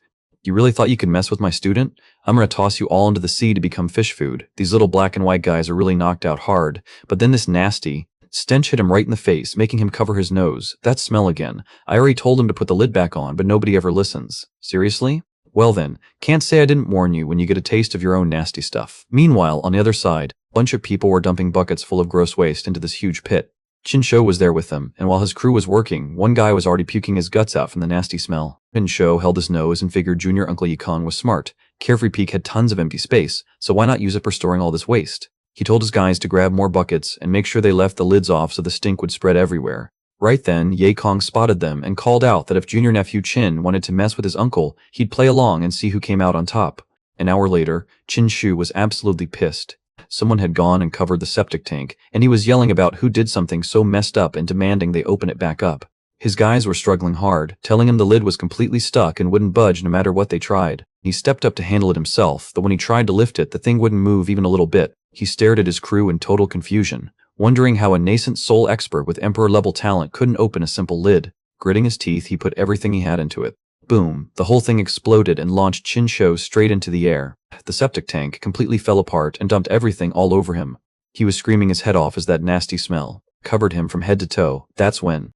Speaker 1: "You really thought you could mess with my student? I'm gonna toss you all into the sea to become fish food. These little black and white guys are really knocked out hard." But then this nasty stench hit him right in the face, making him cover his nose. That smell again. I already told him to put the lid back on, but nobody ever listens. Seriously? Well then, can't say I didn't warn you when you get a taste of your own nasty stuff. Meanwhile, on the other side, a bunch of people were dumping buckets full of gross waste into this huge pit. Qin was there with them, and while his crew was working, one guy was already puking his guts out from the nasty smell. Qin held his nose and figured Junior Uncle Yikong was smart. Carefree Peak had tons of empty space, so why not use it for storing all this waste? He told his guys to grab more buckets and make sure they left the lids off so the stink would spread everywhere. Right then, Yikong spotted them and called out that if Junior Nephew Qin wanted to mess with his uncle, he'd play along and see who came out on top. An hour later, Qin was absolutely pissed. Someone had gone and covered the septic tank, and he was yelling about who did something so messed up and demanding they open it back up. His guys were struggling hard, telling him the lid was completely stuck and wouldn't budge no matter what they tried. He stepped up to handle it himself, but when he tried to lift it, the thing wouldn't move even a little bit. He stared at his crew in total confusion, wondering how a nascent soul expert with emperor-level talent couldn't open a simple lid. Gritting his teeth, he put everything he had into it. Boom, the whole thing exploded and launched Qin straight into the air. The septic tank completely fell apart and dumped everything all over him. He was screaming his head off as that nasty smell covered him from head to toe. That's when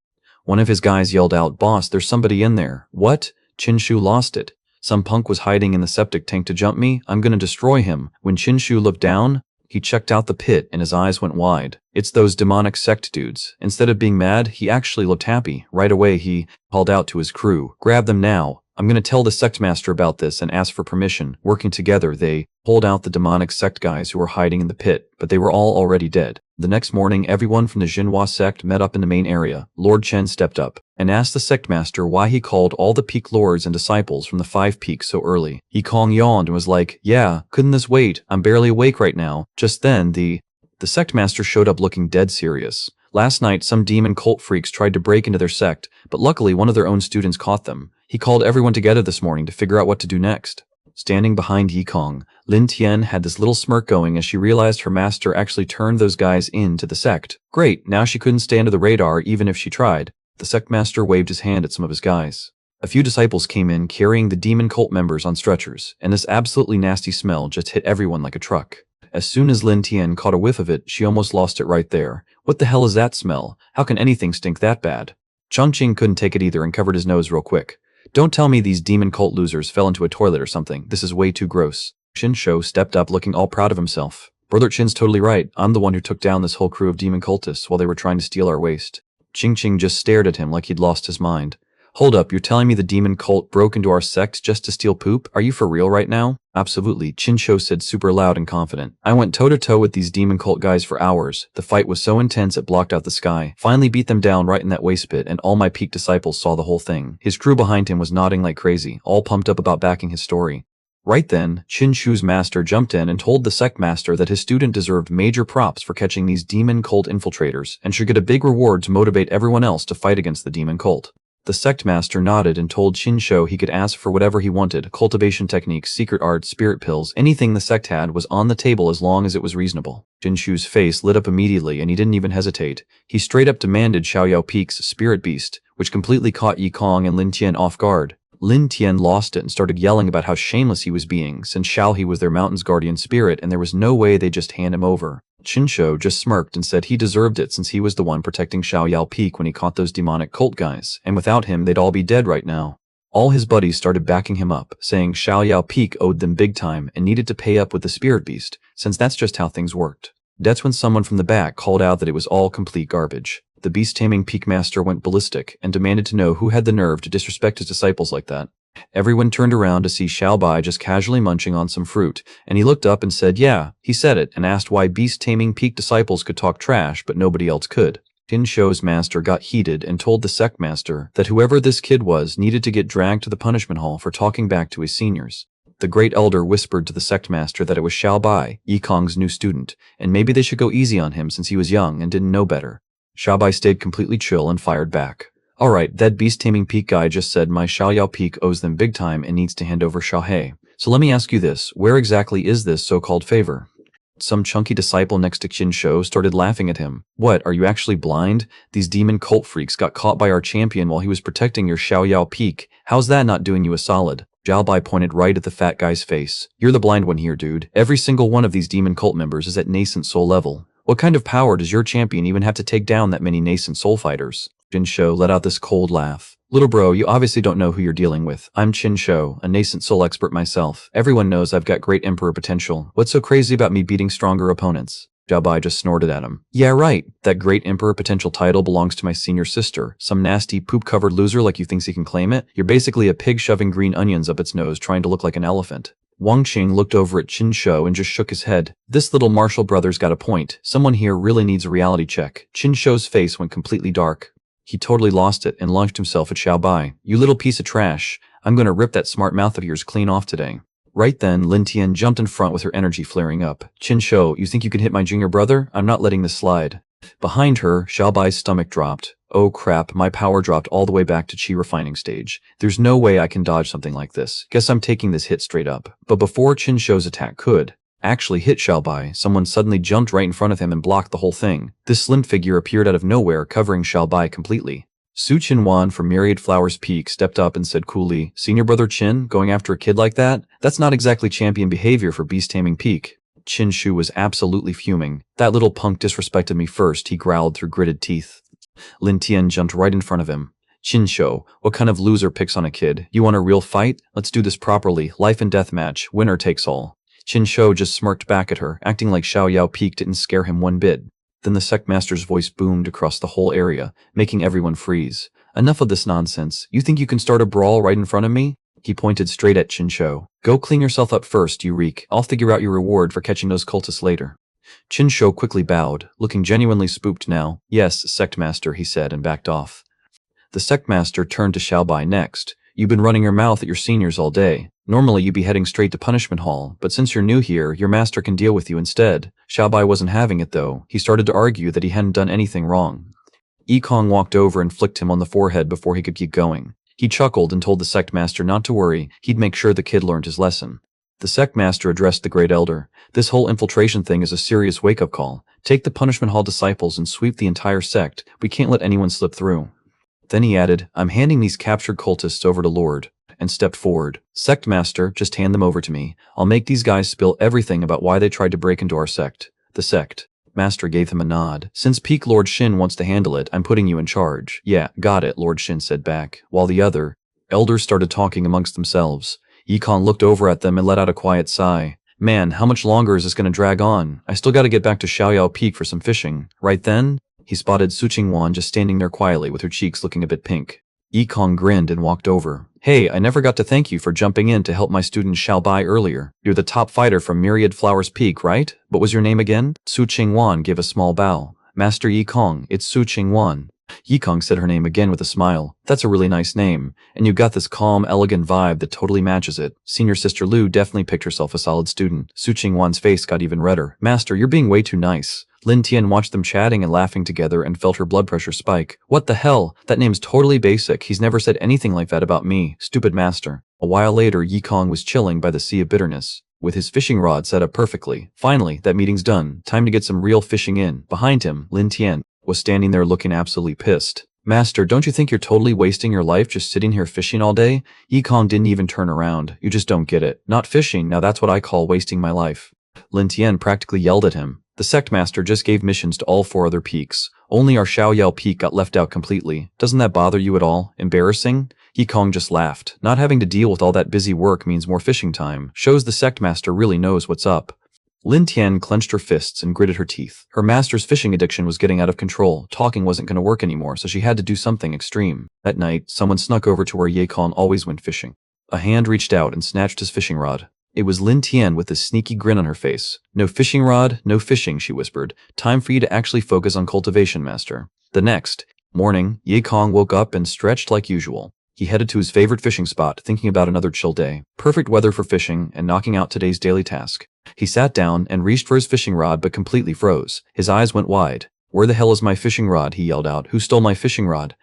Speaker 1: one of his guys yelled out, "Boss, there's somebody in there." "What?" Qin lost it. "Some punk was hiding in the septic tank to jump me. I'm gonna destroy him." When Qin looked down, he checked out the pit and his eyes went wide. "It's those demonic sect dudes." Instead of being mad, he actually looked happy. Right away, he called out to his crew, "Grab them now. I'm gonna tell the sect master about this and ask for permission." Working together, they pulled out the demonic sect guys who were hiding in the pit, but they were all already dead. The next morning, everyone from the Jinhua sect met up in the main area. Lord Chen stepped up and asked the sect master why he called all the peak lords and disciples from the 5 peaks so early. Yikong yawned and was like, "Yeah, couldn't this wait? I'm barely awake right now." Just then, the sect master showed up looking dead serious. Last night, some demon cult freaks tried to break into their sect, but luckily one of their own students caught them. He called everyone together this morning to figure out what to do next. Standing behind Yikong, Lin Tian had this little smirk going as she realized her master actually turned those guys into the sect. Great, now she couldn't stay under the radar even if she tried. The sect master waved his hand at some of his guys. A few disciples came in carrying the demon cult members on stretchers, and this absolutely nasty smell just hit everyone like a truck. As soon as Lin Tian caught a whiff of it, she almost lost it right there. "What the hell is that smell? How can anything stink that bad?" Chongqing couldn't take it either and covered his nose real quick. "Don't tell me these demon cult losers fell into a toilet or something. This is way too gross." Qin stepped up looking all proud of himself. "Brother Chin's totally right. I'm the one who took down this whole crew of demon cultists while they were trying to steal our waste." Qing just stared at him like he'd lost his mind. "Hold up, you're telling me the demon cult broke into our sect just to steal poop? Are you for real right now?" "Absolutely," Qin said super loud and confident. "I went toe-to-toe with these demon cult guys for hours. The fight was so intense it blocked out the sky. Finally beat them down right in that waste pit, and all my peak disciples saw the whole thing." His crew behind him was nodding like crazy, all pumped up about backing his story. Right then, Qin master jumped in and told the sect master that his student deserved major props for catching these demon cult infiltrators, and should get a big reward to motivate everyone else to fight against the demon cult. The sect master nodded and told Qin he could ask for whatever he wanted: cultivation techniques, secret arts, spirit pills, anything the sect had was on the table as long as it was reasonable. Qin's face lit up immediately and he didn't even hesitate. He straight up demanded Xiaoyao Peak's spirit beast, which completely caught Yikong and Lin Tian off guard. Lin Tian lost it and started yelling about how shameless he was being, since Xiaohe was their mountain's guardian spirit and there was no way they'd just hand him over. Qin just smirked and said he deserved it since he was the one protecting Xiaoyao Peak when he caught those demonic cult guys, and without him they'd all be dead right now. All his buddies started backing him up, saying Xiaoyao Peak owed them big time and needed to pay up with the spirit beast, since that's just how things worked. That's when someone from the back called out that it was all complete garbage. The beast-taming peak master went ballistic and demanded to know who had the nerve to disrespect his disciples like that. Everyone turned around to see Xiao Bai just casually munching on some fruit, and he looked up and said, "Yeah, he said it," and asked why beast-taming peak disciples could talk trash but nobody else could. Tin Shou's master got heated and told the sect master that whoever this kid was needed to get dragged to the punishment hall for talking back to his seniors. The great elder whispered to the sect master that it was Xiao Bai, Yikong's new student, and maybe they should go easy on him since he was young and didn't know better. Xiao Bai stayed completely chill and fired back. Alright, that beast-taming peak guy just said my Xiaoyao peak owes them big time and needs to hand over Xiaohe. So let me ask you this, where exactly is this so-called favor? Some chunky disciple next to Qin Shou started laughing at him. What, are you actually blind? These demon cult freaks got caught by our champion while he was protecting your Xiaoyao peak. How's that not doing you a solid? Xiao Bai pointed right at the fat guy's face. You're the blind one here, dude. Every single one of these demon cult members is at nascent soul level. What kind of power does your champion even have to take down that many nascent soul fighters? Qin Shou let out this cold laugh. Little bro, you obviously don't know who you're dealing with. I'm Qin Shou, a nascent soul expert myself. Everyone knows I've got great emperor potential. What's so crazy about me beating stronger opponents? Xiao Bai just snorted at him. Yeah, right. That great emperor potential title belongs to my senior sister. Some nasty, poop-covered loser like you thinks he can claim it? You're basically a pig shoving green onions up its nose trying to look like an elephant. Wang Qing looked over at Qin Shou and just shook his head. This little Marshall brother's got a point. Someone here really needs a reality check. Qin Shou's face went completely dark. He totally lost it and launched himself at Xiao Bai. You little piece of trash. I'm gonna rip that smart mouth of yours clean off today. Right then, Lin Tian jumped in front with her energy flaring up. Qin Shou, you think you can hit my junior brother? I'm not letting this slide. Behind her, Xiao Bai's stomach dropped. Oh crap, my power dropped all the way back to Qi refining stage. There's no way I can dodge something like this. Guess I'm taking this hit straight up. But before Qin Shou's attack could actually hit Xiao Bai, someone suddenly jumped right in front of him and blocked the whole thing. This slim figure appeared out of nowhere, covering Xiao Bai completely. Su Qinwan from Myriad Flowers Peak stepped up and said coolly, Senior Brother Qin, going after a kid like that? That's not exactly champion behavior for Beast Taming Peak. Qin Shu was absolutely fuming. That little punk disrespected me first, he growled through gritted teeth. Lin Tian jumped right in front of him. Qin Shou, what kind of loser picks on a kid? You want a real fight? Let's do this properly. Life and death match. Winner takes all. Qin Shou just smirked back at her, acting like Xiaoyao Peak didn't scare him one bit. Then the sect master's voice boomed across the whole area, making everyone freeze. Enough of this nonsense. You think you can start a brawl right in front of me? He pointed straight at Qin Shou. Go clean yourself up first, you reek. I'll figure out your reward for catching those cultists later. Qin Shou quickly bowed, looking genuinely spooked now. Yes, sect master, he said and backed off. The sect master turned to Xiao Bai next. You've been running your mouth at your seniors all day. Normally you'd be heading straight to punishment hall, but since you're new here, your master can deal with you instead. Xiao Bai wasn't having it though. He started to argue that he hadn't done anything wrong. Yikong walked over and flicked him on the forehead before he could keep going. He chuckled and told the sect master not to worry, he'd make sure the kid learned his lesson. The sect master addressed the great elder. This whole infiltration thing is a serious wake-up call. Take the punishment hall disciples and sweep the entire sect. We can't let anyone slip through. Then he added, I'm handing these captured cultists over to Lord, and stepped forward. Sect master, just hand them over to me. I'll make these guys spill everything about why they tried to break into our sect. The sect master gave him a nod. Since Peak Lord Shin wants to handle it, I'm putting you in charge. Yeah, got it, Lord Shin said back, while the other elders started talking amongst themselves. Yikong looked over at them and let out a quiet sigh. Man, how much longer is this going to drag on? I still got to get back to Xiaoyao Peak for some fishing. Right then, he spotted Su Qingwan just standing there quietly with her cheeks looking a bit pink. Yikong grinned and walked over. Hey, I never got to thank you for jumping in to help my student Xiao Bai earlier. You're the top fighter from Myriad Flowers Peak, right? What was your name again? Su Qingwan gave a small bow. Master Yikong, it's Su Qingwan. Yikong said her name again with a smile. That's a really nice name, and you got this calm, elegant vibe that totally matches it. Senior Sister Lu definitely picked herself a solid student. Su Qingwan's face got even redder. Master, you're being way too nice. Lin Tian watched them chatting and laughing together and felt her blood pressure spike. What the hell? That name's totally basic. He's never said anything like that about me. Stupid master. A while later, Yikong was chilling by the sea of bitterness, with his fishing rod set up perfectly. Finally, that meeting's done. Time to get some real fishing in. Behind him, Lin Tian was standing there looking absolutely pissed. Master, don't you think you're totally wasting your life just sitting here fishing all day? Yikong didn't even turn around. You just don't get it. Not fishing, now that's what I call wasting my life. Lin Tian practically yelled at him. The sect master just gave missions to all 4 other peaks. Only our Xiaoyao peak got left out completely. Doesn't that bother you at all? Embarrassing? Yikong just laughed. Not having to deal with all that busy work means more fishing time. Shows the sect master really knows what's up. Lin Tian clenched her fists and gritted her teeth. Her master's fishing addiction was getting out of control. Talking wasn't going to work anymore, so she had to do something extreme. At night, someone snuck over to where Yikong always went fishing. A hand reached out and snatched his fishing rod. It was Lin Tian with a sneaky grin on her face. No fishing rod, no fishing, she whispered. Time for you to actually focus on cultivation, master. The next morning, Ye Kong woke up and stretched like usual. He headed to his favorite fishing spot, thinking about another chill day. Perfect weather for fishing and knocking out today's daily task. He sat down and reached for his fishing rod but completely froze. His eyes went wide. Where the hell is my fishing rod? He yelled out. Who stole my fishing rod?